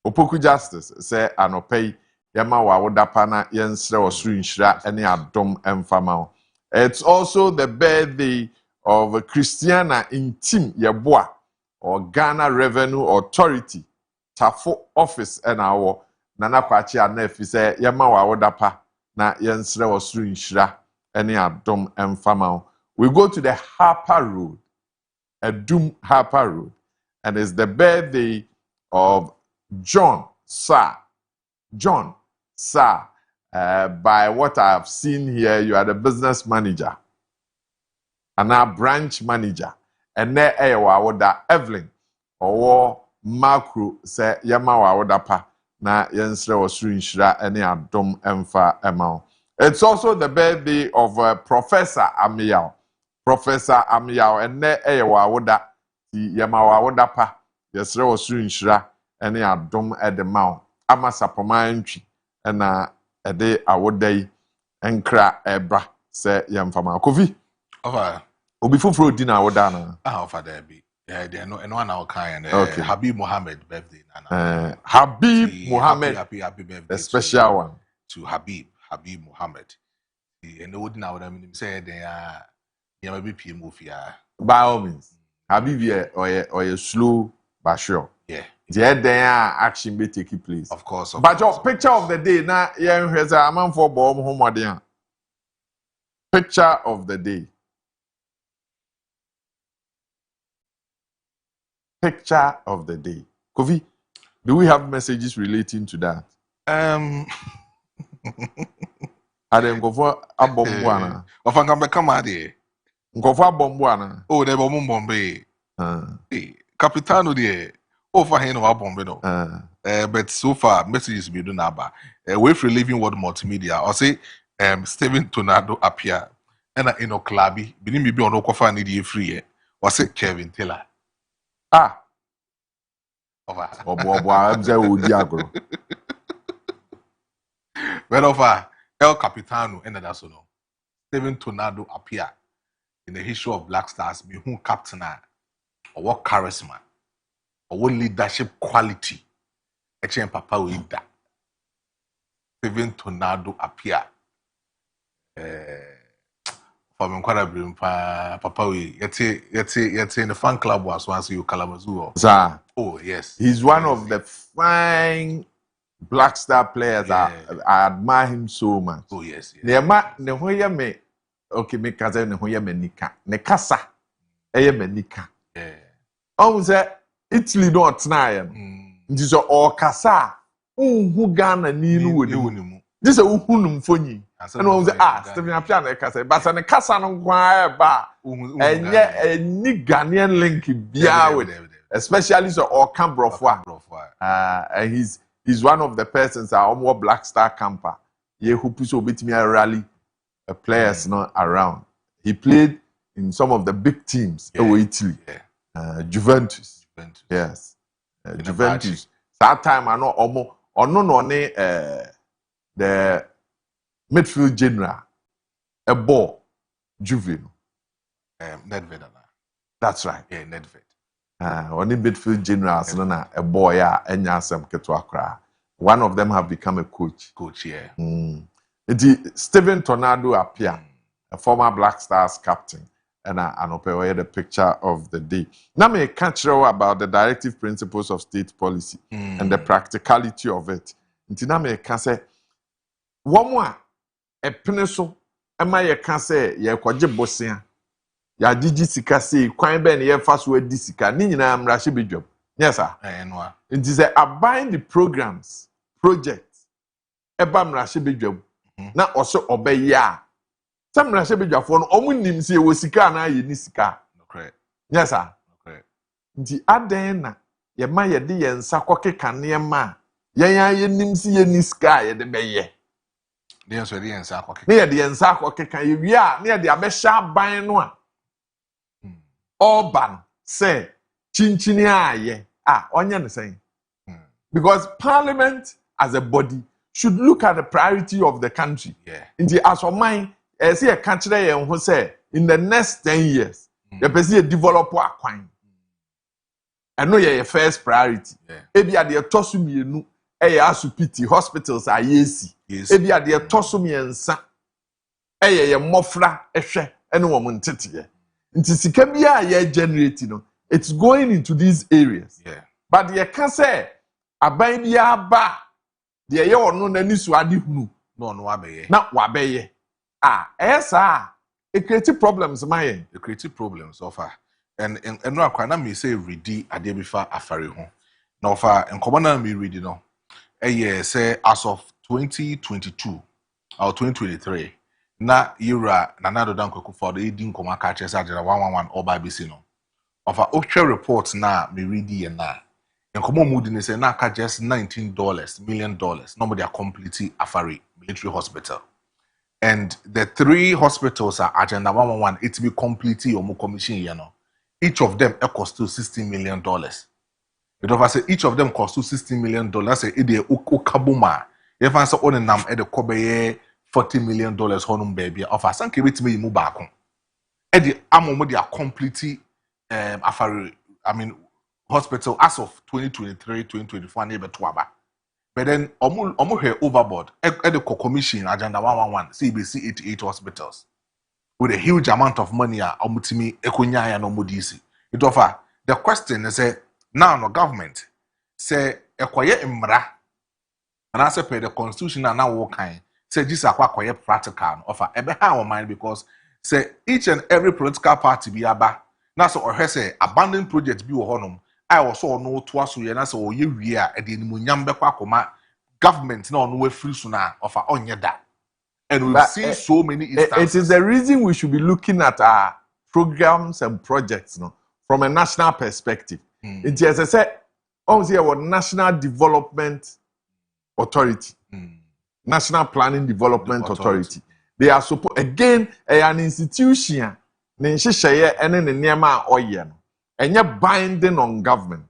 opoku justice say anopay yama wa awoda pa na yensre osuru nhira ene adom emfama. It's also the birthday of Christiana Intim Yeboa or Ghana Revenue Authority Tafo office and our Nana Kwachi Anefi say yama wa wodapa na yensre osuru nhira ene adom emfama. We go to the Harper Road, Edum Harper Road, and it's the birthday of John Sir. John Sir, by what I have seen here, you are the business manager and our branch manager. And there wawoda Evelyn or Macro say yama wawoda pa na yensre osuru nhira ene adom emfa emao. It's also the birthday of Professor Amiao. Professor Amiao and there wawoda yama wawoda pa yensre osuru nhira ene adom edemao. Ama sapoma ntwi na ede awodai enkra ebra se yemfama kofi Over obi fufuro di na awoda na over there be they no na kind okay. Habib Mohammed birthday na Habib Mohammed happy birthday the special one to Habib Mohammed and the na awoda me say they yama be pm ofia by all means Habib or slow but sure yeah. There action be taking place. Of course. But your picture of the day now, yeah, here's a man for bomb home. Picture of the day. Picture of the day. Kofi, do we have messages relating to that? I don't go for a bomb. Of an come Go for a bomb. Oh, they bomb Bombay. Capitano de. Over here no bomb but so far messages be do naba away from living world multimedia or say Steven Tornado appear and in a clubby bini me be on okofa need free or say Kevin Taylor over I'm say odi agro well over El Capitano and that's no Steven Tornado appear in the history of Black Stars, me who captain or what charisma or what leadership quality. Actually, Papa will eat that. Even Tornado appear. For me, quite a brim, Papa we yet in the fan club was once you Kalamazoo. Sir. Oh, yes. He's one of the fine Black Star players. I admire him so much. Oh, yes. Ne me okay, me kaza ne hoya me nika. Ne kasa eye me nika. Yeah. Say Italy no tena nti so o kasa unhu Ghana ni no woni. This a uhunum fonyi. And one say Stephen Apia na kasa but ne kasa no kwa ba enye any Ghanaian link bia with especially so or Cambrofwa. And he's one of the persons that are Black Star camper. Ye who push obetimi rally players not around. He played in some of the big teams in Italy. Juventus. Yes. Juventus. That time I know the midfield general a ball Juventus. Nedved. That's right. Yeah, Nedved. Only midfield generals a boy enyasem ketwa kra. One of them have become a coach. Coach, yeah. Stephen Tornado appear, a former Black Stars captain, and an open the picture of the day. Now me catch you about the directive principles of state policy and the practicality of it. Now me can say one more a pencil. Am I can say ye kwaje bosia ya digi sika say kwan ben ye fa so adi sika ni nyina amrahye bedwam. Yes sir. It is about the programs projects eba amrahye bedwam. Na also obey ya. Some Rasha Bejafon, Omunim see was Sika na ye nisika. Yes, sir. The Adena, ye maya de and Sakoke can near ma. Yaya ye nimsi ye niska ye de beye. The answer the Sakoke. Near the Ensakoke can you ya near the Abesha by one. Orban say Chinchinia ye. Onion the same. Because Parliament as a body should look at the priority of the country. Yeah. In the as for mine, see a country who say in the next 10 years, you can see a developer acquire. I know your first priority. Ebi at the tosum you asupiti hospitals are yesi. Ebi at the tosum yensa. Ye mofra ehwe ene wo montete. Nti sika bia ye generating it's going into these areas. Yeah. But you can say aban bia ba de ye ono na nisu ade hunu no wabeye. Na wabeye. It creates problems, my. It creates problems so far. And no akwana me say ready ade bifa afare ho. Na ofa enkomo na me ready no. Say as of 2022 or 2023 na yura na nado dan kwaku for the edi nkoma ka che sa 111 oba bisi no. Ofa ochwe report na me ready e na. Enkomo mudi ne say na ka just $19 million. Nobody are completely afare military hospital. And the 3 hospitals are agenda 111. It be completely or more commission, you know. Each of them cost to $16 million. But if I say each of them cost to $16 million, say it is ukabuma. If I say on nam the kobe $40 million honum baby, of a sank it me mu back on. And the amomo they are completely hospital as of 2023, 2024 neighbor to but then omu here overboard at the commission agenda 111 CBC 88 hospitals with a huge amount of money omutimi ekonya ya no modisi. It offer the question is now no government say ekoye imra and I say per the constitution and now what kind say this akwa practical offer ebe ha mind because say each and every political party be aba na so or say abandoned project bi wo honum I also know twice we na so ye wi a e de nimunyam bekwa akoma government na on we free suna offer onye that. And we've seen so many instances. It is the reason we should be looking at our programs and projects from a national perspective. It is, as I said, obviously our National Development Authority, National Planning Development Authority. They are supposed, again, an institution, and you're binding on government.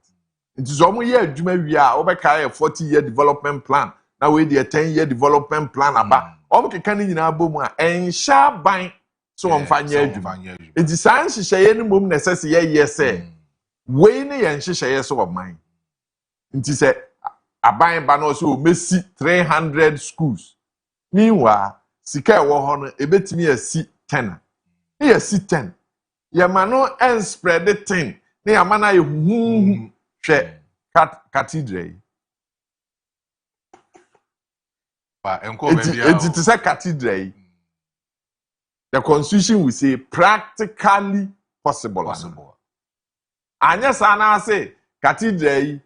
It is almost a 40-year development plan. Now we do a 10-year development plan about. Can you and sharp buying so on fanya adwuma enti san hyehyeye no mom na sese ye say we ne ye hyehyeye so of mine nti say aban ba no so mesi 300 schools meanwhile sika e wo ho no ebetimi asi 10 e asi 10 ye ma no en spread the 10 ne ya ma na ye huhu hwe cathedral ba enko be bia it is a cathedral the constitution will say practically possible anya sana say cathedral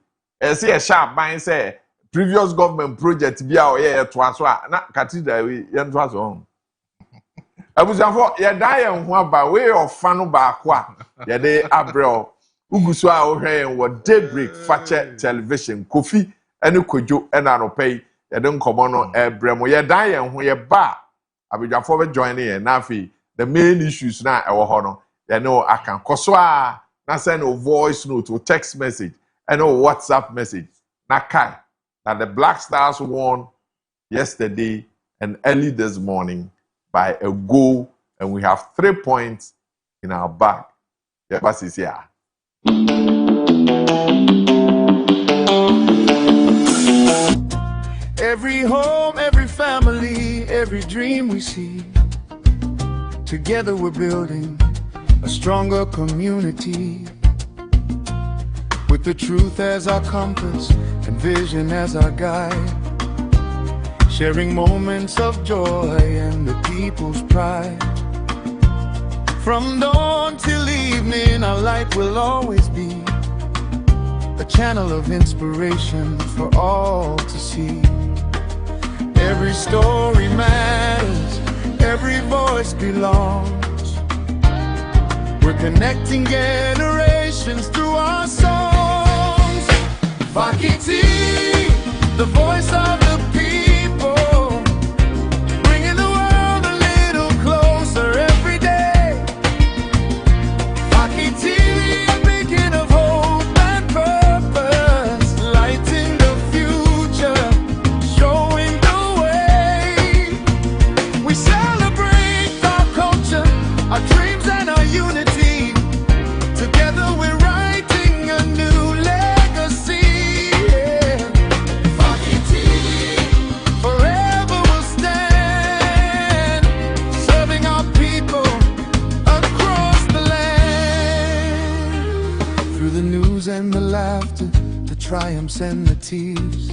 say a sharp ban say previous government project bia o ye to aso na cathedral we ye to aso abusafo ye da ye ho aba we ofano ba ko a ye de abrel uguso a o hwen wo Daybreak fache television Kofi ene Kojo ena no pay ye de nkomo no ebrem ye da ye ho ye ba abudwafo be join ye na afi the main issues na e wo ho no ye no akan koso a na send a voice note or text message and a WhatsApp message na kai that the Black Stars won yesterday and early this morning by a goal, and we have 3 points in our bag. Yeah, but it's here. Every home, every family, every dream we see. Together we're building a stronger community. With the truth as our compass and vision as our guide. Sharing moments of joy and the people's pride. From dawn till evening, our light will always be a channel of inspiration for all to see. Every story matters, every voice belongs. We're connecting generations through our songs. Vakiti, the voice of the people, bringing the world a little closer every day. Vakiti, a beacon of hope and purpose, lighting the future, showing the way. We celebrate our culture, our dreams and our unity. Together we're writing a new legacy. Yeah. Vakiti, forever will stand, serving our people across the land. Through the news and the laughter, the triumphs and the tears,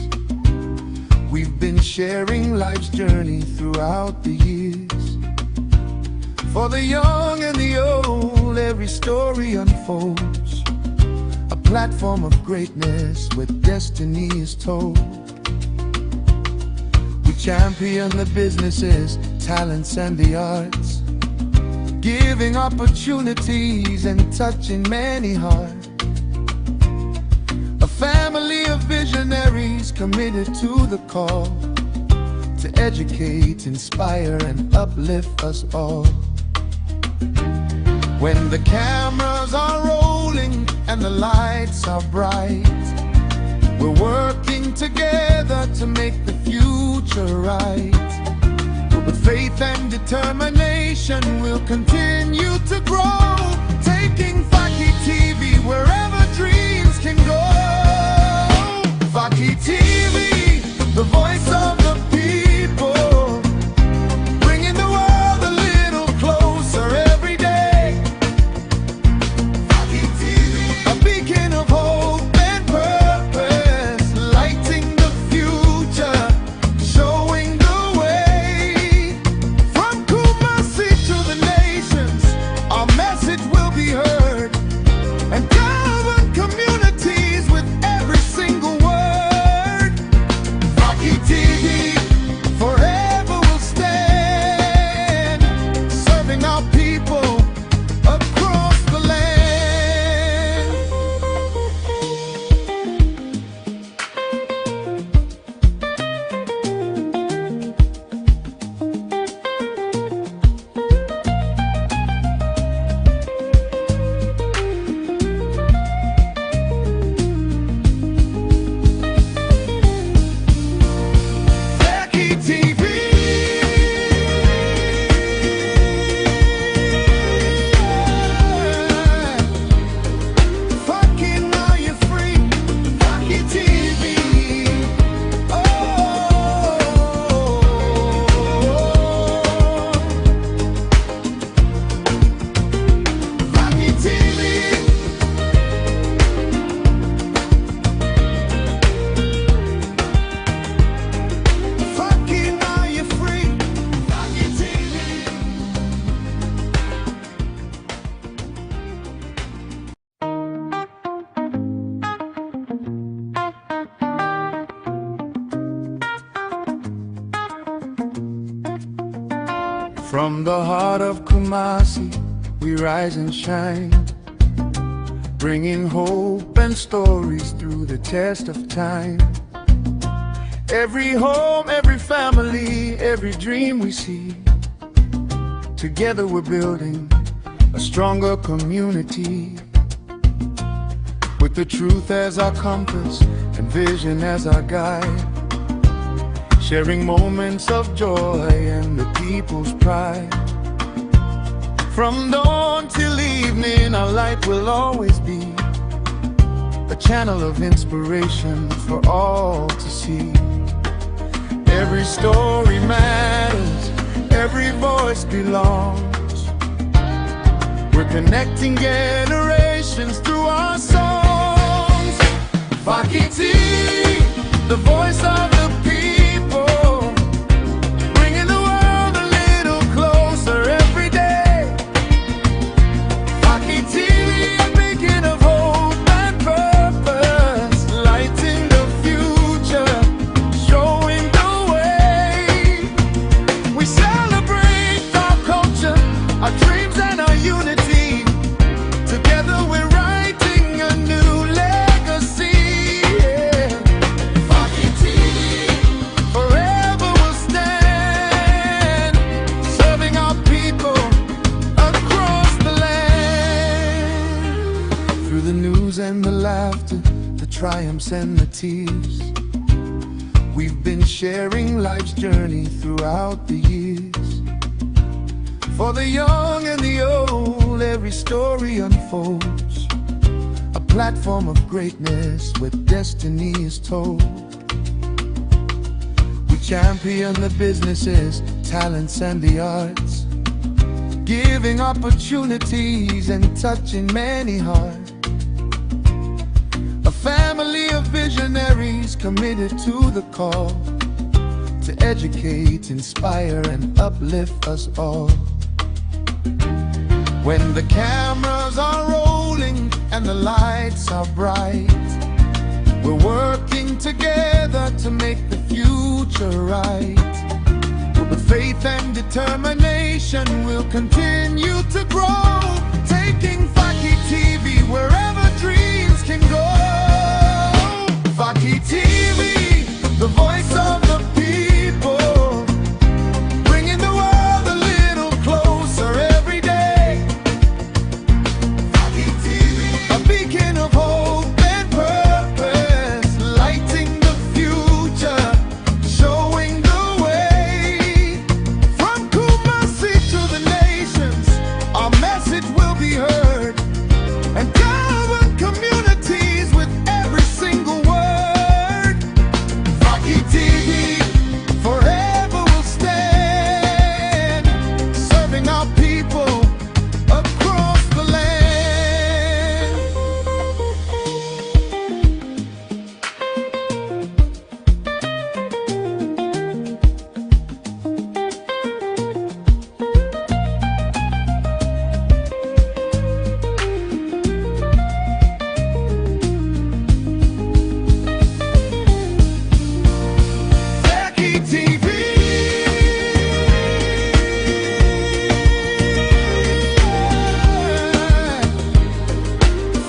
we've been sharing life's journey throughout the years. For the young and the old, every story unfolds. A platform of greatness where destiny is told. We champion the businesses, talents and the arts, giving opportunities and touching many hearts. A family of visionaries committed to the call to educate, inspire and uplift us all. When the cameras are rolling and the lights are bright, we're working together to make the future right. With faith and determination, we'll continue to grow, taking Vaki TV wherever dreams can go. Vaki TV, the voice of the people, bringing the world a little closer every day. Vaki TV, a beacon of hope and purpose, lighting the future, showing the way. From Kumasi to the nations, our message will be heard, and govern communities with From the heart of Kumasi, we rise and shine, bringing hope and stories through the test of time. Every home, every family, every dream we see, together we're building a stronger community. With the truth as our compass and vision as our guide, sharing moments of joy and the people's pride. From dawn till evening, our light will always be a channel of inspiration for all to see. Every story matters, every voice belongs. We're connecting generations through our songs. Fakiti, the voice of the people, bringing the world a little closer every day. Fakiti, a beacon of hope and purpose, lighting the future, showing the way. We celebrate our culture, our dreams and our unity. Together we're writing a new legacy. Yeah. Fakiti, forever will stand, serving our people across the land. Through the news and the laughter, the triumphs and the tears, we've been sharing life's journey throughout the years. For the young and the old, every story unfolds, a platform of greatness where destiny is told. We champion the businesses, talents and the arts, giving opportunities and touching many hearts. A family of visionaries committed to the call to educate, inspire and uplift us all. When the cameras are rolling and the lights are bright, we're working together to make the future right. With faith and determination, we'll continue to grow, taking Faki TV wherever dreams can go. Faki TV, the voice of the people, bringing the world a little closer every day. Faki TV, a beacon of hope and purpose, lighting the future, showing the way. From Kumasi to the nations, our message will be heard, and govern communities with every single word. Faki TV, forever will stand, serving our people across the land. Faki TV.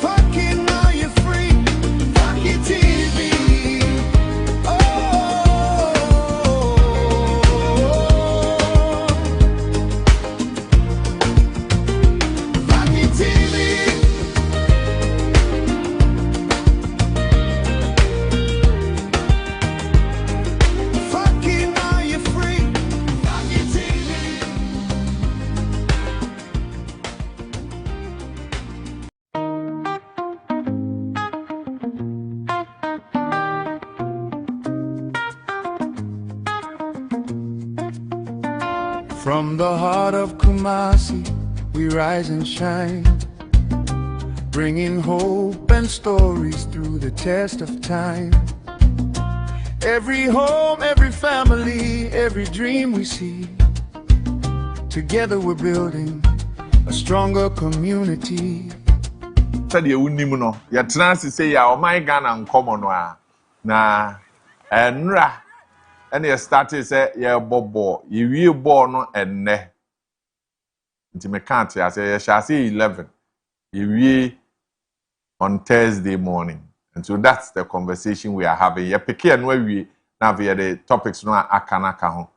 Fucking are you free? Faki TV. Oh, Faki TV. Fucking are you free? Faki TV. From the heart of Kumasi, we rise and shine, bringing hope and stories through the test of time. Every home, every family, every dream we see, together we're building a stronger community. Sɛdeɛ wonim no yɛtena ase sɛ yɛ ɔman Ghana nkɔmmɔ no a na nnura ɛne yɛ starte sɛ yɛbɔ bɔɔl yɛwie bɔɔl no ɛnnɛ nti me can't say shall say 11 we on Thursday morning. And so that's the conversation we are having. You pick and where we now via the topics no akanaka ho.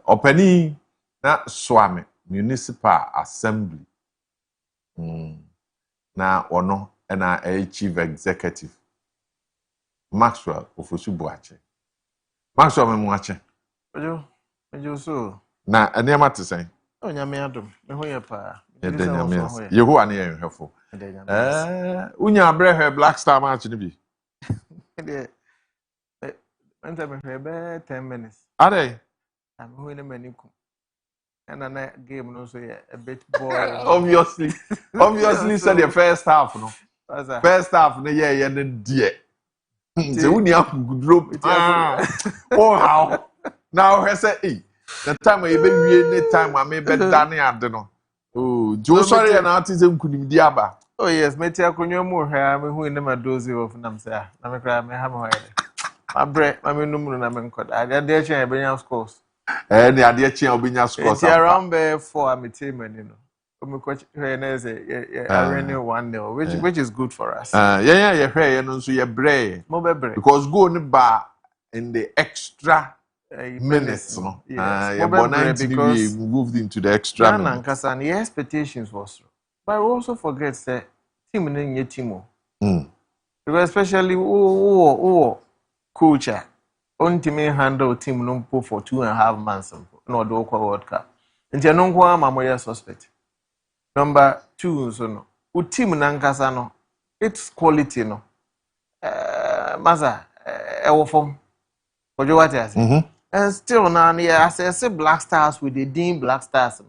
Openi na swami municipal assembly. Na ono na a chief executive Maxwell Ofosu Boache. Maxwell me muache. Ojo so. Na enema te sen. Onyame adom. Me ho ye pa. Yehowa na ye hwefo. Unya abrehwe Black Star match ni bi. Enter me be 10 minutes. Ade. I'm who in maniku. And na game no so a bit boring. Obviously said the first half no. First half no yeah the die. Say uni akugudro. Oh how. Now he say the time we be wie time I me be dane ade no. Oh, Joe sorry na atize nkunimdi aba. Oh yes, me tia konyo mu hwa me hu ne ma dozi of nam say na me kra me ha me hoye. Ma bre ma me numru na me nkoda. Ade chen e benya scores. Ne ade chen obenya scores. Ti around be 4 am team ani no. Me coach hwe na say arena 1-0 which is good for us. Yeah hwe no nso ye bre. Mo be bre. Because goal ne ba in the extra minutes no. Because we moved into the extra minutes. And the expectations was. But we also forget that team in team. Because especially coach on team handle team no for 2.5 months no do World Cup. And you know who am suspect. Number 2 so no. U team nankasa no its quality no. Maza form. Kojo what I say. And still now, as I say Black Stars with the Dean Black Stars,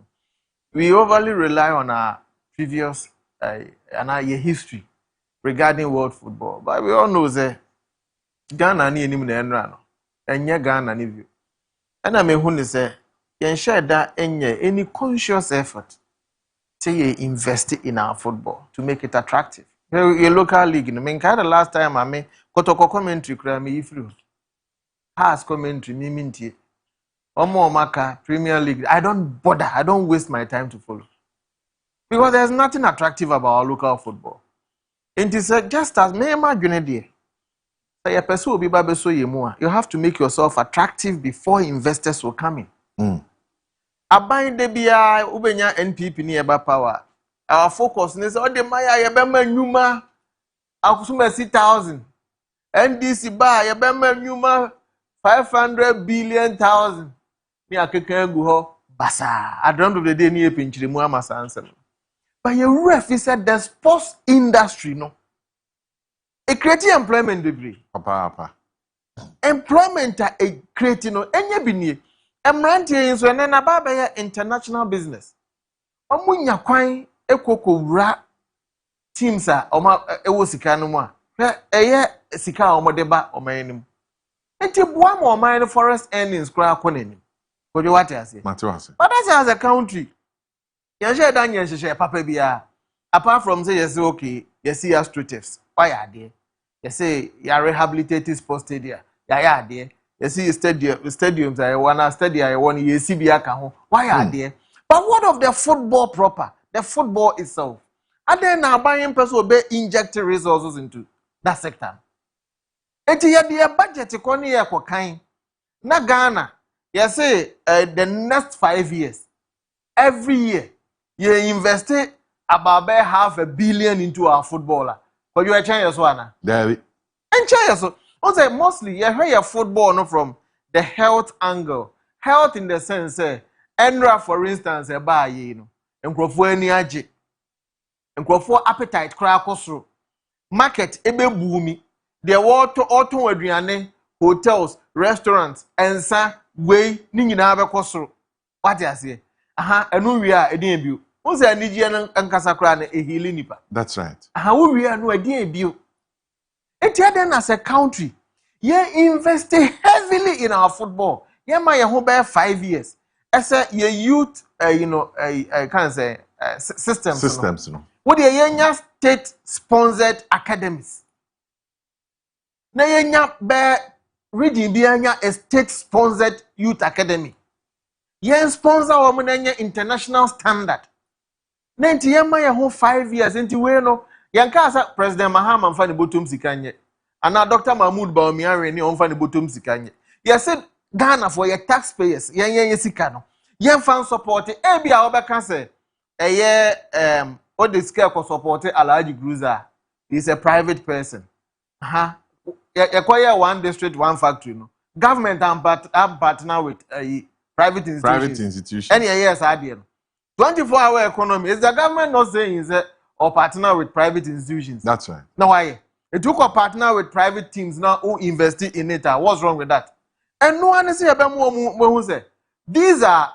we overly rely on our previous and our history regarding world football. But we all know that Ghana ni eni muna enra no. Enye Ghana ni view. And I mean who say you share that any conscious effort to invest in our football to make it attractive. Your local league, I mean, kind of last time I mean, Kotoko commentary cry me if you. Has commentary minti omo maka Premier League. I don't bother. I don't waste my time to follow because there's nothing attractive about our local football. It is just as me imagine there. Say a person will be babe so yemua. You have to make yourself attractive before investors will come in. Abayin de bia ubenya NPP ni eba power. Our focus is on the maya yebema nyuma akusuma 6,000. NDC ba yebema nyuma 500 billion thousand. Me akeka gu ho basa. At the end of the day ni epinchire mu amasa ansem. But your ref said the sports industry no. It create employment degree. Papa. Employment a create no enye bi nie. Emrantie nso na ba ba ya international business. Omunya kwan ekoko wura teams a oma ewo sika no mu a. Eye sika a omode ba omanim. Enti boa mo man forest earnings kra akonanim. Kojo what I say? But as a country, you share dan you share papa bia. Apart from say yes okay, you see astroturfs. Why are there? You say you rehabilitated sports stadia. Ya there. You see stadiums I wanna stadia I want you see bia ka ho. Why are there? But what of the football proper? The football itself. And then now buying person be inject resources into that sector. Eti ya dia budget ikoni ya kwa kain. Na Ghana, you say the next 5 years, every year, you invest about $500 million into our footballer. But you are Chinese one. David. And Chinese, so mostly you hear your football no, from the health angle. Health in the sense, Enra, for instance, a buy, you know, and Crofoni aji, and Crofo appetite crackosro. Market ebe boomi. There were auto adriane, hotels, restaurants, and sa way ningina abekosro. What I say? Aha, enu we are edin Who's a Nigeria and Casacran a hilinipa? That's right. How we are no idea bill. Then as a country, ye invest heavily in our football. Ye my home 5 years. As a youth, I can't say systems. No. What the young state sponsored academies. Na yenya be reading bianya a state sponsored youth academy. yen sponsor wo mo na international standard na nti yen ma ye ho 5 years nti we no yen ka sa president Mahama mfa ne bottom sikanye ana Dr. Mahmoud Bawumia ni on fa ne bottom sikanye yes Ghana for your taxpayers yen sika no yen fan support e bia obeka say what the scale ko support Alhaji Gruza is a private person acquire one district one factory no government and partner with private institutions any yes idea 24-hour economy is the government not saying is or partner with private institutions. That's right. Now why it took a partner with private teams now who invested in it. What's wrong with that? And no one say about who say these are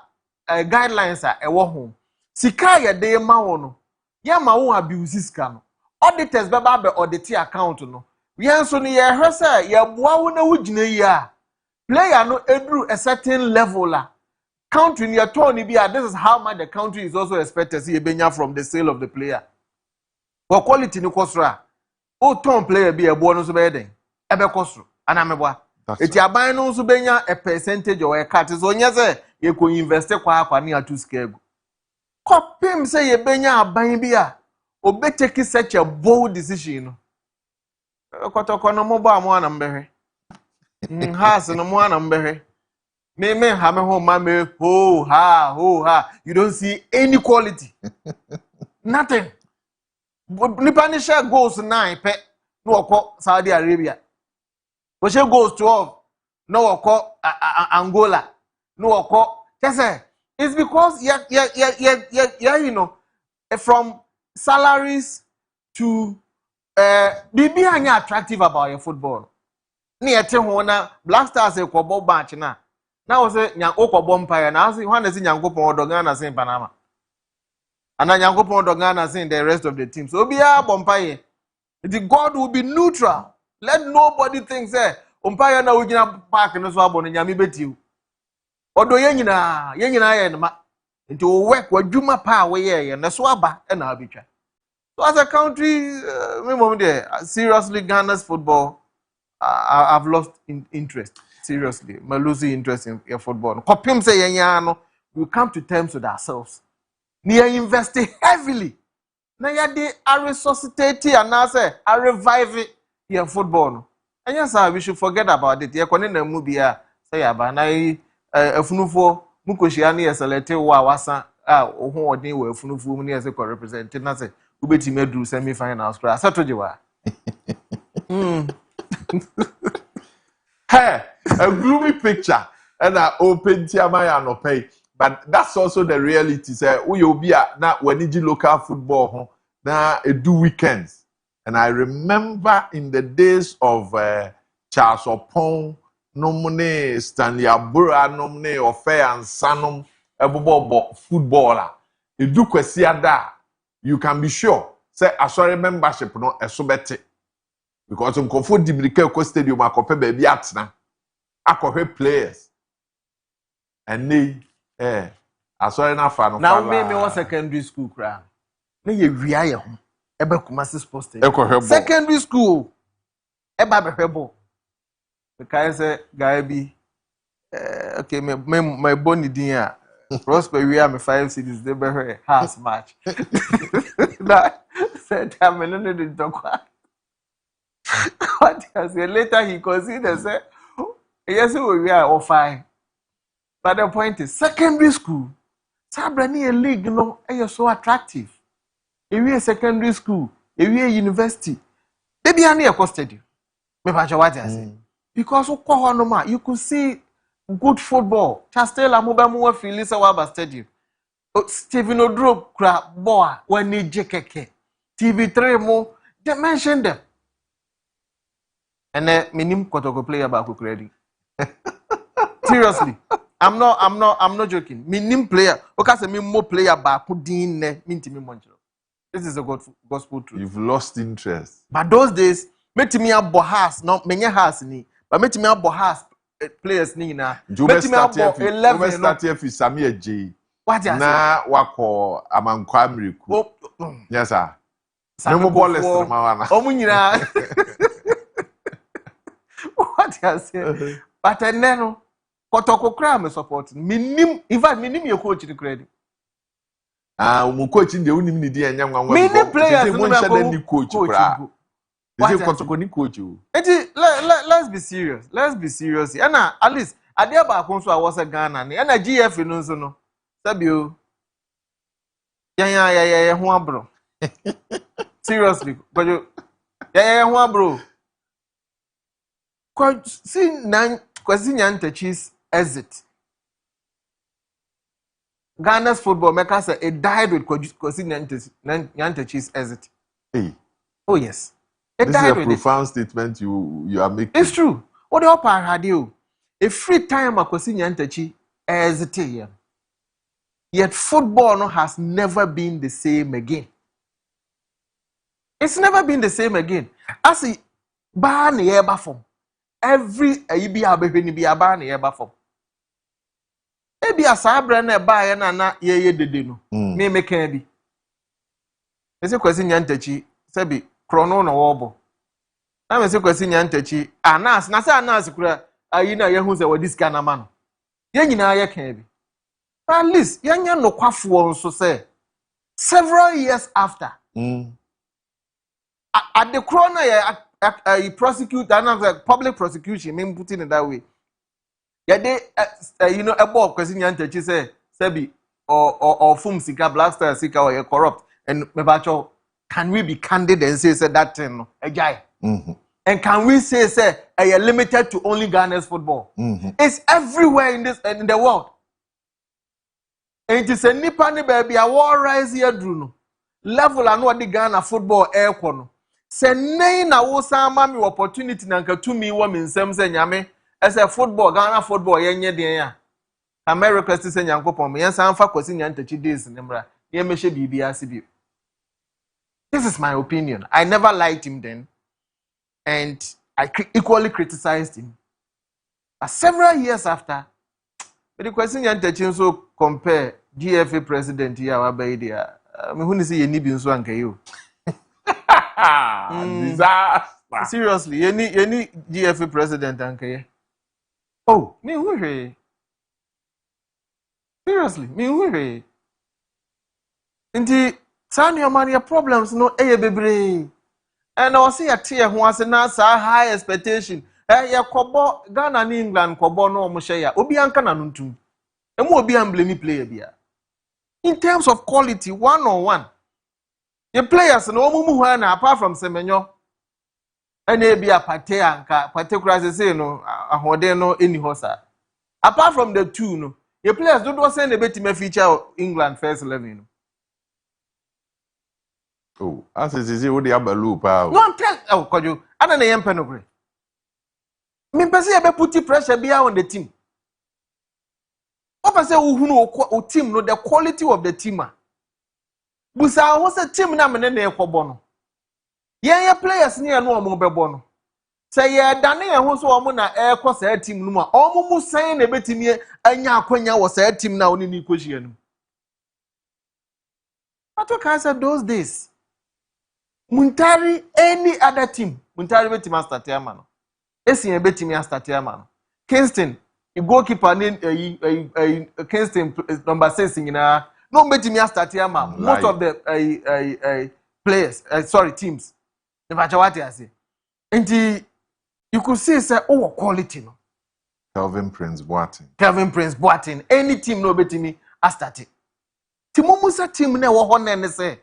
guidelines are a home sika ya de ma wono ya ma wo abuse sika no auditors be ba audit account no yen so no ye hwese ya boa wo na wugina yi a player no edru a certain level la country in your turn this is how much the country is also expected to see benya from the sale of the player for quality ni kosra o turn player be a boa no so be den ebe kosro ana meboa eti aban no so benya a percentage or a cut so nya say ye ko invest kwa na atu skego kopim say ye benya aban bi a obe take such a bold decision no kotoko no mo ba mo ana mbehwe has no mo ana mbehwe me ha me ho ma me ho ha you don't see any quality nothing nipa ni share goals 9 pe no okọ Saudi Arabia we share goals 12 no okọ Angola no okọ say it's because you know from salaries to be anya attractive about your football ni ete ho na Black Stars ekwobo match na now say nyankopon empire na say when say nyankopon odogan na say Panama and nyankopon odogan na say the rest of the team so bia empire the God will be neutral let nobody think say empire na wugina park no so abo no nyame betiu odo ye nyina ye ma nti o work wadwuma pa we ye na so aba na abetwa so as a country me mom there seriously Ghana's football I've lost interest. Seriously, I'm losing interest in football. Kopim say yenya we come to terms with ourselves. We are investing heavily. Now ya de are resuscitate and now say are revive your football. And yes, sir, we should forget about it. Ya kone na mu bia say aba na afunufo mukoshia na select wa wasa ohun odin wa afunufo mu na say ko represent na say ubeti medru semi finals kra satoje wa. Hey, a gloomy picture and I open Tiamaya no pay. But that's also the reality. Say, we will be at now when you local football now do weekends. And I remember in the days of Charles Opon, nomine Stanley Abura, nomine Ofe and Sanum, a footballer. You do kwesiada, you can be sure. Say, I saw membership no a subete. Because on Kofo Dibrike Stadium, I compare baby atna. I compare players. And they, I saw enough fan. Now, me was secondary school crowd. Me ye reaya home. Ebe Kumasi Sports Stadium. Secondary school. Eba behebo. Because guy be, okay, my bony dear. Prosper, we are my 5 cities. They be house match. That said, I'm in the talk. What I say later he considered say yes we are all fine. But the point is secondary school. Sabrani a league no is so attractive. If we are secondary school, if we are university, they be near a stadium. Me what I say. Because you could see good football. Chastela Mubamu Philisa Waba Stadium. Stephen Odro crab boy when he JKK. TV3 more they mentioned them. And then minim kotoko player back ready. Seriously, I'm not joking. Minim player, because me more player back din ne minti me monchro. This is a gospel truth. You've lost interest. But those days, meti me abo has no menye has ni, but meti me abo has players ni na. Meti me abo 11 start here for Samia J. What you say? Na wako amankwa miriku. Yes sir. No ball less than mawana. What you say? But then Kotoko kra me support. Minim, in fact, minim your coach the credit. Mu coach in the unim ni di enya nwanwa. Many players mo nshade ni coach kra. Is it Kotoko ni coach o? Let's be serious. Let's be serious. And at least adia ba konso a was a Ghana ni. And GF no so no. Sabio. Yeah, ho abro. Seriously. Kojo. Yeah, ho abro. Kwasi Nyantachi's exit. Ghana's football maker said it died with Kwasi Nyantachi's exit. Hey. Oh yes. This is a profound statement you are making. It's true. What the upper had you? A free time Kwasi Nyantachi exit. Yet football has never been the same again. It's never been the same again. As a ban eba form. Every ibi abehweni bi aba na eba form. Ebi asabra na eba ya na ye dede no. Me meka bi. Ese Kwasi Nyantachi sebi krono na wobo. Na me se Kwasi Nyantachi anas na se anas kura ayi na ye hu se wadi sika na ma no. Ye nyina ye ka bi. At least yanya no kwafo nso se several years after. At the corner a prosecute and public prosecution, mean putting it that way. Yeah, they above Kwasi Nyantachi say Sebi or Fum Sika, Black Star Sika or corrupt. And Mebacho, can we be candid and say that thing a guy? And can we say are limited to only Ghana's football? It's everywhere in the world. And it is a Nipani baby, a war rise here, Bruno. Level and what the Ghana football air corner. Se nei na wo sama mi opportunity na nka tumi wo mi nsem se nyame ese football Ghana football yenye den ya America se nyankopon me yensa amfa Kwasi Nyantachi days nimra ye mehye bibi asibi. This is my opinion. I never liked him then and I equally criticized him. But several years after the Kwasi Nyantachi so compare GFA president here wa bai dia me hu ni se ye ni bi nso anka yo. Disaster. Seriously, any GFA president anke. Oh, me who? Seriously, me who? Inti sani your problems no bebre. And I see a tear who has a high expectation. Ya kobo Ghana ni England kobo no mo share. Obi anka na nuntum. Emu obi amblemi player bia. In terms of quality, 1-on-1. The players no mumu na apart from Semenyo and be a pate anka particularly say no ahode no any hosa. Apart from the two no the players don't send a bit to feature England first 11. Oh, as is what the abalu pa. No tell Kojo ana na yempe no gre. Me pese e be put pressure bia on the team. What say o team no the quality of the team. Busa who say team na me na ekobo no. Ye players ni no omo bebo no. Say ye dane ye ho so omo na ekọ sa team no ma omo mu san na betimi anya akwanya wo sa team na oni ni kohia no. What can I say those days? Muntari any other team, Muntari betimi start ama no. Esin betimi start ama no. Kingston, the goalkeeper name Kingston number 6 nyina no betimi start ama. Most of the players, teams. Never what I say. And you could see say quality no. Kelvin Prince Boateng. Any team no betimi start it. Timomu sa team na wo ho na ne say.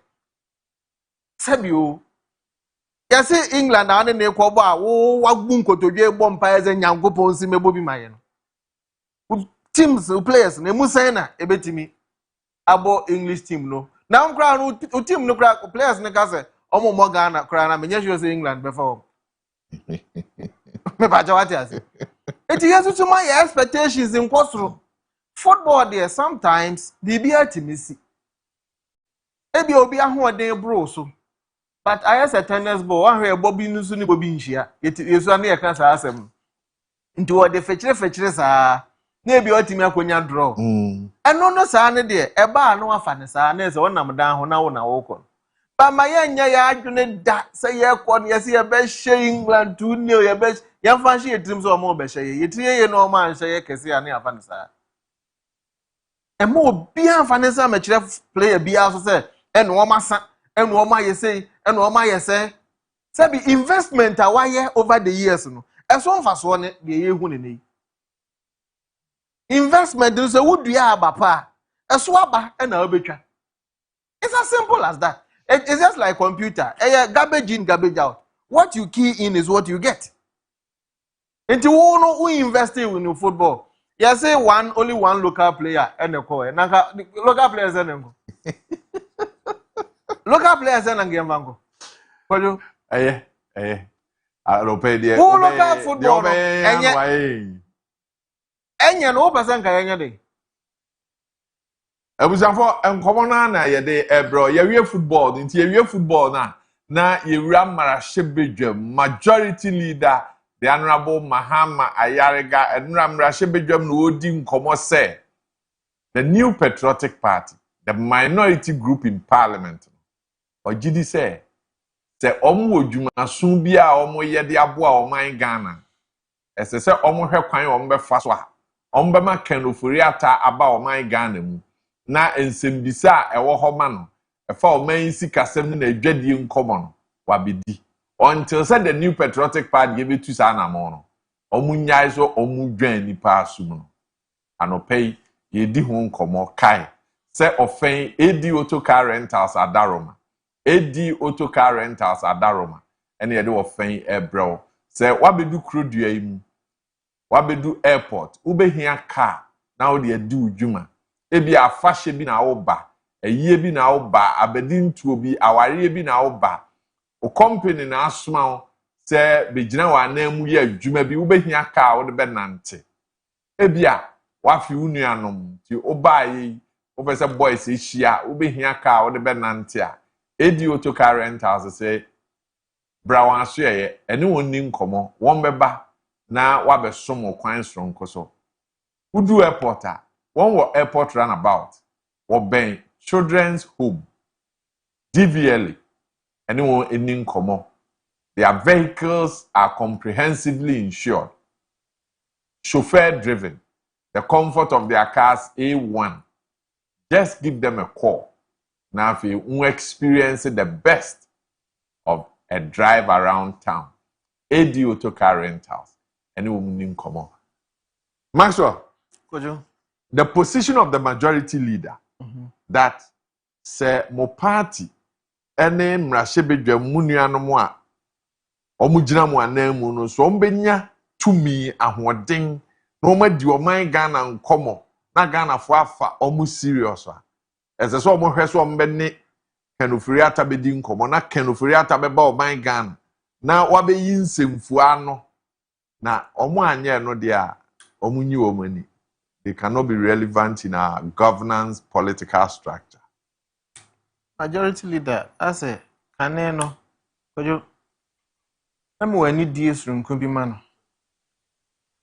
Sabio. Ya say England na ne ekwobo a wo wagbu nkotodwe egbo mpa eze nyankopon si mebo bi maye no. Teams players na emu say na ebetimi abo English team no. Na nkra no team no kra players ne ka say omo mo Ghana kra na menye sure say England before. Me ba jawati ase. It is to my expectations in Kosro. Football there sometimes the be ultimacy. Ebi obi ahoden bro so. But I as a tennis ball one where Bobby nusu ni Bobby nhia. Yesu na ye kan sa asem. Nti wo de fechire sa na ebi otimi akonya draw. Eno no sa ne de eba no afa ne sa na se wonam dan ho na wo na wo ko. But my young adwene da say ye kwon ye say ye be share England 2-0 ye be ye fan share team so mo be share ye tie ye no man share kese ane afa nsa e mo bia afa nsa ma kire player bia so say en wo masa en wo ma ye say en wo ma ye say be investment a why over the years no e so mfa so ne de ye hu ne ne investment so wudua aba pa e so aba e na obetwa. It's as simple as that. It's just like computer. Garbage in, garbage out. What you key in is what you get. Into who invest in football. You say only one local player and a core. Local players and local players and game bango. Kojo. Who local football no? Enya no person ka enya de. Ebusanfo enkomo na ye de ebro ye wie football nti ye wie football na ye wura marashebedwam majority leader the honorable Mahama Ayarega enura marashebedwam no odi nkomo say the new patriotic party the minority group in parliament ogidi say omo odwuma so bia omo ye de aboa oman Ghana ese se omo hwe kwan omo be fa so a omo be ma kanofori ata aba oman Ghana mu na ensembisa ewo ho ma no efa oman sikasem na adwadie nkomo no wabedi until said the new patriotic party give to sa na mo no omunyai so omudwan nipa asum no anopei ye di ho nkomo kai se ofen edi autocar rentals adaroma edi autocar rentals adaroma ene ye de ofen ebrew se wabedu krodua imu wabedu airport ubehia car na wo de adi udwuma ebi afahye bi na wo ba eyie bi na wo ba abedi ntuo bi aware bi na wo ba o company na asoma wo se begina wa na mu ye adwuma bi ubehia car wo de benante ebi a wafi unuanom ti obaye wo pese boys ehia ubehia car wo de benante a edi autocar rentals say brawan so ye ene wonni nkomo won beba na wabesom kwan sonko so udu airport a one were airport runabout or ben children's home DVLA anyone in common their vehicles are comprehensively insured chauffeur driven the comfort of their cars A1 just give them a call now if you experience the best of a drive around town AD Autocar Rentals anyone in common Maxwell Kojo. The position of the majority leader that say mo party ene mrashebedwa munuanom a omugina mo anamu no so ombenya tumi ahoden na omadi oman Ghana nkomo na Ghana fo afa omu serious a ese so omo hwe so ombene kanofuri atabedi nkomo na kanofuri atabeba oman Ghana na wabeyi nsemfu ano na omo anye no de a omunyi omani they cannot be relevant in our governance political structure. Majority leader, I say, Kaneno, Kojo, I'm when you deals from Kumbimano.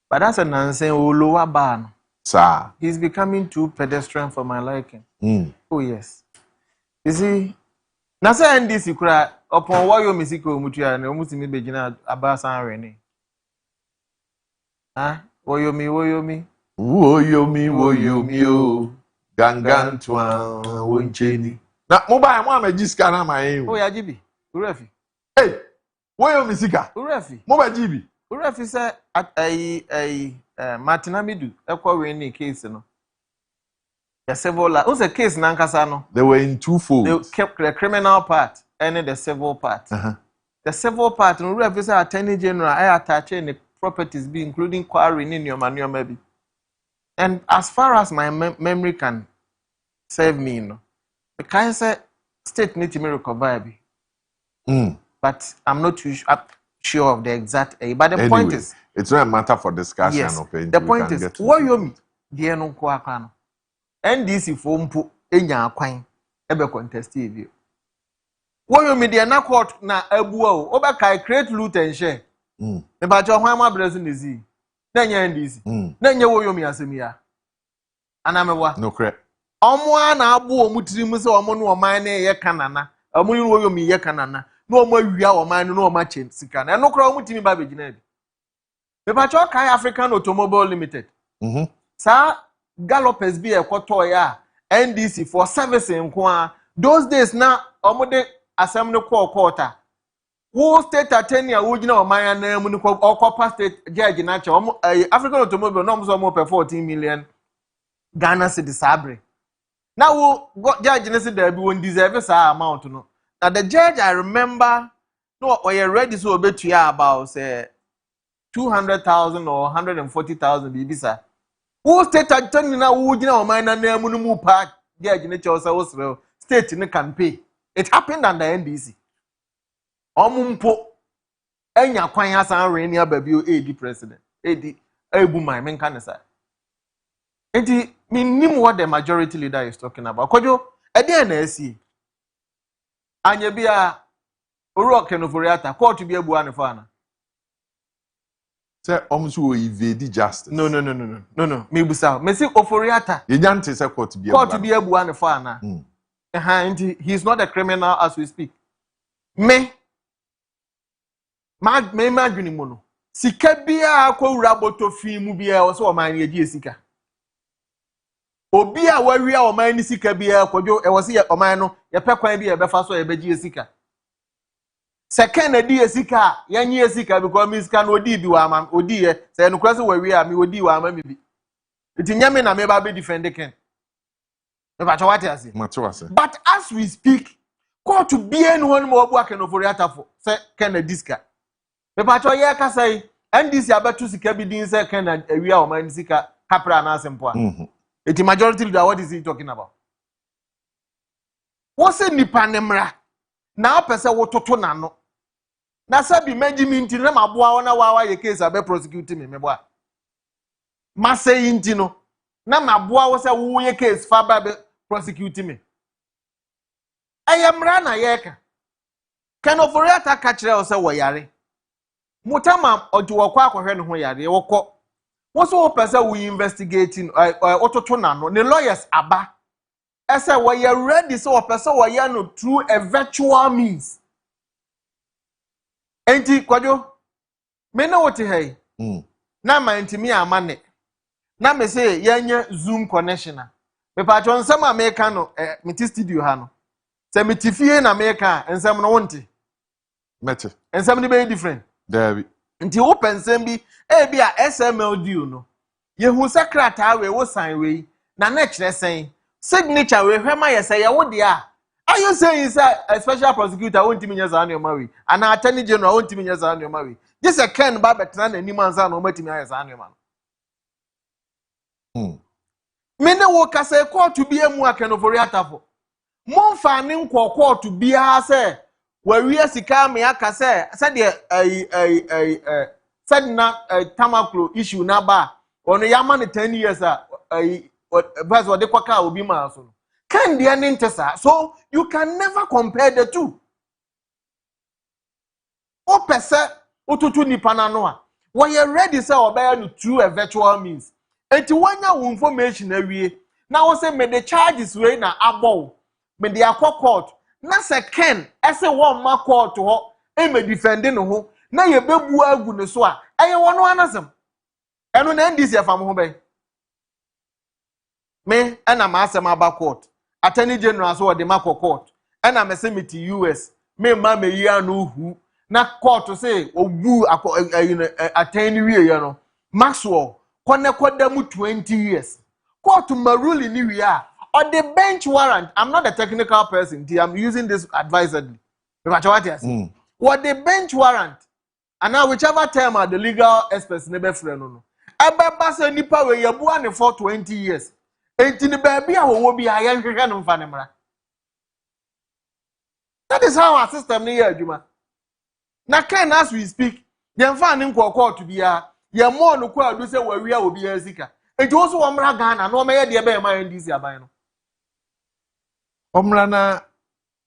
But that's a nonsense, lower bar. Sir. He's becoming too pedestrian for my liking. Oh, yes. You see, Nasa and this you cry upon Wayo Misiko Mutia and almost me begin Abbas and Rene. Ah, Woyomi, Woyomi. Woyomi, oh, Gangan Twan, Wuncheni. Na mobile one me jiska na my Oh, ya Jibi, Urefi. Hey, Woyomi Sika. Urefi. Mobile Jibi. Urefi said at a Martinamidu, a case, no. The civil, who's a case Nankasano? They were in two folds. They kept the criminal part and the civil part. The civil part, and Urefi said Attorney General, I attach any properties, be including quarry in your manual, maybe. And as far as my memory can serve me, you know, the kind of state need to me recover. But I'm not too sure of the exact age. But the point is, it's not a matter for discussion. Yes, the point is, what you mean? Dear no kwakano. NDC for mpu enya akwan ebe contest TV. What you mean? Dear na court na ebuo oba kai create loot and share. The bajo hwan ma blessing is he. Na nya NDC. Na nya wo yomi asemi ya. Anamewa. No correct. Omo na abu omutiri mu se omo no oman na ye kanana. Amu you wo mi ye kanana. No mo wia wo man no ma chen sika. Na no kra wo mutimi ba begina bi. Me pa cho kai African Automobile Limited. Sa Gallopers bi ekoto ya NDC for service nko a. Those days na omo asem ne quarter. Who state attorney a wugina o man na mu ne ko state judge na che African Automobile no mo pay 14 million Ghana cedi sabre. Now judge ne say there be won deserve sa amount no. Now the judge I remember no you ready so obetua about say 200,000 or 140,000 bibisa. Who state attorney na wugina o man na mu no mu pa judge ne che o say state ne can pay. It happened under NDC. Omumpo enya kwan asan re ni ababi o AD president AD ebu my men kan say enti minnim what the majority leader is talking about Kojo ede na asi anya bia oru Kenoforiata court bi ebu ane fa na say omsu evade justice no me busa me say Oforiata ye nyante say court bi ebu ane fa na enti he is not a criminal as we speak me adwene mu no sika bia akwura botofi mu bia o so o man ye die sika obi a wawia o man ni sika bia Kojo e wo se o man no ye pekwan bia be fa so ye begie sika second na die sika ye nye sika because mi sika no odi bi wa am odi ye se no kwase wawia mi odi wa am mi bi itinyame na me ba be defend ken me ba chawati ase but as we speak court bia no won mo obu Kenoforiata for se ken na diska me pa cho ye ka sai NDC abetu sika bi din se ken na awia o man sika kapra na asempo a eti majority leader what is he talking about what say nipa nemra na opese wototo na no na sabi management na maboa wona wa ye case abe prosecute me meboa ma say inti no na maboa wo say wo ye case fa ba be prosecute me ayamra na ye ka Kenoforiata ka kire o say wo yare mutama oji wo kwa akohwe ne ho yare wo ko wo so pese we investigating ototo na no ne lawyers aba ese wo ye ready so pese wo ye no through a virtual means enti Kojo me na wote hey na ma ntimi amane na me say yenye zoom connection me pa cho nsem America no meti studio ha no se metifie na America nsem no wonte mete nsem ni be different David. Nti wo pensem bi bi a SML deal no yehu secretary we wo sign we na kire sen signature we hwema yesa ye wo de a are you saying say a special prosecutor won't me nyeza na ma we and attorney general won't me nyeza na ma we this a ken ba betena na ni manza na o matimi ayesa na ma me ne wo kase court bi emu Kenoforiata fo monfa ne nkọ court bi a say wawie sika me aka se de said na tamaklo issue na ba ono yama ne 10 years verse what they kwaka obi ma so can dey ntesa so you can never compare the two o pese otutu nipa na no a wo ye ready say obey no through a virtual means enti wanya wo information awie na wo say me the charges we na abo me the akwa court na second ese won ma court ho e me defending ho na ye bebu agu ne so a eye wono anasem eno na NDC afam ho be me na ma asem aba court attorney general so de ma court na me semiti US me ma me yi anu hu na court say ogu attorney wie ye no Maxwell kone mu 20 years court maruli ni wi a or the bench warrant. I'm not a technical person. I'm using this advisedly. What the bench warrant, and now whichever term are the legal experts never friend no. Ebe se nipa we yabu ane for 20 years. Enti ni baby a wo bi ayen hwehwe no mfa ne mra. That is how our system ni adwuma. Na can as we speak, dem fa ne nkọ court bia, ye mo no kwa adu se wawia obi azika. Enti wo so wo mra Ghana na o meye de be ma NDC aban no. Omra na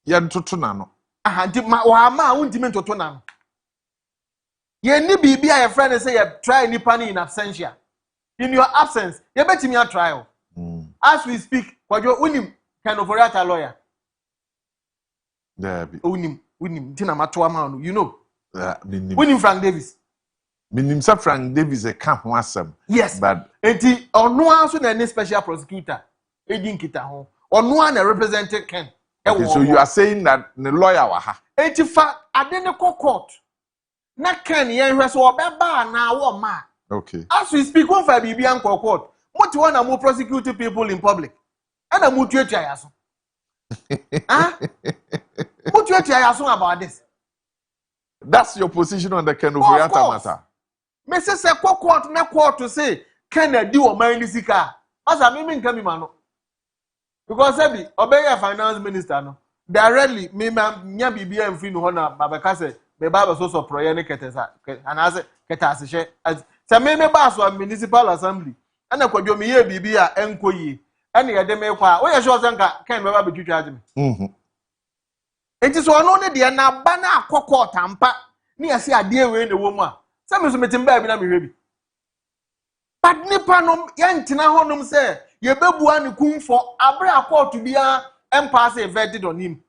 ya ntoto na no nti wa ma untimi ntoto na no ye ni bibia your friend say you try nipa ni in absentia in your absence ye betimi a trial as we speak Kojo unim Kenoforiata lawyer Debbie. Unim. Tina Matwa man, you know. Winning Frank Davis. Minim sa Frank Davis a camp wasam. Yes. But enti ono anso na any special prosecutor. Edin kita ho. Ono an represented Ken. Okay, so you are saying that the lawyer wa ha. Enti fa ade ne court. Na Ken yen hwe so obeba na wo ma. Okay. As we speak on for bibi an court. Moti wana mo prosecute people in public. Ana mo tuatua yaso. Ah? Mo tuatua yaso about this. That's your position on the Ken Oforiatta matter. Me say court na court to say Kennedy o man ni sika. Asa me nka mi ma no. Because say obey finance minister no. Directly me nya bibia mfiri no na babeka say me ba so proye ne ketesa. Ana say ketase hye. Say me ba so municipal assembly. Ana kwadwo me ye bibia enkoyi. Ana ye de me kwa. O ye sure say nka Ken me ba betwitwa age me. Enti so ono ne de na ba na akokọ tampa ni ase ade we ne wo mu a se me so metim ba bi na me hwe bi but nipa no ye ntina honum se ye bebua ne kumfo abre akọọtụ bia empass a verdict on him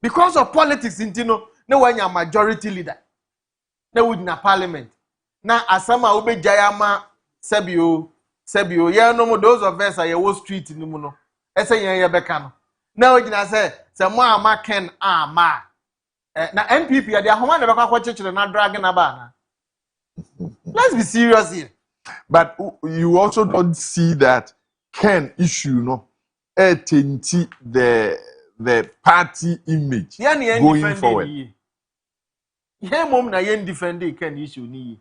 because of politics intino na wanya majority leader na would na parliament na asama obejaya ma sebio ye no mo those of us ye wo street ni mu no ese ye beka no na ogina se mo ama Ken ama na MPP ya dia homa na beka kwa chechire na drag na ba na. Let's be serious here. But you also don't see that Ken issue no tenti the party image going forward. Yeah, mom na yen defend Ken issue ni.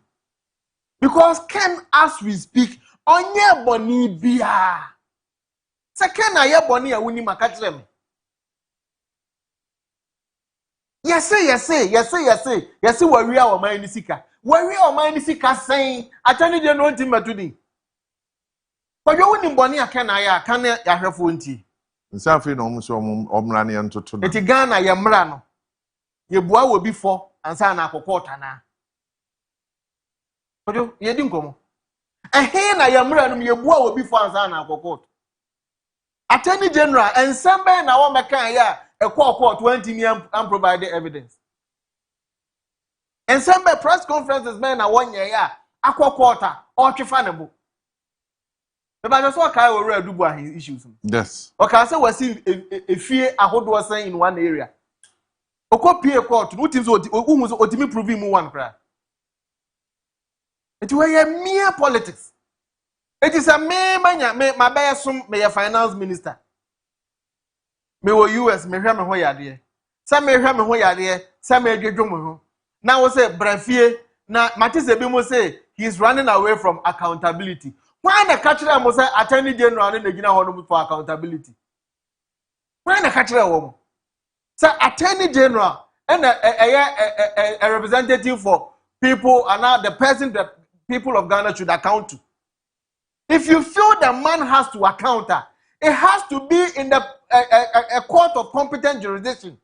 Because Ken as we speak onye boni bia. Se Ken na ye boni ya wuni makachire me. Yes, we are my nisika. We are my nisika saying, I tell you, you know, Timothy. But you wouldn't bonny a can I can ya have funty. Something almost omrani and to the Ghana Yamrano. Your boy will be for and sign up for quarter now. But you didn't come. And here I am running your boy will be for and sign up for court. Attorney General and some men I want my a court 20 million unprovided evidence. And some press conferences men are 1 year, a quarter or chifanable. The man saw Kai will read Dubois his issues. Yes. Okay, so was seen a fear a hold was saying in one area. O copy a court, what is what was ultimately proving one cry. It was a mere politics. It is a mere mania, my best may a finance minister. Me wo US me hwe me ho yade some me hwe me ho yade some me dwedwo me ho na wo say brafie na matise bi mo say he is running away from accountability why na catcher mo say attorney general na gina ho no for accountability why na catcher wo say attorney general and a representative for people and now the person that people of Ghana should account to. If you feel the man has to account, it has to be in the a court of competent jurisdiction.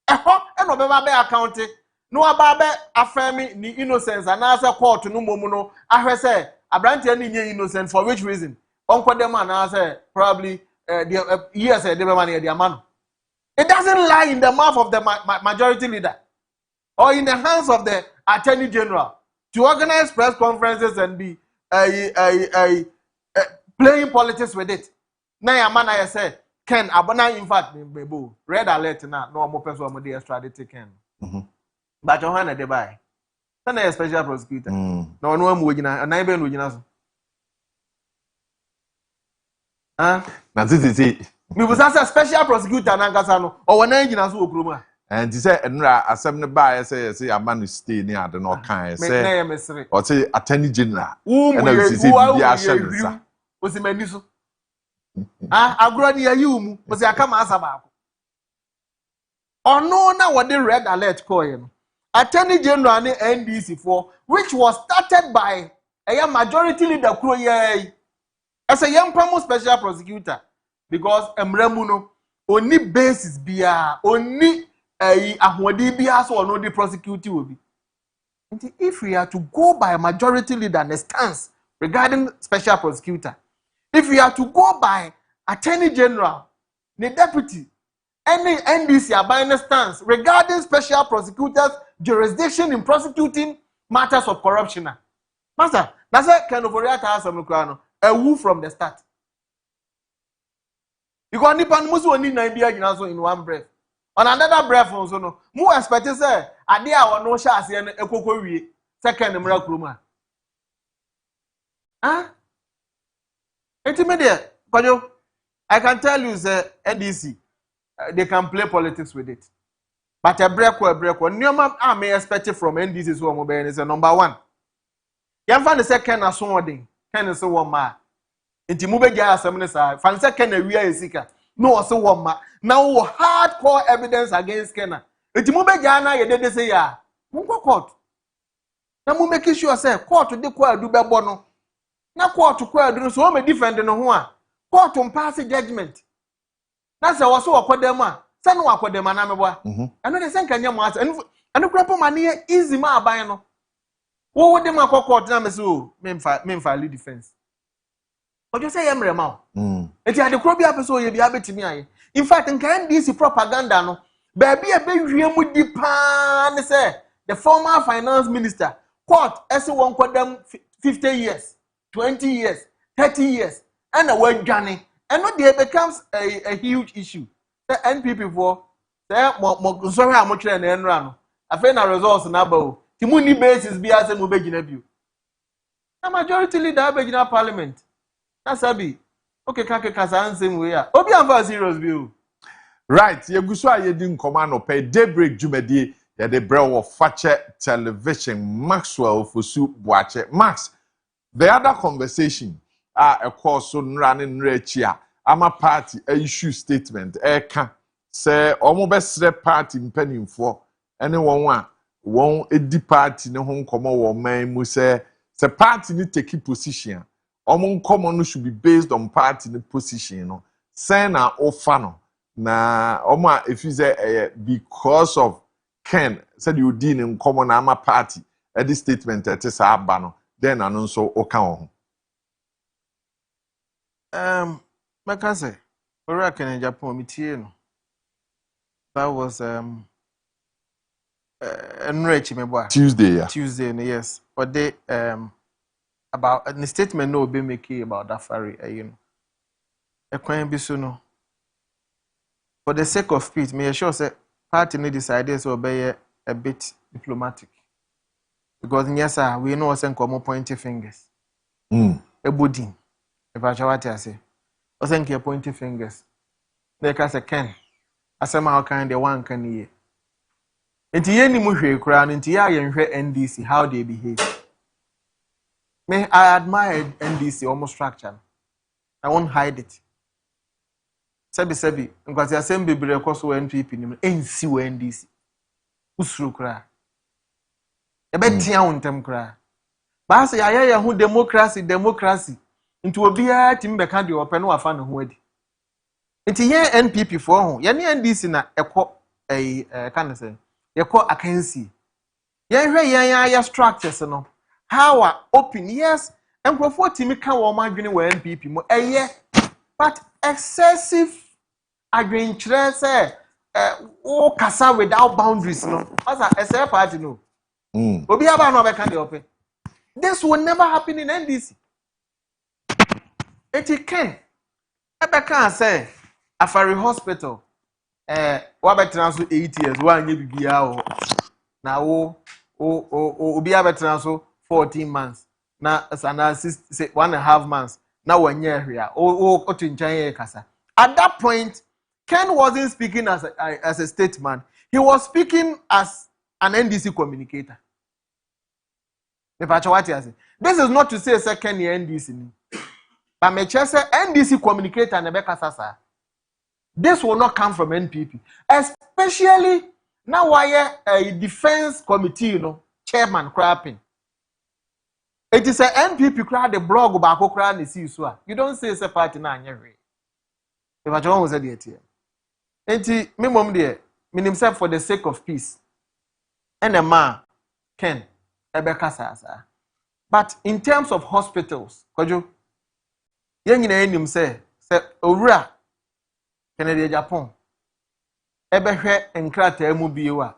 And no be accounting. No ababe affirming the innocence and answer court no momuno. I say Abranti any innocent for which reason? Uncle the man answer probably yes the money the man. It doesn't lie in the mouth of the majority leader or in the hands of the attorney general to organize press conferences and be playing politics with it. Now, your man, I said, Ken, abona in fact, bebo red alert now. No more person will be extradited Ken. But your hand at the buy. Then a special prosecutor. No one would na and I been with you. Now, this is it. We was a special prosecutor, Nagasano, or one engine as well. And he said, and I send the buyer say, a man is staying near the North kind. Say, or say, attorney general. And I was in Meniso. I grow near you, was I come as about. Or no, now what the red alert coin. Attorney General and NDC4, which was started by a young majority leader, as a young promo special prosecutor, because Mremuno only basis bia only ahwadi bia so no the prosecutor will be. And if we are to go by a majority leader and a stance regarding special prosecutor, if we are to go by attorney general, the deputy, any NDC abiding stance regarding special prosecutors' jurisdiction in prosecuting matters of corruption. Master, that's a kind of a woo from the start. Because Nipan Musu only Nibia in one breath. On another breath, also no. More expected say, I dear or no chassis and a cocoa second miracle. Huh? Intermediate, Kojo, I can tell you, the NDC, they can play politics with it. But a break. Nyoma I may expect it from NDC so mobile is a number one. You find the second as one can so one ma. Inti mube ja asem sa fan second na wia esika. No so one ma. Now hardcore evidence against Kena. Inti mube ja na ye de say ya. Munko court. Na mu make sure say court de kwa adu bebo no. Na court kwa adu so me defend no ho a. Court pass judgment. Na say wo so akodem a. Say no akodem na mebo a. Eno de say nkanya mo asa. Eno kura po mane easy ma aban no. Wo wo de ma court na me so memfa lead defense. But you say yemre ma. Enti ade kro bia peso ye bia betimi aye. In fact, nkan NDC propaganda no, baby e be hwie mu di pa ne say the former finance minister court ese won kwadam 50 years, 20 years, 30 years and a wadwane. And no dey becomes a huge issue. The NPP for say mo sorry am kire na enra no. Afa na results na ba o. Ti mu ni basis bia se mo begina bio. The majority leader begina parliament. Nasabi. Okay, kake kasa ansem we ya. Obi am serious bill. Right, ye guso aye di nkoma no pay Daybreak dwumadie ye de brew of Fache Television Maxwell Fosu Boache. Max, the other conversation a course so running rechia ama party a issue statement ka say omo besre party mpanimfo ene won won edi party ne ho nkoma wo man mu say party ni take position. Omo nkoma no should be based on party ni position no. Say na offer no. Na omo if you say because of Ken said you did in common ama party at this statement at this abano then anonso oka Maka say ora Ken in Japan mitie no. That was enrich me boy Tuesday, yeah. Tuesday, yes. But they about the statement no be making about that ferry, you know. A kwan bi so no. For the sake of peace, me sure say party need decided so be a bit diplomatic. Because yes sir, we know say come pointing fingers. A budding. If I what I say. O say nke pointing fingers. They can say Ken. Asema how kind the one can ye. Enti ye ni mu hwe kura no enti ya ye nhwe NDC how they behave. Me I admire NDC almost structure. I won't hide it. Sebi nkwasi asem bebre ekoso NPP nim ensi wo NDC. Usuru kura. Ebetia wontem kura. Ba se ya ho democracy. Nti obi a timbe ka de open no afa ne ho adi. Nti ye NPP for ho. Ye ne NDC na ekọ kan say. Ye kọ akansi. Ye hwe ye ya structures no. How are open yes enkrofo timi ka wo madwene wo NPP mo but excessive adventure say o kasa without boundaries no as a SF party no obi aba no be can dey open. This will never happen in NDC. It can ebe can say Afari Hospital wa betra so 8 years wa anye bibia o na wo obi abetra so 14 months na sana 1.5 months na wanye hia o tinchan kasa. At that point Ken wasn't speaking as a statesman, he was speaking as an NDC communicator. This is not to say second year NDC, but me say NDC communicator na be kasa. This will not come from NPP, especially now why a defense committee chairman crapping. It is a NPP crowd the blog about crowd see so. You don't say it's a party na nyere. If I don't say it here. Enti me mom there, me himself for the sake of peace. And a man Ken Ebeka Sasa. But in terms of hospitals, Kojo, yen nyina enim say owura Kennedy Japan. ebehwe nkrata mu biwa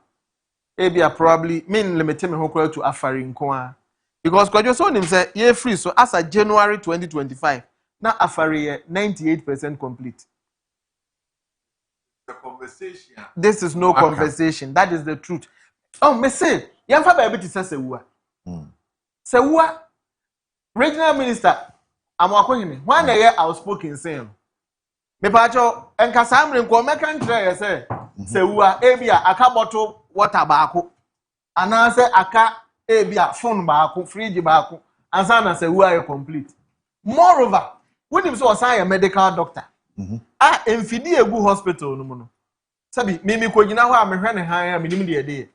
ebia probably mean limit me ho to afari nko a because Kojo so nim say ye free so as of January 2025 na afari 98% complete. The conversation. This is no conversation. That is the truth. Oh, me say, yamfa ba ebiti say Sewua. Sewua regional minister Amakohime. When na ye outspoken saying. Me pa cho enkasa amre nko meka ntre ye say Sewua ebia aka bottle water baako. Ana say aka ebia phone baako, fridge baako. Ansa na Sewua e complete. Moreover, when him so assign a medical doctor. Emfidi egu hospital no no. Sabi mimi kogina ho a mehwe ne han a minim de ede.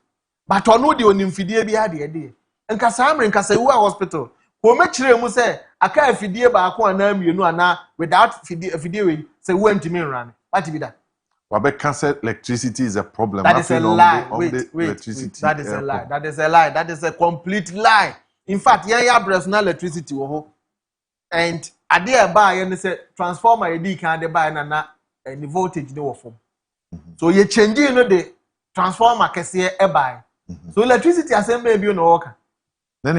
But ono de onimfidie bi ade ede. Nka samre nka Sewua hospital. Ko mekire mu se aka afidie ba ko ana mienu ana without fidie we Sewua ntimi nrane. What be that? Wabe cancer electricity is a problem. That is a lie. Wait. Electricity. That is a lie. That is a lie. That is a complete lie. In fact, ya personal electricity wo ho. And ade ba ye ne se transformer e di kan de ba na the voltage dey wo form. So you change the transformer kese e buy. So electricity assembly bi no work. Then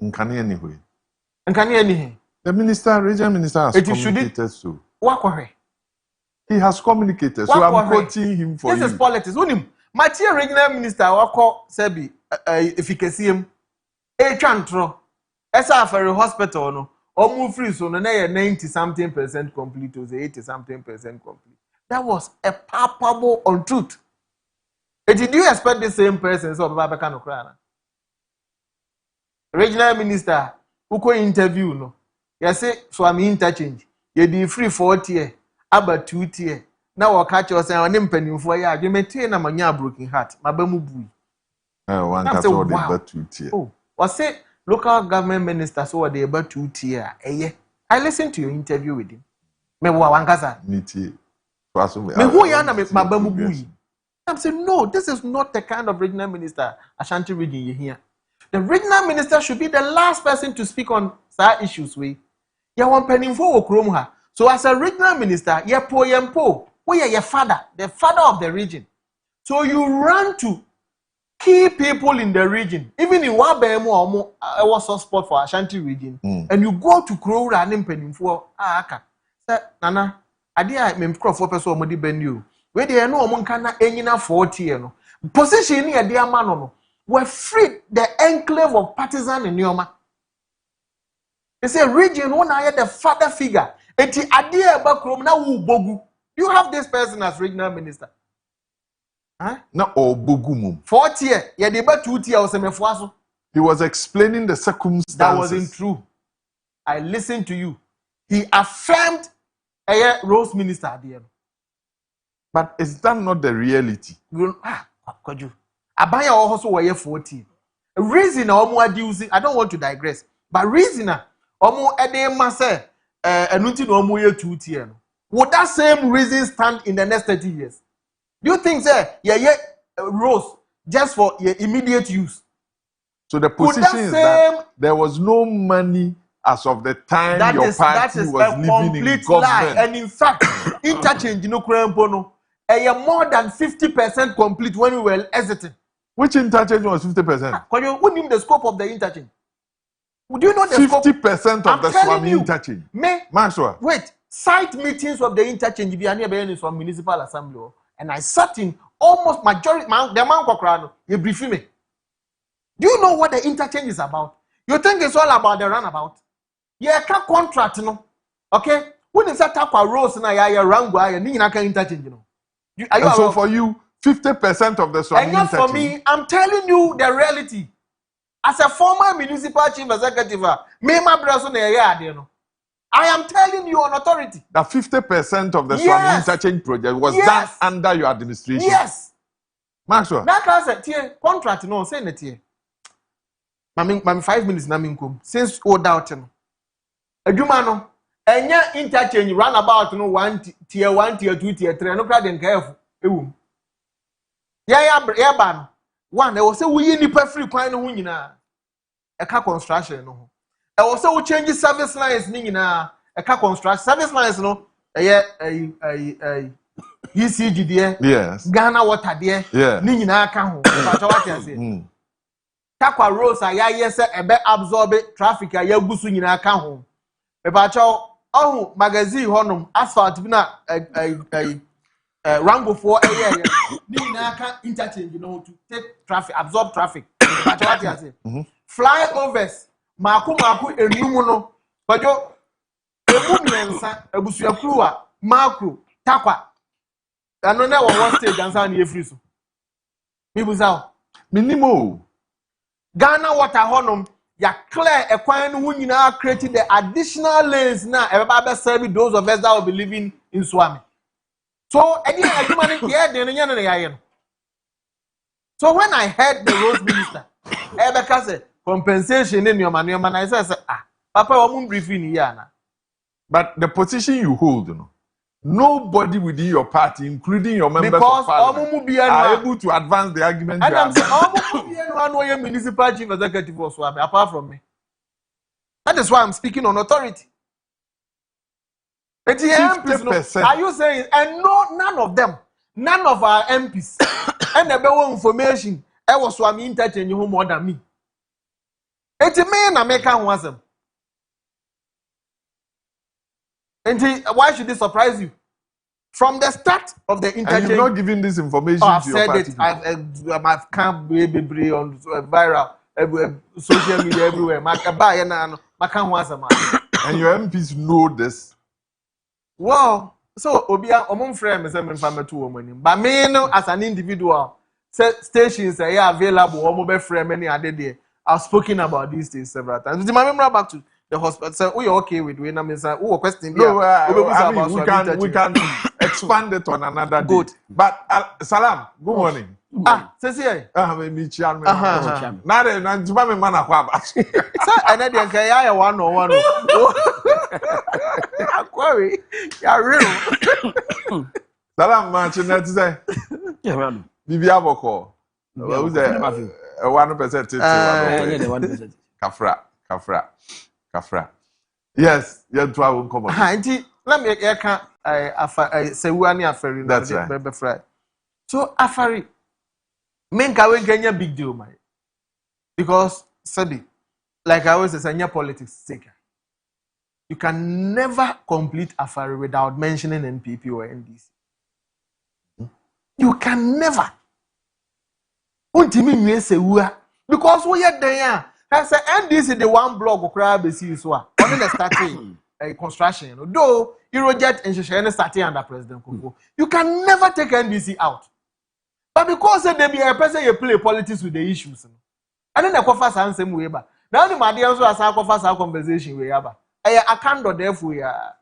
nkane anyway. Nkane any. The regional minister has communicated so. Wakore. He has communicated. So I'm quoting him for this is politics. Unim. Matia regional minister wako sebi efficacy e twantro. Esa afere hospital no. Omu free so no na 90-something% complete or 80-something% complete. That was a palpable untruth. Did you expect the same person so Baba Kano Krana? Regional minister who ko interview no. You say so I'm interchange. You di free 40 year, about 2 year. Now we catch us and mpanimfo ya adwemete na manya broken heart. Mabamu bui. One catch all the about 2 year. Oh, or say local government minister so they about 2 year. I listened to your interview with him. Me wa wankasa. Miti. I'm saying, no, this is not the kind of regional minister Ashanti region you hear. The regional minister should be the last person to speak on such issues. You want penning for Okromha. So as a regional minister, you po yempo, we are your father, the father of the region. So you run to key people in the region, even in Wabemo, I was a spot for Ashanti region, and you go to Krora and penning for Aka. Nana. Adia me mkrofo person omodi benu we dey no omon kana enyina 40 no position ni adia ma no we free the enclave of partisan in Nioma. They say region one are the father figure enti adia ba krom na wu bogu. You have this person as regional minister. Na obogu mum 40 ye dey ba 2 tier osemefo aso. He was explaining the circumstances. That wasn't true. I listened to you. He affirmed Rose minister there. But is that not the reality? Kojo. Abaya also were 40. Reason omo using, I don't want to digress, but reason omo edema say enuti no omo ye 2 tier. Would that same reason stand in the next 30 years? Do you think say Rose just for your immediate use? So the position is that there was no money as of the time your party was living in government. Lie. And in fact, interchange no krempo no, more than 50% complete when we were exiting. Which interchange was 50%? Because you wouldn't the scope of the interchange. Would you know the 50% of the Swami interchange? Wait, site meetings of the interchange be from municipal assembly, and I sat in almost majority. The man Kokrano, you brief me. Do you know what the interchange is about? You think it's all about the runabout? Yeah, can contract no. Okay? When you start talk about roads na ya rangwa ya ni na can interchange no. And so for you, 50% of the Swami interchange. And for me, I'm telling you the reality. As a former municipal chief executive, me my brother na ya ade no. I am telling you on authority. That 50% of the Swami interchange project was done under your administration. Yes. Maxwell. That class contract no say net here. Mami 5 minutes na minkum since all doubt no. Adwuma no enya interchange roundabout no 1 tier 1 tier 2 tier 3 no crowd careful ewum. Ya ba no one e wo say we nipa free kwan no ho nyina e ka construction no ho. E wo say we change service lines ni nyina e ka construction service lines no ECG there. Yes. Ghana water there. Yeah. Ni nyina aka ho. Pacho what you say? Takwa roads aya say ebe absorb traffic aya gusu nyina aka ho. Pacho oh magazine honum asphalt bi na Rango for area. Ni nyina aka interchange to take traffic absorb traffic. Pacho what you say? Flyovers maku enum no. Pacho emu miensa ebusuakuru a macro takwa ano na one stage ansa na efiri so mibuza minimo Ghana water honum ya clear ekwan no hu nyina create the additional lanes na ebeba be serve those of us that will be living in Swami. So edi aduma ne here den nya ne yaye no. So when I heard the roads minister ebeka say compensation ne nyoma na say papa wo mun briefing here na. But the position you hold, nobody within your party, including your members because of parliament, are able to advance the argument. And I'm saying, municipal chief executive was Swami, apart from me. That is why I'm speaking on authority. 50%. Are you saying, and no, none of them, none of our MPs, and the better information, I was Swami interchange you more than me. It's a man American was them. And why should this surprise you? From the start of the interchange, and you've not given this information I've to your said party. I've come baby on viral, social media everywhere. And your MPs know this. Wow. So Obia among friends and family to woman. But me no as an individual, stations are available. Mobile friend many are there. I've spoken about these things several times. My memory back to the hospital. So we are okay with when I'm saying, oh, question. No, we can expand it on another day. Good. But Salam, good morning. Says here. Me chairman. Now then, I'm to my man akwaba. Sir, and then you can one or one. Query, you're real. Salam, man, you say. Yeah, man. Bibi aboko. Who's there? 1%. Kafra. Yes, you're trying to come on. Auntie, let me say we are affair. That's right. So affair, men can get big deal, man. Because study, like I always say, politics taker. You can never complete affair without mentioning NPP or NDC. You can never. Because we are there. I say NDC the one block of crab is used so. Only the starting construction. Though Eurojet and Shishane starting under President Kuko, you can never take NDC out. But because they be a person you play politics with the issues. And then the coffers are same way. But now the Madians who are coffers our conversation we have. I can't do therefore we are.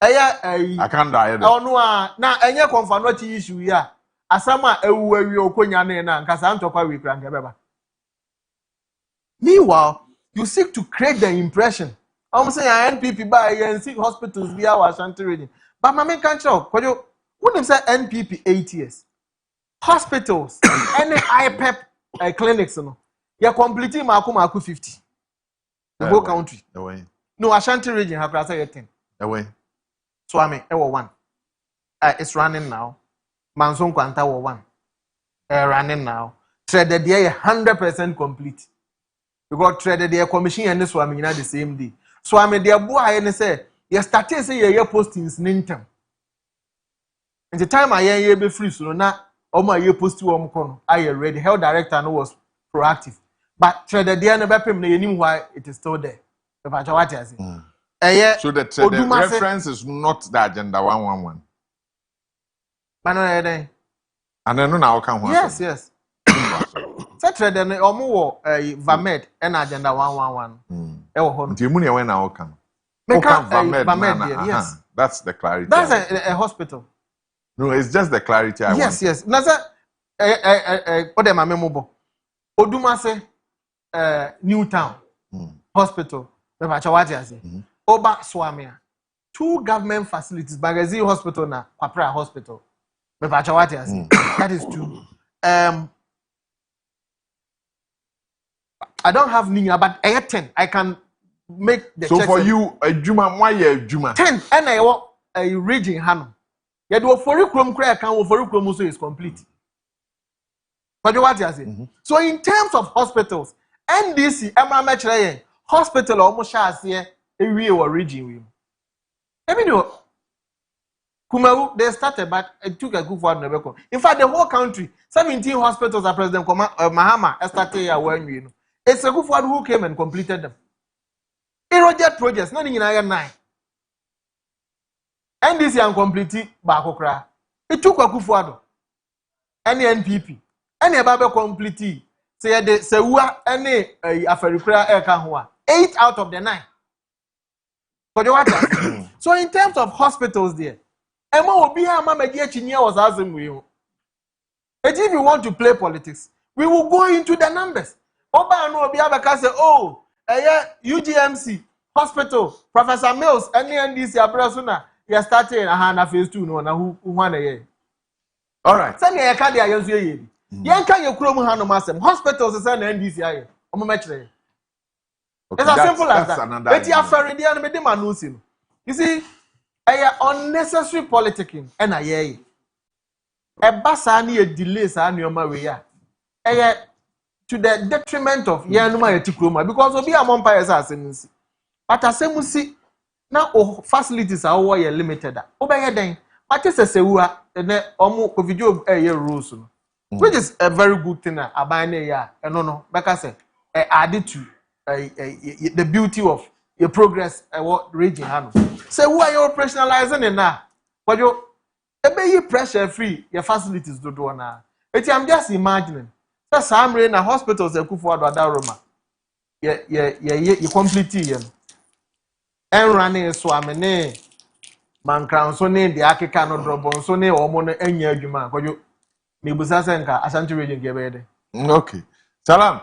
I can't die. Oh no, now any confront issue here. Asama ewuwe okonya na nkasa antokwa we kran gebeba. Meanwhile, you seek to create the impression. I'm saying NPP by and see hospitals via Ashanti region. But my main control, Kojo, wouldn't say NPP 8 years. Hospitals, any IPEP clinics, you're completing Maku 50. The whole country. No, Ashanti region have to say 10. So I mean, one. It's running now. Manson Kwanta were one. Running now. Traded there 100% complete. Because traded their commission and this one the same day. So I mean, their boy and say, you started say your postings Nintam. And the time I hear be free, so now all my year post to Omkono, I already health director and was proactive. But traded there never pay me knew why it is still there. So the reference is not the agenda 111. And then now can yes. Saturday then omo Vamed and agenda 111. Timunia when now can. Vamed, yes. That's the clarity. That's a hospital. No, it's just the clarity I want. Yes. Naza what am I memorable? Odumase Newtown Hospital. Oba Swamia. 2 government facilities, Magazine Hospital na Kwapra Hospital. That is 2. I don't have Ninya, but I have 10. I can make the so for you, a Juma, why a Juma? 10, and I walk a region Hanum. Yet the curriculum crack and curriculum also is complete. But what you say? So in terms of hospitals, NDC, Emma hospital almost has here a real region. I mean, Kumaru, they started, but it took a good for never. In fact, the whole country, 17 hospitals are President Mahama started here when you know. It's a good for who came and completed them. Project projects, nothing in iron 9. NDC and complete Bakokra. It took a good for any NPP. Any Baba complete. Say the Sewa, any Aferipra Eka 8 out of the 9. So in terms of hospitals there, Emma will be here, Mama Chinia was asking you. But if you want to play politics, we will go into the numbers. Oba no be able say, oh, UGMC hospital, Professor Mills, any NDC abrasuna, you started in a hand phase 2 no na who one a year. All right. Send you can dia yanzu ye. Yanka ye kuro mu hanu masem. Hospitals say na NDC aye. Omo metre. It's as simple as that. Eti afare dia no me dem anusi no. You see, unnecessary politicking and aye. Eba sa na ye delay sa nneoma we ya. To the detriment of yanuma yetikroma because obi amon pa yesa asemusi. But asemusi na o facilities are all limited. Obeye den. What is a sewa and omo video rules, which is a very good thing. Abane ya no because added to the beauty of your progress what region handle. So who are you operationalizing it now? But you pressure free your facilities do now. I'm just imagining. So some in hospitals they could for that Roma. You complete it. And running so I'm man crown so ne the akeka no drop so ne omo no anya adwuma kojo me busa senka Ashanti region ke be de. Okay. Salam.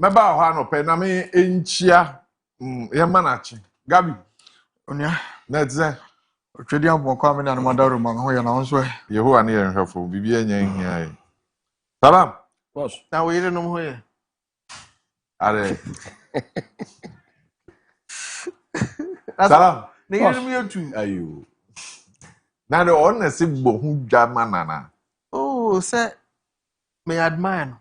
Meba ho anope na me enchia ye manachi. Gabi. Onia. Na tze. Otwedi abon kwa me na no madaru man ho ye na wonso e. Yehowa ne ye nhwefo bibi anya nhia e. Salam. Boss. Na we ire no ho ye. Are. Salam. Na ire mi otu. Ayo. Na the honest bo hu dwama nana. Oh, sir. Me admire.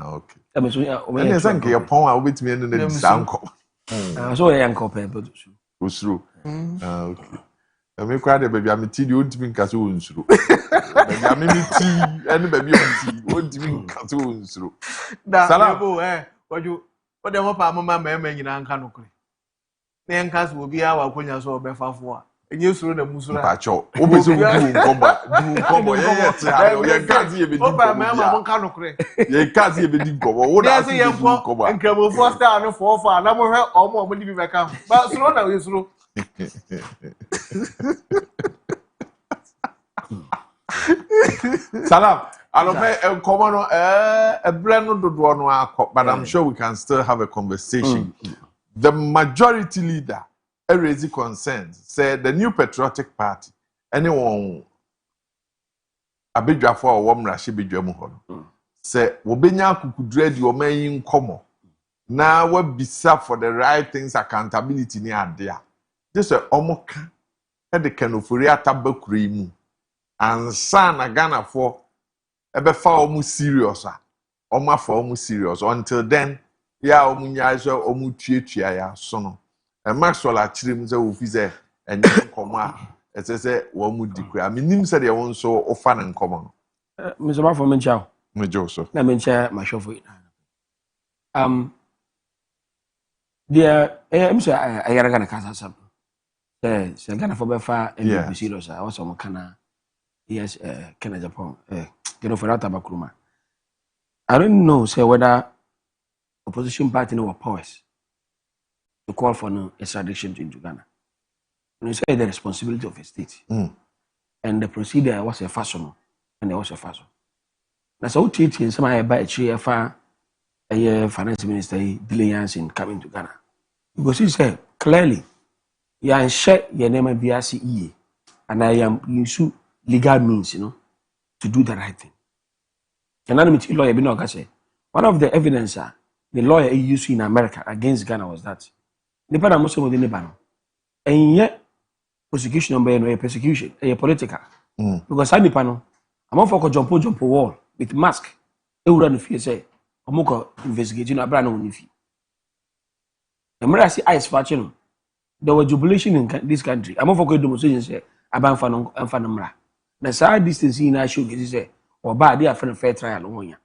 Okay. I'm so and say nke pon a obetimi enu na disanko. So e yanko pe but usuru. Okay. Me kwa de baby amiti di ontimi nka so unsuru. Baby amiti enu baby onti ontimi nka so unsuru. Salam. Oju o de mo pa mama ma nyina nka no kure. Na nka so obi a wa konya so obefafo a. Enye suru na musura. Pacho. Obi so du nkomo ye ti ye gazi ye be di. Oba ma nka no kure. Ye gazi ye be di nkomo. Wo da si nkomo. Nkramo first star no for na mo hwe omo di bi beka. Ba suru na we suru. Salam. Alope nkomo no ebre no dodo no akọ, but I'm sure we can still have a conversation. The majority leader raising concerns said the new patriotic party anyone abedwafo a wo mrashi bedwamu ho no say wo benya akukudura di o mayin nkomo na wa bisa for the right things accountability ni ade a this omoka e de kanofori atabakura mu ansa na Ghana for ebe fa omu serious a omu afa omu serious until then ya omu nyaje omu tuatua ya so no Maxwell achirim say ofi say enye nkomo a ese wo mu dikura minim say de won so ofa na nkomo no Mr. Marfo menchao mejo so na mencha mashofo dia mse ayara Ghana kasa sam se Ghana for be fa NDP serious a was some kana yes Kenya Japan for that abakuruma. I don't know say whether opposition party no powers to call for no extradition into Ghana. You say the responsibility of a state. And the procedure was a fashion, and there was a fashion. That's how treating somebody by a chair a finance minister diligence in coming to Ghana. Because he said clearly, you are share your name and BRCE, and I am using legal means, to do the right thing. And I'm a lawyer, one of the evidence the lawyer used in America against Ghana was that nipa na Muslim within the ban. And yet, prosecution number no persecution, a political. Because any panel, I'm on for jump wall with mask. They would run fear say, I'm going to investigate a brand new fee. And when I see ice fashion, there was jubilation in this country. I'm on for demonstration say, I'm fan. Now, side distance in I show get say, or bad, they are for a fair trial on ya.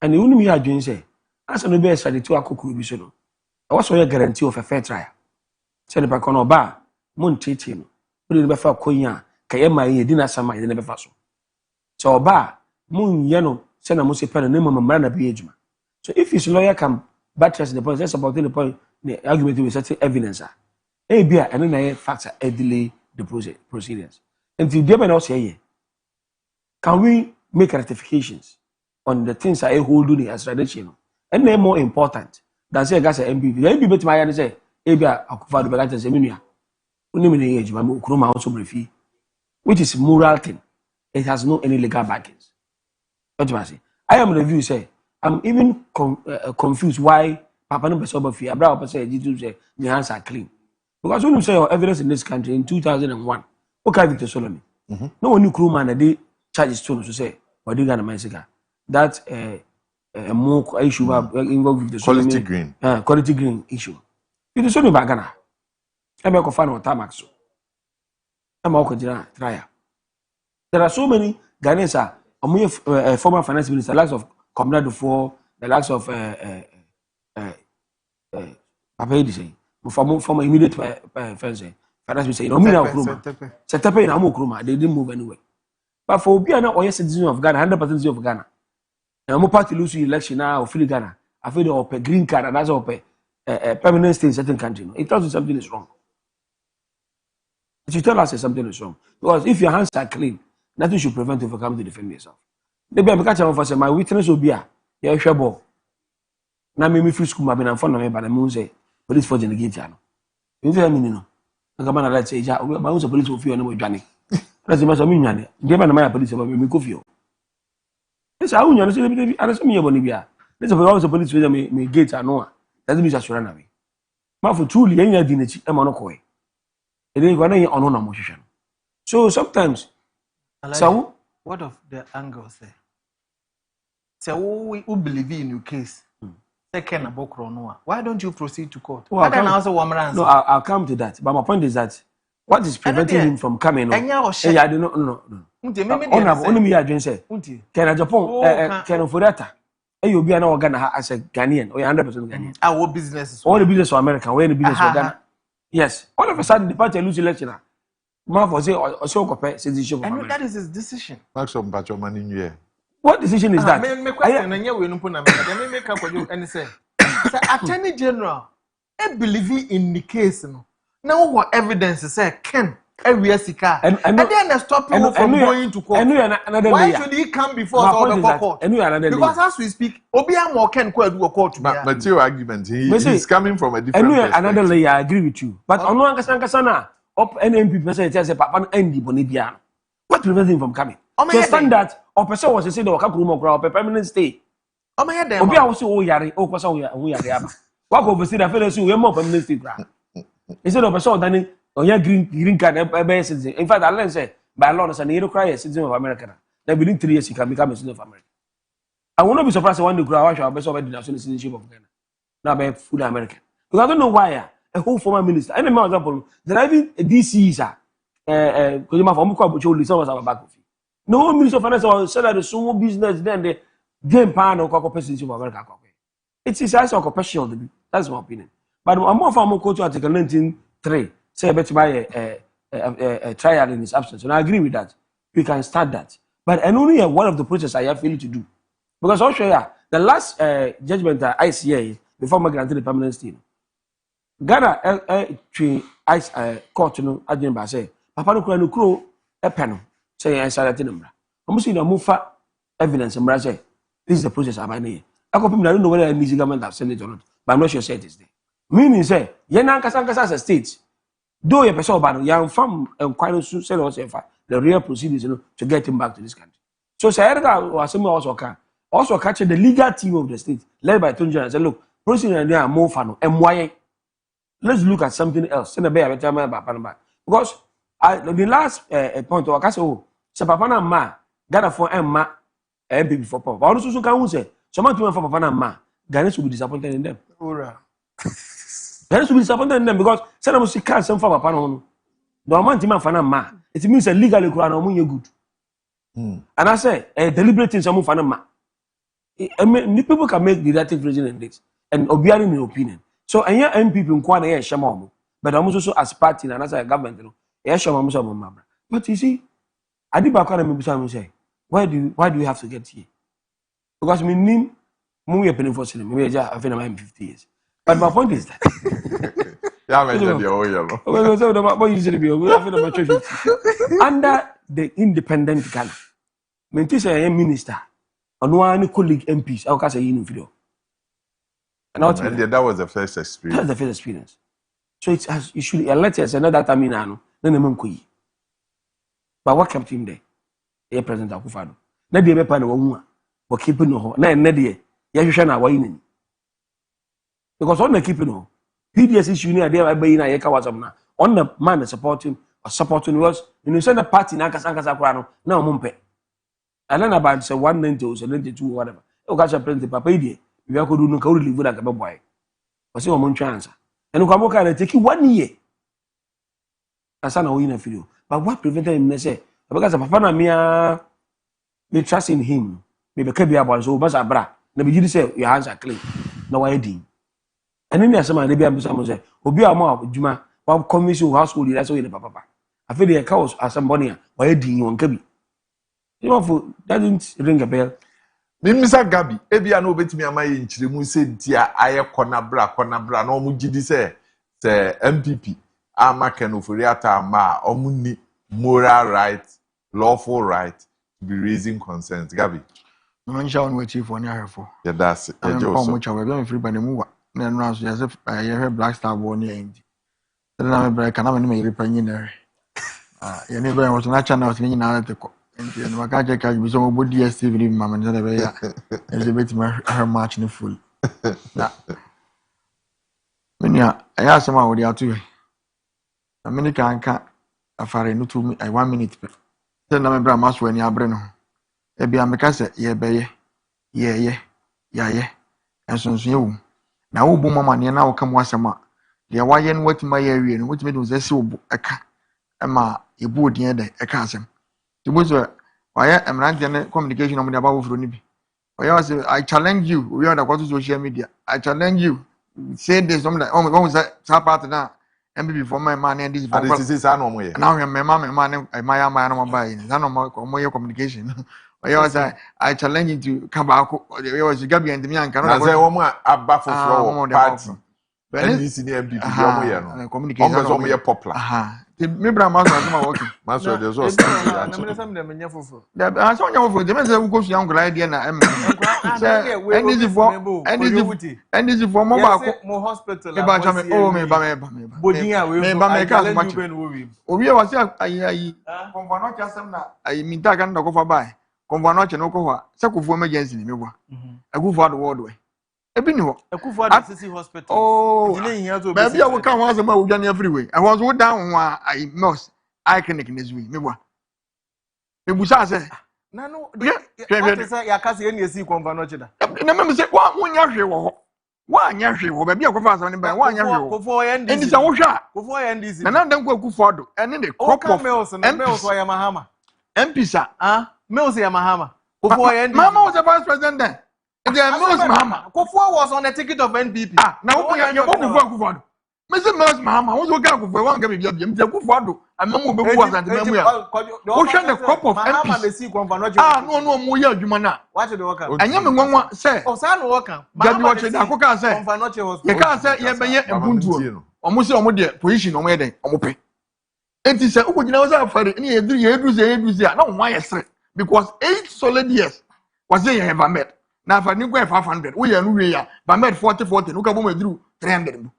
And the only me I join say, as an obey study to a cook will be so. I was a guarantee of a fair trial. Send a pack on bar, moon cheating, put it before Koya, Kayama, dinner summer, you never faso. So bar, moon yellow, send a musty pen and name of Marana Biagema. So if his lawyer can buttress the point, that's about the point, the argument with certain evidence. A beer and then I factor a delay the proceedings. And the German also say, can we make rectifications on the things I hold doing as traditional? And they're more important than say, I got an MPP. The MPP to my hand say, Abia, I could find the Bagata Seminia. Only age, my Kroma also briefly, which is moral thing. It has no any legal backings. What do I say? I am the view say, I'm even confused why Papa no Besoba Fee, Abraham say, Jesus say, the hands are clean. Because when you say your evidence in this country in 2001, okay, Victor Solomon. No one knew crewman a day charges to say, or do Ghana Mexico. That more issue involved with the quality green. Quality green issue. It is only Bagana. I'm a fan of Tamaxo. I'm a trial. There are so many Ghanaians, former finance minister, the likes of Comrade Dufour, the likes of Papa Edison, former immediate friends. Finance minister, no mean Kruma. Set up in Amokruma, they didn't move anywhere. But for Obiana or citizen of Ghana, 100% citizen of Ghana. And I'm party lose election now or free Ghana. I feel they pay green card and that's all pay permanent stay in certain country. It tells you something is wrong. It should tell us that something is wrong. Because if your hands are clean, nothing should prevent you from coming to defend yourself. Maybe I'm catching on for say my witness will be a share ball. Now me free school, I've been in front of me, but I'm say police for the gate. You tell me no. I'm going to say, my own police will feel no Johnny. That's the matter. Me, give my police about me coffee. Yes, I won't understand. I don't mean Bolivia. Let's have all the police with me gates and no. That's me just run away. My for truly any dignity, I'm on a coy. It ain't gonna on no motion. So sometimes, so what of the angle say? So we believe in your case. Second about Noah. Why don't you proceed to court? No, I'll come to that. But my point is that what is preventing him from coming? I do not know. Only me, I say. Can I Japan? Can for that? You be an organ as a Ghanaian or 100% Ghanaian. Our business, all the business for America, where the business for Ghana. Yes, all of a sudden the party lose election. Marfo say or so compare citizenship. And that is his decision. Maximum Bacho money in here. What decision is that? Attorney General, I believe in the case. Now, what evidence say Ken? And then stop him from going to court. Why should he come before the court? Because as we speak, Obiamo Ken do a court. But your argument, he's coming from a different perspective. Another layer, I agree with you. But on one Kasana, up NMP person say Papa Andy Bonibiano. What prevents him from coming? To stand that, or person was to say the Wakakumo crowd, permanent stay. Obia was so yari, oh, was so yari. Walk over see the fellows who are more permanent stay. Instead of a sort than on your green card, citizen. In fact, I learned say by law, as an hero cry a citizen of America. Then within 3 years, he can become a citizen of America. I will not be surprised when the crowd shall best of the national citizenship of Ghana. Now, by food American. Because I don't know why a whole former minister, and a example, there are even DC, sir. Kojo Marfo 6Am was our back of it. No minister of finance said that the small business then the game pan or citizenship of America. It is also a compassion. That's my opinion. But I'm more from Kojo Article 19.3. Say better buy a trial in his absence. And I agree with that. We can start that. But and only one of the process I have failed to do. Because I'll show you the last judgment that I see before I granted the permanent stay. Ghana court no adwene say papa no kura no kuro epeno say I started number. I'm saying no move evidence and say this is the process I need. I don't know whether the government have sent it or not, but I'm not sure say it is there. Meaning say yen ankasa as a state. Though you person about young farm inquiry say the real proceedings to get him back to this country. So Sayerga was also catching the legal team of the state led by Tunja and say look, proceedings are more fun and why. Let's look at something else. Because the last point I say, oh, Se papa na ma Ghana for emma MPP for papa. Ono so kan hu say someone to for papa na ma Ghana should be disappointed in them. Ora. Ghana should be disappointed in them because say na mo see can some for papa no. No man ti man fa na ma. It means that legally kura na mo ye good. And I say deliberate things some for na ma. People can make deductive reason in this and obiari in opinion. So any MPP nkwa na ye shema omo. But I'm also as party and as a government no. Ye shema omo so omo. But you see Adibakwa na me say why do you have to get here? Because me nim we are paying for cinema. Me I feel I'm 50 years. But my point is that yeah, man, you oh yeah. What you say be I feel about 50. Under the independent Ghana. Me say a minister and one colleague MPs I can say you video. And that was the first experience. That's the first experience. So it has usually elect us another time in ano na nem ko yi. But what kept him there? The President Akufo-Addo. Na dey be pa na wahu a, but keep no ho. Na enne dey, ya hwehwe na wayi nani. Because on the keep no. PDS issue ni ade abayi na ye ka wasam na. On the man supporting was you know send the party na kasa kura no na omo mpe. And then about say 190 or 72 whatever. O ka President papa dey. We are do no ka relieve that ka boy. O say omo chance. And ko amoka na take 1 year. Asa na wo na video. But what prevented him to say? Because papa na me trust in him. Me be kebi about so basa bra. Na be say your hands are clean. Na why din. And then there's someone they be am say obi a mo adwuma wa commission household leader so you papa. I feel the chaos as somebody why din won kebi. You know for that didn't ring a bell. Mimisa Gabi ebi ana obetimi amaye nchiremu se ntia aye kona bra na omu gidi se MPP ama kenofori ata ma omu ni moral right, lawful right to be raising concerns. Gabi. No one shall wait for near for. Yeah, that's it. I'm much away free by the move. Then as if I hear Black Star born here. Then I'm break and I'm in repairing. You never was not channel in another. And my gadget can be some good DSTV, Mamma, and the bit her march in full. When I asked some of the other. A minute can't. Afare no to me 1 minute. Then na me bra maso ani abre no. E bia me ka se ye beye. Ye. Ensonso ye wo. Na wo bo mama ne na wo kam wasema. De waye no watima ye awie no wotime do se wo eka. Ema ebu odin de eka asem. Ti bo so waye emrante ne communication no me de aba wo fro ni bi. Waye was I challenge you. We on the social media. I challenge you. Say this something like oh me say part na MPP for my man and this for this is no mo ye now my man my no buy na no mo communication I challenge you to come back you was Gabi and me and na say wo mo aba foforo party NDC ni MPP yo mo ye no communication no mo ye popular me bra ma so ma working ma so dey so na me sam dem nya foforo da an so nya foforo dem say we go so young idea na NDC for mo ba ko mo hospital me ba chame oh me ba bodin we me ba me ka so much obi e was ayi konfa no cha sam na ayi mi ta kan da ko fa bai konfa no cha no ko fa se ko fu emergency ni me bua Akufo the world way ebi ni ho Akufo the city hospital oh baby I will come once a month we everywhere I was go down one I must I clinic this week me bua me busa say na no what say ya ka say any esi konfa no chida na me say wa nya hwe wo ho wa nya hwe wo baby Akufo asem ni ba wa nya hwe wo Akufo ya ndisi eni sa wo hwa Akufo ya ndisi na dan ko Akufo do ene the crop of Mills ya Mahama MP sa Mills ya Mahama Akufo ya ndisi Mama was the vice president then and then Mills Mahama Akufo was on the ticket of NPP na wo ya Akufo do Mr. Mills Mahama wo ga Akufo wa ga bibia bia Mr. Akufo do amamu be bu asante mamu ya wo hwe the crop of Mahama be si konfa no no mo ya adwuma na what the worker anya me nwanwa say sa no worker Gabi wo chede akoka say konfa no che ye ka say ye be ye ebuntuo omo se omo de position omo ye den omo pe enti say ukugina wo say afare ni ye duru say na wo sere because 8 solid years was ye have met na afare ni go 500 wo ye no we ya ba met 40 no ka bo ma duru 300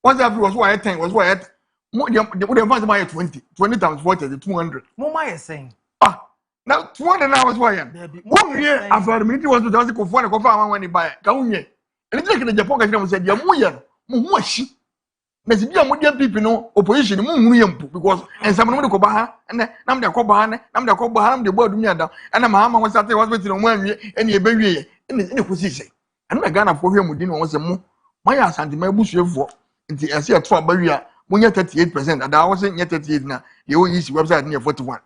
once after was why 10 was why the fans my 20 times 40 is 200 mo ma ye saying now 200 now was why one year after minute was to go for one when he buy ka unye and it's like the Japan ka say dia mo ye mo hu ahi na si bia mo dia pipi no opposition mu hunu yempu because ensam no de ko ba ha ene nam de ko ba ha ne nam de ko ba ha nam de bo adum ya da ena ma ma ho sate hospital no mu anwie ene e ba wie ene ko sise ene me Ghana fo hwe mu di no wo se mo ya asante ma busuefo nti ese eto aba wi a mo nya 38% ada wo se nya 38 na ye wo yisi website ne 41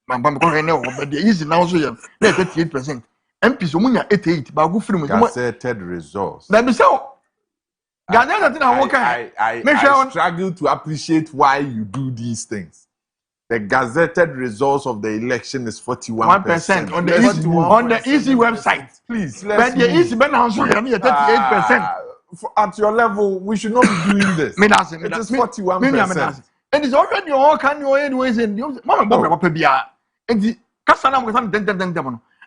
mamba me ko hwe ne wo ba de yisi na wo so ye na 38% MP so mo nya 88 ba go free mo gazetted results na be so I struggle to appreciate why you do these things. The gazetted results of the election is 41% on the easy website. Please, but the easy ben answer 38%. At your level, we should not be doing this. It is 41%. And it's already all kind of anyways. And Mama Bob Pabia. And the Cassana was on den.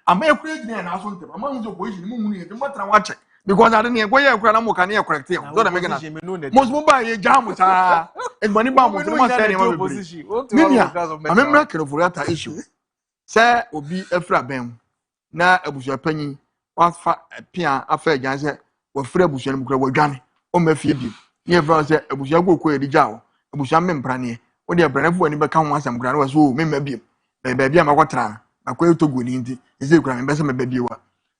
I'm a creating an assault. Among the opposition, the matter watch it. Because I didn't go here, Cranamu can hear correct. Don't make it. Most mobile jam with her and money bomb with the opposition. I'm a miracle for that issue. Sir, will be a frabem. Na Abuja Penny, what fat pian affair Janset, or Frebush and Granny, or Mephibi. Near Francis, Abuja go query the jow, Abuja Memprani, or their brand when you become once and grand was who may be. Baby, I'm a water. I quail to good indeed. Is it grand investment baby?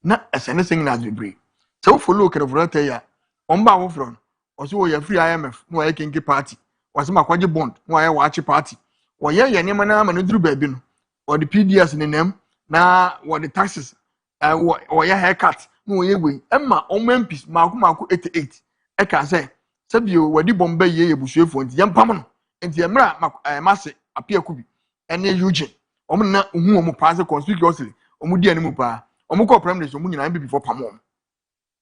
Not as anything as we break. So for look at the Vrata ya, on bow front, or so your free IMF, no I can get party, was my quadri bond, no I watch a party, or ya Yamanam and Drew Babin, or the PDS in the name, now what the taxes, or your haircut, no way, Emma, on Memphis, Marco 88. I can say, Sabio, what the Bombay ye bush for young Pamon, and the Amra, Massey, appear could be, and near Eugene, Omna, whom pass conspicuously, or Mudi and Mupa, or Moko Premiers, or Munin before Pamon.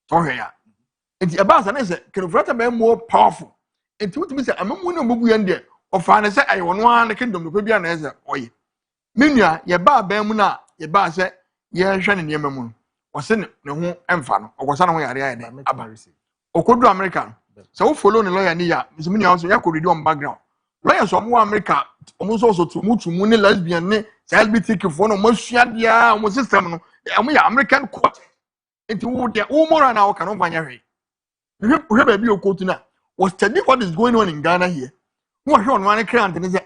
Sorry, it's about an answer. Can Vrata be more powerful? And to me, I'm a winner movie and there. Or find a I want one the kingdom to be an answer. Oi, Minya, ye bar Bemuna, ye bar say, ye shining Yemen, or send no home and fan, or was somewhere I had. Or could do American. So follow the lawyer near Miss Minya also, you could do on background. Lawyers from America, almost also to move to Mooney lesbian, shall be taken for no more shadia, almost system, and we are American court. Into the Umar and our canon binary. You have a bio quote now. Was studying what is going on in Ghana here. Who are on one account and say,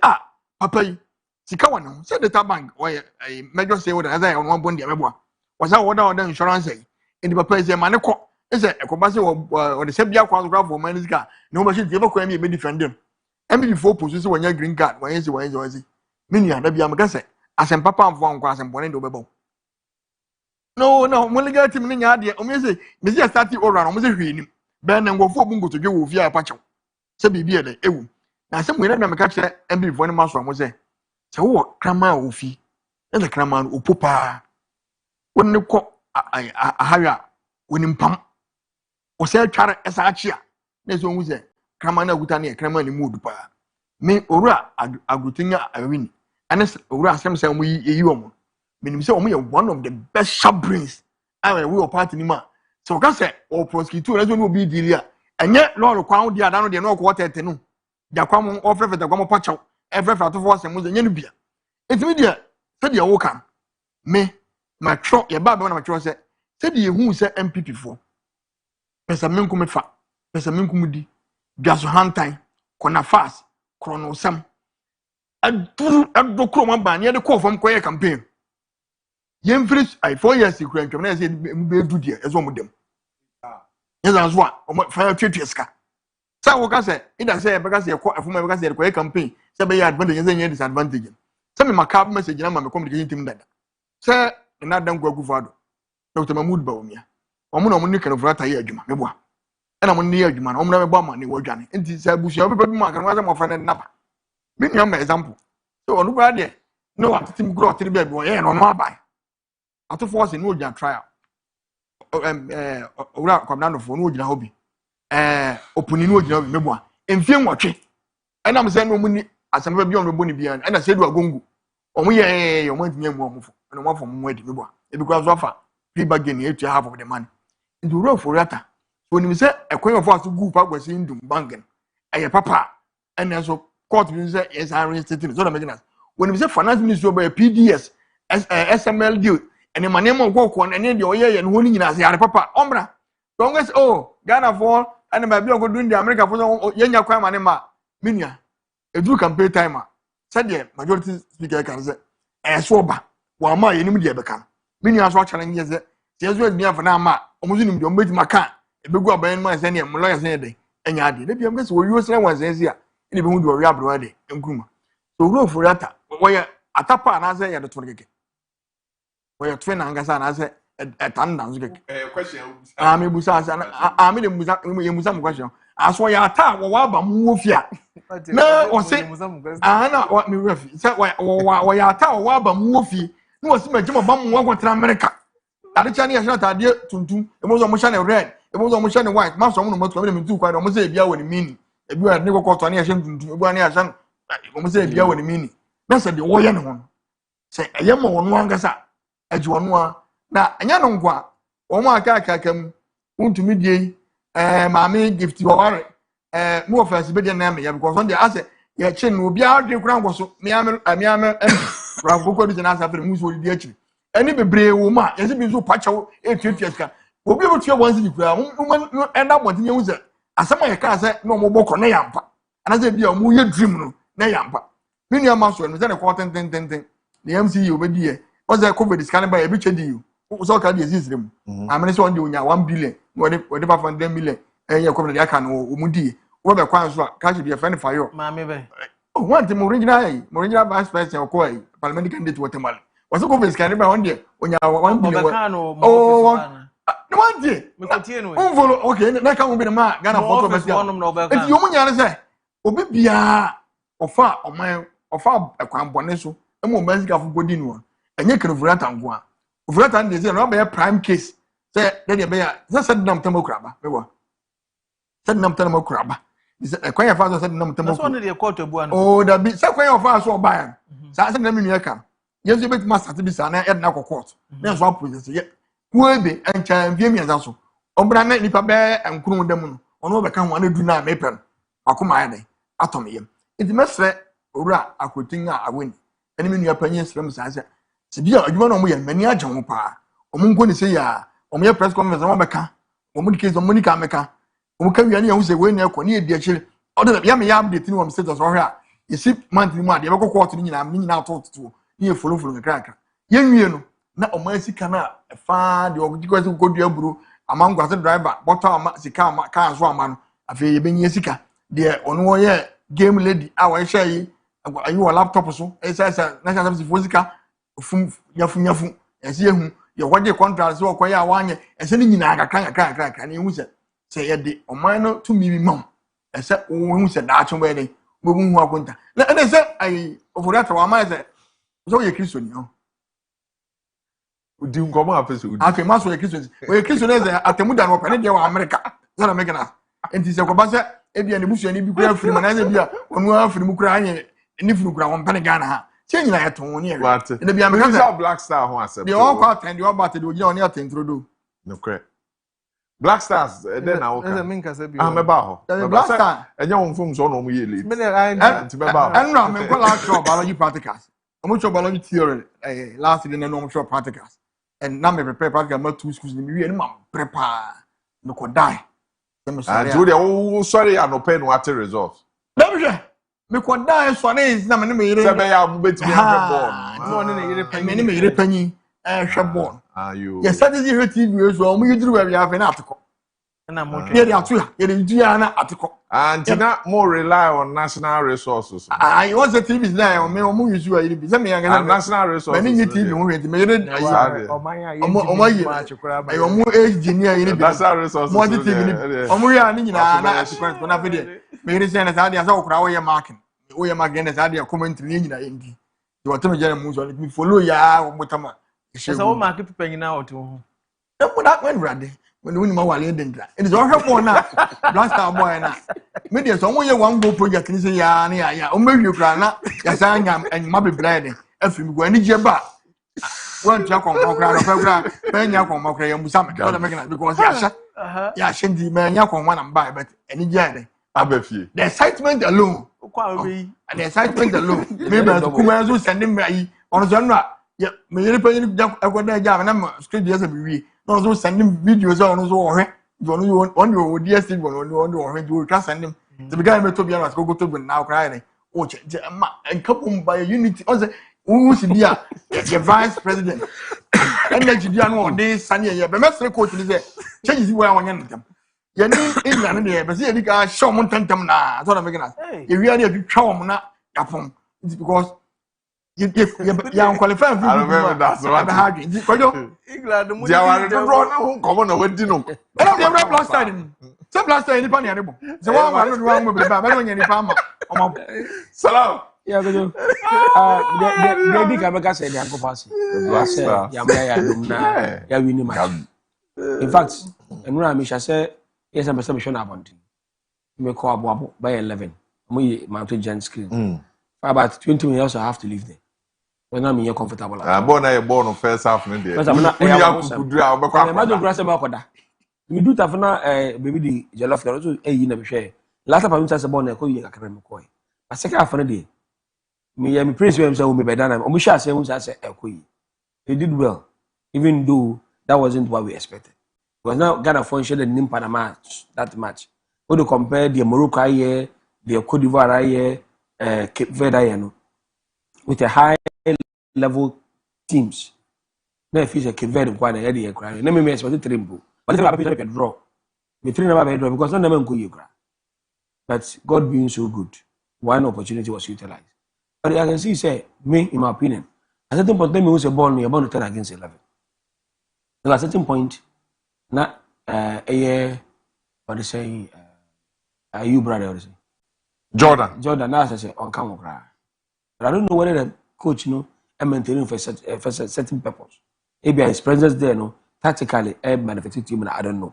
Papa, Sikawano, said the bank, or a major say what I on one bond, was our order insurance say. In the Papa is a manico, is a Kobasi or the Sebia Quadraf for man's car. No machine ever claim you may defend them. And before position when your green card, when you say, Minia, the Biamagase, as a papa of one class and one into Bebo. No, only get him in the idea. Say, Mr. Stati or Ram, Mr. Ben and go for Bungo to go with your patch. So be beer, ewu. Now, some way I catch that and be one master was there. So, what Crama Ufi and the Craman Upupa. When you call a higher, when in pump or sell Chara as Achia. There's one was there. Cramana Gutania, Craman mood pa. Me, Ora, Agutina, I win. And as Ora, some we you. Meaning, so we are one of the best sharp brains. I mean, we are part in ma. So, can say, or prosecutor, as will be dealer. And yet, Lord, crown the other, they know quarter ten. They come on offer the Gomo Pacho, every father was and was a Yenubia. It's media, said the Okan. Me, my truck, your Baba, my truck said, you who said MPP for. Pesa Minkum fa, Pesa Minkumudi, Gaso Hantine, Kona Fast, Chrono Sam. I do a chroma ban near the call from Koya campaign. Yen finish 4 years you can say be do there as one with them. Yes, as one or fire treacheska. So what I say, it I say because you're quite from because you're campaign, say by advantage and disadvantage. Some of my cab message and I'm communicating him that. Sir, and not don't go further. Dr. Mahmoud Baumia. I'm on can of Rata Yajuma, Meboa. And I'm on near you, man. I'm never bomb money, we're Johnny. And it's a bush, everybody mark and was my friend and Napa. Bring your example. So on the day, no, I think grow to the bed boy and on my buy. After forcing no trial. Ora come down for no hobby. Opening no meboa. In film watch. And I'm saying no money as I'm be on the bonny behind. And I said, we're going. Oh, yeah, you want me more and one from wedding meboa. Because offer free bargain here to half of the money. Into row for rata. When you say a coin of us to go up was in Dum Bangan. A papa. And then so court will say, yes, I reinstated. So I'm making us. When you say finance minister by PDS, SML deal. And the money walk on and then the oil and winning in as papa. Ombra. Longest Ghana for ana ba bi ogodu ndi America for yenya kwa ma ne ma minia edu campaign time said the majority speaker can say so ba wa ma yenim de beka minia so challenge say yezo edi afa na ma omuzu nim de ombeti maka ebegu aban ma say ne mo lawyer say de enya ade na biam say wo yosre wan say sia ene be hu de ori abro de nkuma so ro for ata wo ye atapa na say ye de to keke wo ye twe na ngasa na say etan na nzo keke question me busa sa me de busa me busa mo question aso ya ata wo wa ba mu ofia na o se na me refi say wo ya ata wo wa ba mu ofia na o se ma jima ba mu wa kwatra America ade cha ne ya shata ade tuntum emo zo mo sha ne red emo zo mo sha ne white ma so mo no moto me tu kwa mo se bia wo ni mini ebi wa ne kokoto ne ya sha tuntum ebi wa ne ya sha mo se bia wo ni mini na se de wo ye ne ho se eye mo wo no angasa aji wo no a na anya no nkwa wo mo aka mu untumi die maame gift wo ware mo offense be de na me ya because on the ase ya che no obi a de kura ngoso me ame ra kokko di na asa fe mu so di akiri eni bebre wo ma yesi bi so pachawo etuetua ska obi be tua wansi di kura enda bɔnten ye hu sɛ asɛm a yɛ ka sɛ na ɔmo bɔkɔ na yampa ana sɛ bia ɔmo yɛ dream no na yampa me nua ma so no sɛ ne kɔ tenten ne MC yi obedi yɛ o sɛ covid scan ba yɛ bi twedi yi o sɛ ka di exist mu amene sɛ on de onya 1 billion wɔde 500 million ɛyɛ covid de aka no ɔmo di wo be kwan so a ka hye bi fɛ ne fa yo maame be o want mo original vice president ko ai parliament candidate watermelon was go face can ba one day onya 1 billion oh no one day me kotie no unvolo okay na ka mo bi ma Ghana photo best eti yo munya ne say obi bia ofa oman ofa ekwan bone so e mo Mexico fo godi no enye kenofurata ngo a ofurata ne say no be prime case say de be ya say nam tamakuraba me wa say nam tamakuraba ekwan ya fa say nam tamakuraba so ne de court abu an oh da bi say kwan ya fa so oba ya say na me nua ka yes you bet master to be sa na na court na so process ye kuebe encha vie mi azaso obra na nipa be enkuru dem no ono be ka ho na du na mepen akoma ya den atom yem enti mesre owura akotin a awani eni me nua panyin srem sa se se bia adwuma no mo ye mani agye ho pa omo nko ni se ya omo ye press conference omo be ka omo di case omo ni ka meka omo ka wiane ya hu se we na ekọ na edi akire odo ya me ya update ni wo status ohwe a yesi month ni mu ade be court ni nyina atoto ni follow krakra ye nwie no na omo asika na fa de ogiko se kodu aburu amangwa se driver bottle ama sika ama ka so ama no afi ye benye sika de ono wo ye game lady a wo hye yi ayi wo laptop so esa na sha se fosika fum nyafu ese ehu ye wode contract so okoye a wanye ese ni nyina akakra na ehu se ye de oman no to mi mam ese wo hu se da acho be de bo hu akonta na ese ayi ofurata wa ma ese so ye Kristo ni ho udi nkomo afese udi afi maso ye Kristo we Kristo na ze atemuda no pa ne de wa America na me gana enti se ko ba se e bia ne busu ani bi kura afiri ma na ze bia onu afiri mu kura anye ni furu kura won pa ne Ghana ha che nyina ye ton ne ye ne bia me ka Black Star ho asem de o kwa attend o ba te de o gina oni attend rodo no kre Black Stars then na woka me nka se bi me ba ho Black Star enye won fom so no mo ye late me ne nti me ba ho enra me ko la show biology practicals omo show biology theory last year na no show practicals and now me prepare practical ma two schools ni me wie ni ma prepare me ko die and you dey oh sorry anope no ate results let me say me ko die so na is na me me yire se be ya bu betimi ahwe ball no ne yire panyi me yire panyi hwe ball you yes that is your TV so omo yidru wa bia fe na atiko na mo ye dey atu ya ye dey du ya na atiko and na more rely on national resources I want the TV now me omo use wa yire bi se me yanga national resources me ni TV ho hweti me yire omo engineer yire bi national resources mo di TV ni omo ya ni nyina na atiko na fe de me yire se na sa dia sa okura wo ye marking wo ye marking na sa dia commentary ni nyina endi you want me jere mu so me follow ya wo mutama esa wo mark pepa nyina oto ho e mo da when rade when we ma wale dendra it is all help na Black Star boy na me dey so mo ye one go project ni say ya o mewie kra na ya sa anya ma be bread afim go ani je ba won tia kon mo kra no fa kra be nya kon mo kra ya musa me do me gna because ya sha ndi me nya kon na mba but ani je ade abafie the excitement alone kwa obi and the excitement alone me be kuma so send me ayi on so no ya me yere pa ni akoda ja na script yes be wi no so send videos on so ohwe on your dear Steve on you can send him. The guy met to be honest, go to now crying. Oh, and couple by unity. Who should be a vice president? And then you know this Sunday, but Master Coach is there. Changes where I want them. You need England there, but see, you can show Montantum now. That's what I'm making us. You really have to show them now. It's because you qualified. I remember that's what happened. England, they are run common over dinner. Oh, they were last time. Some last time, any penny animal. The one wrong with the Babylon and the Palmer. Salam. Yeah, go. They can make us say the uncle pass. Yeah, we need in fact, and when I say, yes, I'm a submission about it. Me call Bobo by 11. Me mounted gen screen. About 20 minutes, I have to leave there. When I'm here comfortable. I'm born on first half of the day. We do have now, baby, the Jollof, also a year share. Last time I was born, I call you a academic coin. A second half of the day. Me, I'm praise himself, me by done. We shall say, I said, he did well, even though that wasn't what we expected. Because now Ghana functioned in Nimpa match, that match. When you compare the Morocco here, the Cote d'Ivoire here, Cape Verde, with a high level teams. Now, if it's a Cape Verde, quite a heady crying. Let me expect to trimble. But I can draw. The three never draw because none of them could you cry. But God being so good, one opportunity was utilized. But I can see, say, me, in my opinion, at a certain point, me was a ball, you're born to 10 against 11. So at a certain point, not a year, what they say, you brother, what they say? Jordan, now I say, on camera cry. But I don't know whether the coach, I'm maintaining for a certain purpose. Maybe his presence there, tactically, benefited team, I don't know.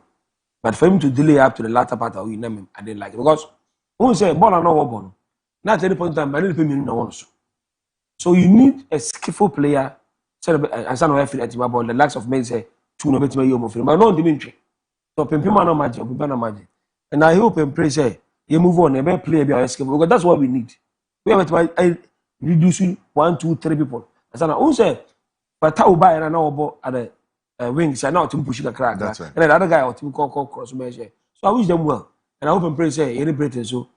But for him to delay up to the latter part of it, I didn't like it. Because who say, ball or no ball? Not at any point in time, I didn't pay me no one. So you need a skillful player, and some of the likes of men say, two no better you but no dimension. So Pimpima no magic, Pimpima magic. And I hope and pray say you move on and play be skillful because that's what we need. We have to reduce 1, 2, 3 people. As I who say, but how buy and I know about at the wings, I know to push the crack. Right. And then the other guy or to call cross measure. So I wish them well. And I hope and pray say any Britain so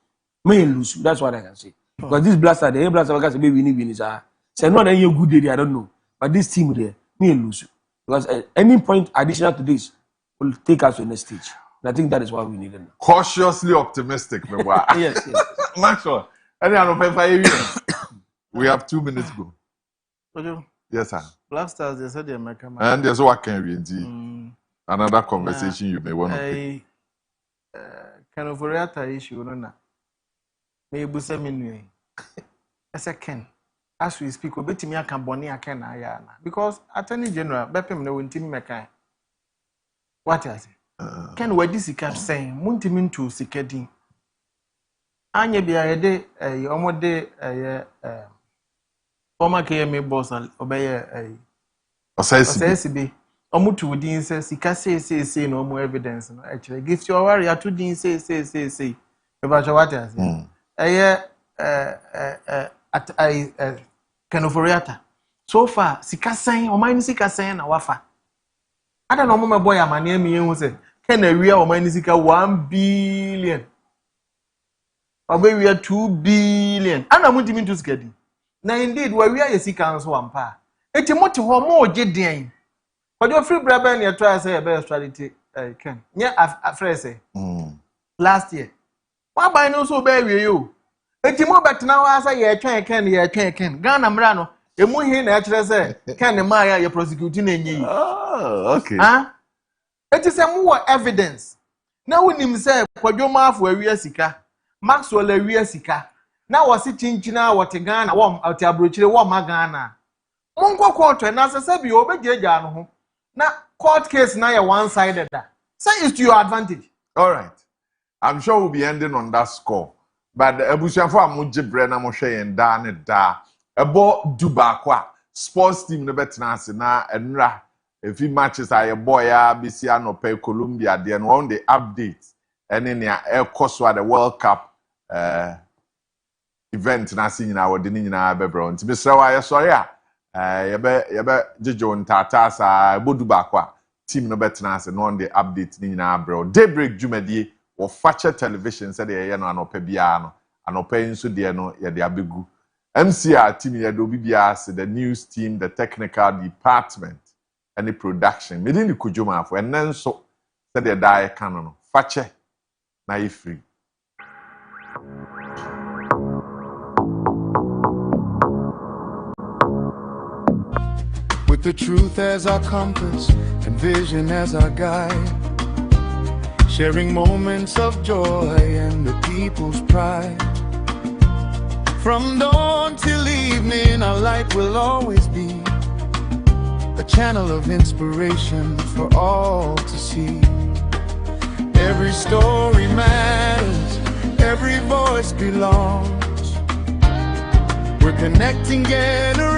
may lose. That's what I can say. Because this blaster, the blaster because maybe we need winners are say not any good day, I don't know. But this team there, may lose. Because at any point additional to this will take us to the next stage. And I think that is what we need. Cautiously optimistic, yes. Maxwell. We have 2 minutes go. Yes, sir. Black Stars, they said they're American. And there's what can we do? Another conversation you may want to pick. Kind of a issue, no. Maybe semi as a Ken. As we speak, we bet me I can bonnie I can because Attorney General Bepem no win team mekan. What is it? Ken we this kept saying muntimin to sikedi. Anya bi ayede omode former KMA boss obeye Osesibi omutu within say sika say no more evidence no actually gives you worry to din say about what is it Kenoforiata. So far, sikasen, or mine sikasen, na wafa. I don't know, my boy, my name is Can a real or mine sika 1 billion? Or maybe we are 2 billion. And I'm wanting to get it. Now, indeed, where we are a sika and so on pa. It's a motive more jedding. But your free brother and your try say a better strategy, Ken. Yeah, I phrase last year. Why by no so baby you? Eti mo bet now asa ye twen Ghana mra emu hin na ekere se Ken ma ya ye prosecute na enyi. Oh, okay. Eti se mu evidence. Na wonim se Kojo Marfo awia sika. Maxwell awia sika. Na wo se chinchina wo te Ghana wo ati abrochire wo ma Ghana. Monko court na se bi obegyeja no ho. Na court case na ye one sided da. Say it's to your advantage. All right. I'm sure we'll be ending on that score. But Ebusiafo amuje bre na mo hwe yen da ne da. Ebo duba kwa sports team no betena ase na enra efi matches aye boy ya bisia no pe Colombia de no on the update ene ne ekoso at the World Cup event na ase nyina wode ni nyina bebro nti besra wa ye sori a yebe jejo ntata sa ebo duba kwa team no betena ase no on the update ni nyina bro Daybreak dwumadie wo fache television said ye no anopa bia no anopa nso de no ye de abegu MCR team ye do bibia ase the news team the technical department and the production me ni Kojo Marfo enen so said the die kan no fache na ye free. With the truth as our compass and vision as our guide, sharing moments of joy and the people's pride. From dawn till evening, our light will always be a channel of inspiration for all to see. Every story matters, every voice belongs. We're connecting generations